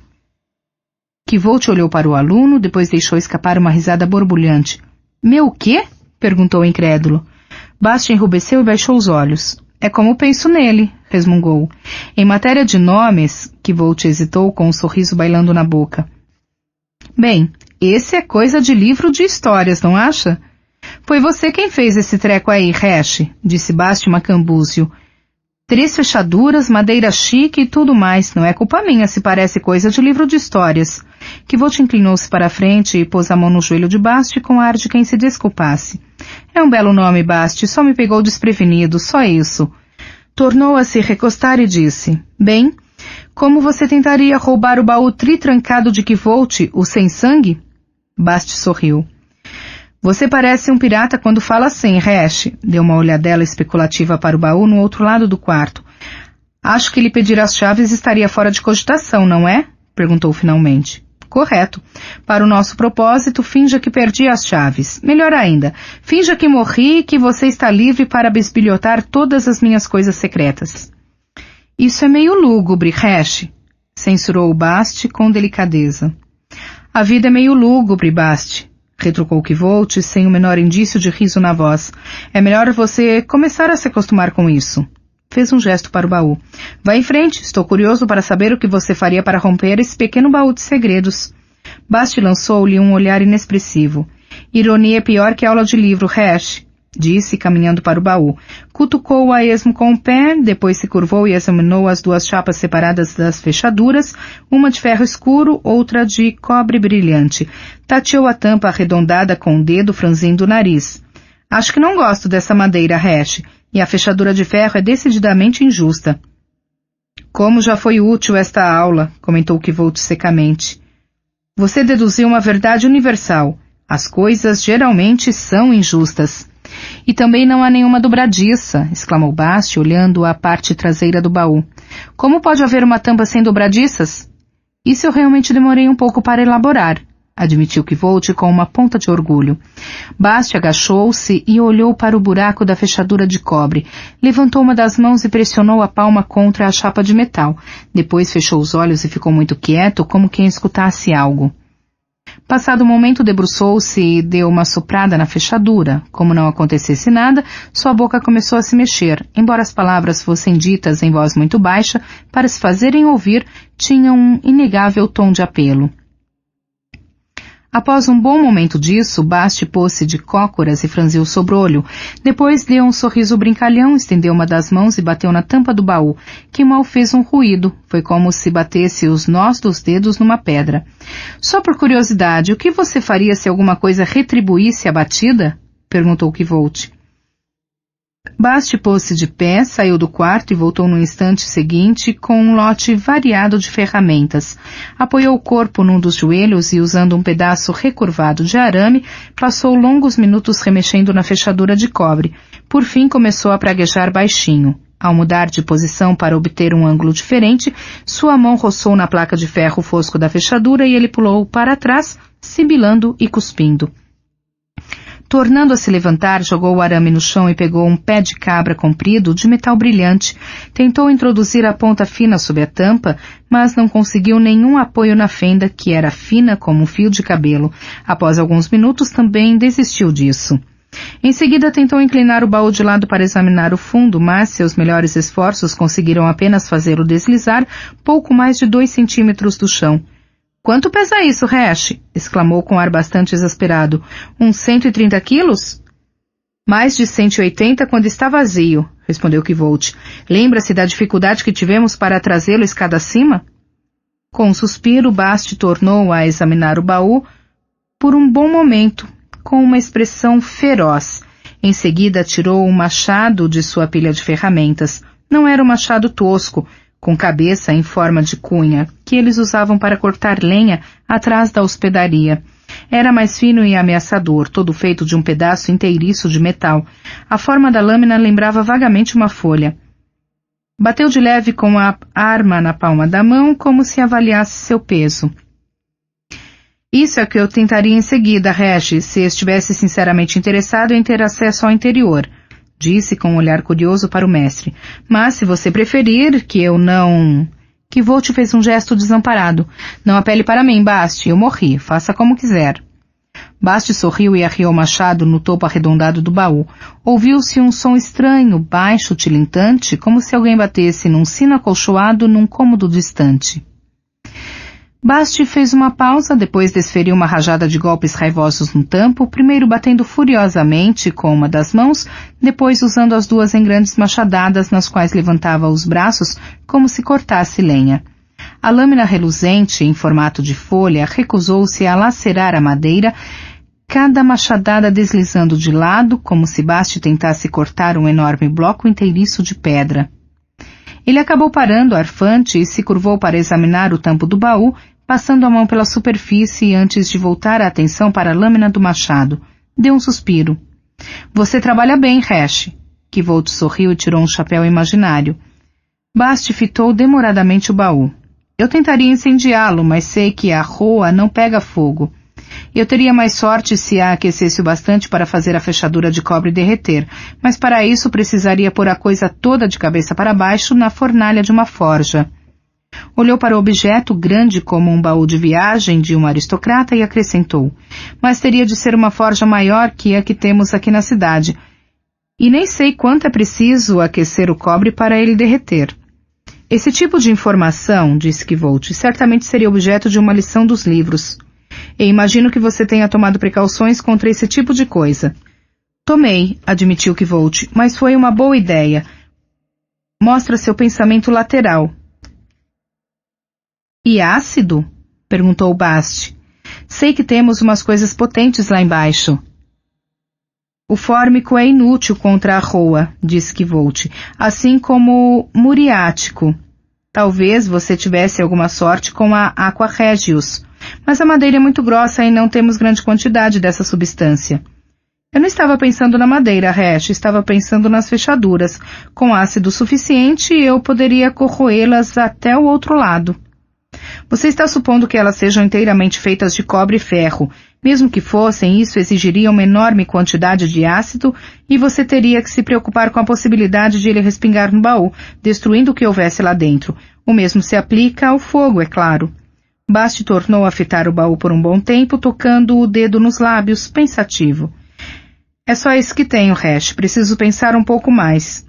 Kvolt olhou para o aluno, depois deixou escapar uma risada borbulhante. Meu quê? Perguntou incrédulo. Bast enrubesceu e baixou os olhos. É como penso nele, resmungou. Em matéria de nomes, Kvolt hesitou com um sorriso bailando na boca. Bem, esse é coisa de livro de histórias, não acha? Foi você quem fez esse treco aí, Hash, disse Bast macambúzio. 3 fechaduras, madeira chique e tudo mais. Não é culpa minha se parece coisa de livro de histórias. Kvolt inclinou-se para a frente e pôs a mão no joelho de Bast com ar de quem se desculpasse. É um belo nome, Bast, só me pegou desprevenido, só isso. Tornou a se recostar e disse, bem, como você tentaria roubar o baú tritrancado de Kvolt, o sem sangue? Bast sorriu. Você parece um pirata quando fala assim, Hash. Deu uma olhadela especulativa para o baú no outro lado do quarto. Acho que lhe pedir as chaves estaria fora de cogitação, não é? Perguntou finalmente. Correto. Para o nosso propósito, finja que perdi as chaves. Melhor ainda, finja que morri e que você está livre para bisbilhotar todas as minhas coisas secretas. Isso é meio lúgubre, Hash, censurou Bast com delicadeza. A vida é meio lúgubre, Bast, retrucou Kvolt sem o menor indício de riso na voz. É melhor você começar a se acostumar com isso. Fez um gesto para o baú. Vá em frente, estou curioso para saber o que você faria para romper esse pequeno baú de segredos. Bast lançou-lhe um olhar inexpressivo. Ironia é pior que aula de livro, Hash, disse, caminhando para o baú. Cutucou-o a esmo com o pé, depois se curvou e examinou as 2 chapas separadas das fechaduras, uma de ferro escuro, outra de cobre brilhante. Tateou a tampa arredondada com o dedo, franzindo o nariz. Acho que não gosto dessa madeira, Hash, e a fechadura de ferro é decididamente injusta. Como já foi útil esta aula, comentou Kvolt secamente. Você deduziu uma verdade universal. As coisas geralmente são injustas. E também não há nenhuma dobradiça, exclamou Bast, olhando a parte traseira do baú. Como pode haver uma tampa sem dobradiças? Isso eu realmente demorei um pouco para elaborar, admitiu Kvolt com uma ponta de orgulho. Bast agachou-se e olhou para o buraco da fechadura de cobre. Levantou uma das mãos e pressionou a palma contra a chapa de metal. Depois fechou os olhos e ficou muito quieto, como quem escutasse algo. Passado um momento, debruçou-se e deu uma soprada na fechadura. Como não acontecesse nada, sua boca começou a se mexer. Embora as palavras fossem ditas em voz muito baixa, para se fazerem ouvir, tinham um inegável tom de apelo. Após um bom momento disso, Bast pôs-se de cócoras e franziu o sobrolho. Depois deu um sorriso brincalhão, estendeu uma das mãos e bateu na tampa do baú, que mal fez um ruído. Foi como se batesse os nós dos dedos numa pedra. Só por curiosidade, o que você faria se alguma coisa retribuísse a batida? Perguntou Kvolt. Bast pôs-se de pé, saiu do quarto e voltou no instante seguinte com um lote variado de ferramentas. Apoiou o corpo num dos joelhos e, usando um pedaço recurvado de arame, passou longos minutos remexendo na fechadura de cobre. Por fim, começou a praguejar baixinho. Ao mudar de posição para obter um ângulo diferente, sua mão roçou na placa de ferro fosco da fechadura e ele pulou para trás, sibilando e cuspindo. Tornando a se levantar, jogou o arame no chão e pegou um pé de cabra comprido de metal brilhante. Tentou introduzir a ponta fina sob a tampa, mas não conseguiu nenhum apoio na fenda, que era fina como um fio de cabelo. Após alguns minutos, também desistiu disso. Em seguida, tentou inclinar o baú de lado para examinar o fundo, mas seus melhores esforços conseguiram apenas fazê-lo deslizar pouco mais de 2 centímetros do chão. Quanto pesa isso, Hash? Exclamou com ar bastante exasperado. Uns 130 quilos? Mais de 180 quando está vazio, respondeu Kvolt. Lembra-se da dificuldade que tivemos para trazê-lo escada acima? Com um suspiro, Bast tornou a examinar o baú por um bom momento, com uma expressão feroz. Em seguida, tirou um machado de sua pilha de ferramentas. Não era um machado tosco, com cabeça em forma de cunha, que eles usavam para cortar lenha atrás da hospedaria. Era mais fino e ameaçador, todo feito de um pedaço inteiriço de metal. A forma da lâmina lembrava vagamente uma folha. Bateu de leve com a arma na palma da mão, como se avaliasse seu peso. Isso é o que eu tentaria em seguida, Hash, se estivesse sinceramente interessado em ter acesso ao interior, disse com um olhar curioso para o mestre. Mas se você preferir que eu não... Kvolt fez um gesto desamparado. Não apele para mim, Bast, eu morri, faça como quiser. Bast sorriu e arriou o machado no topo arredondado do baú. Ouviu-se um som estranho, baixo, tilintante, como se alguém batesse num sino acolchoado num cômodo distante. Bast fez uma pausa, depois desferiu uma rajada de golpes raivosos no tampo, primeiro batendo furiosamente com uma das mãos, depois usando as duas em grandes machadadas nas quais levantava os braços como se cortasse lenha. A lâmina reluzente, em formato de folha, recusou-se a lacerar a madeira, cada machadada deslizando de lado, como se Bast tentasse cortar um enorme bloco inteiriço de pedra. Ele acabou parando, arfante, e se curvou para examinar o tampo do baú, passando a mão pela superfície antes de voltar a atenção para a lâmina do machado. Deu um suspiro. Você trabalha bem, Hash. Kvolt sorriu e tirou um chapéu imaginário. Bast fitou demoradamente o baú. Eu tentaria incendiá-lo, mas sei que a roa não pega fogo. Eu teria mais sorte se a aquecesse o bastante para fazer a fechadura de cobre derreter, mas para isso precisaria pôr a coisa toda de cabeça para baixo na fornalha de uma forja. Olhou para o objeto, grande como um baú de viagem de um aristocrata, e acrescentou, mas teria de ser uma forja maior que a que temos aqui na cidade, e nem sei quanto é preciso aquecer o cobre para ele derreter. Esse tipo de informação, disse Kvolt, certamente seria objeto de uma lição dos livros. E imagino que você tenha tomado precauções contra esse tipo de coisa. Tomei, admitiu Kvolt, mas foi uma boa ideia. Mostra seu pensamento lateral. E ácido? Perguntou Bast. Sei que temos umas coisas potentes lá embaixo. O fórmico é inútil contra a roa, disse Kvolt, assim como o muriático. Talvez você tivesse alguma sorte com a Aqua Regius, mas a madeira é muito grossa e não temos grande quantidade dessa substância. Eu não estava pensando na madeira, Hash, estava pensando nas fechaduras. Com ácido suficiente, eu poderia corroê-las até o outro lado. Você está supondo que elas sejam inteiramente feitas de cobre e ferro. Mesmo que fossem, isso exigiria uma enorme quantidade de ácido e você teria que se preocupar com a possibilidade de ele respingar no baú, destruindo o que houvesse lá dentro. O mesmo se aplica ao fogo, é claro. Bast tornou a fitar o baú por um bom tempo, tocando o dedo nos lábios, pensativo. É só isso que tenho, Hash. Preciso pensar um pouco mais.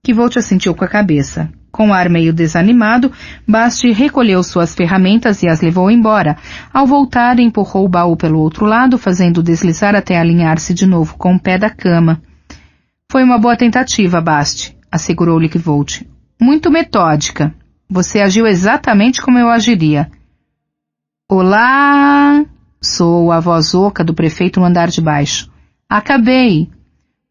Kvolt assentiu com a cabeça. Com ar meio desanimado, Bast recolheu suas ferramentas e as levou embora. Ao voltar, empurrou o baú pelo outro lado, fazendo deslizar até alinhar-se de novo com o pé da cama. Foi uma boa tentativa, Bast, assegurou-lhe Kvolt. Muito metódica. Você agiu exatamente como eu agiria. Olá! Soou a voz oca do prefeito no andar de baixo. Acabei!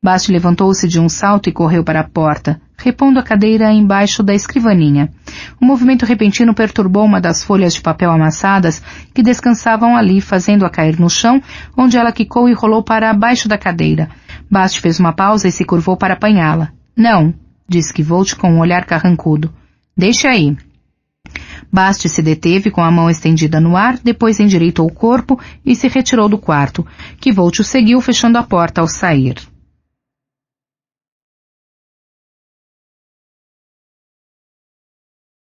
Bast levantou-se de um salto e correu para a porta, repondo a cadeira embaixo da escrivaninha. Um movimento repentino perturbou uma das folhas de papel amassadas que descansavam ali, fazendo-a cair no chão, onde ela quicou e rolou para baixo da cadeira. Bast fez uma pausa e se curvou para apanhá-la. Não, disse Kvolt com um olhar carrancudo. Deixe aí. Bast se deteve com a mão estendida no ar, depois endireitou o corpo e se retirou do quarto. Kvolt o seguiu, fechando a porta ao sair.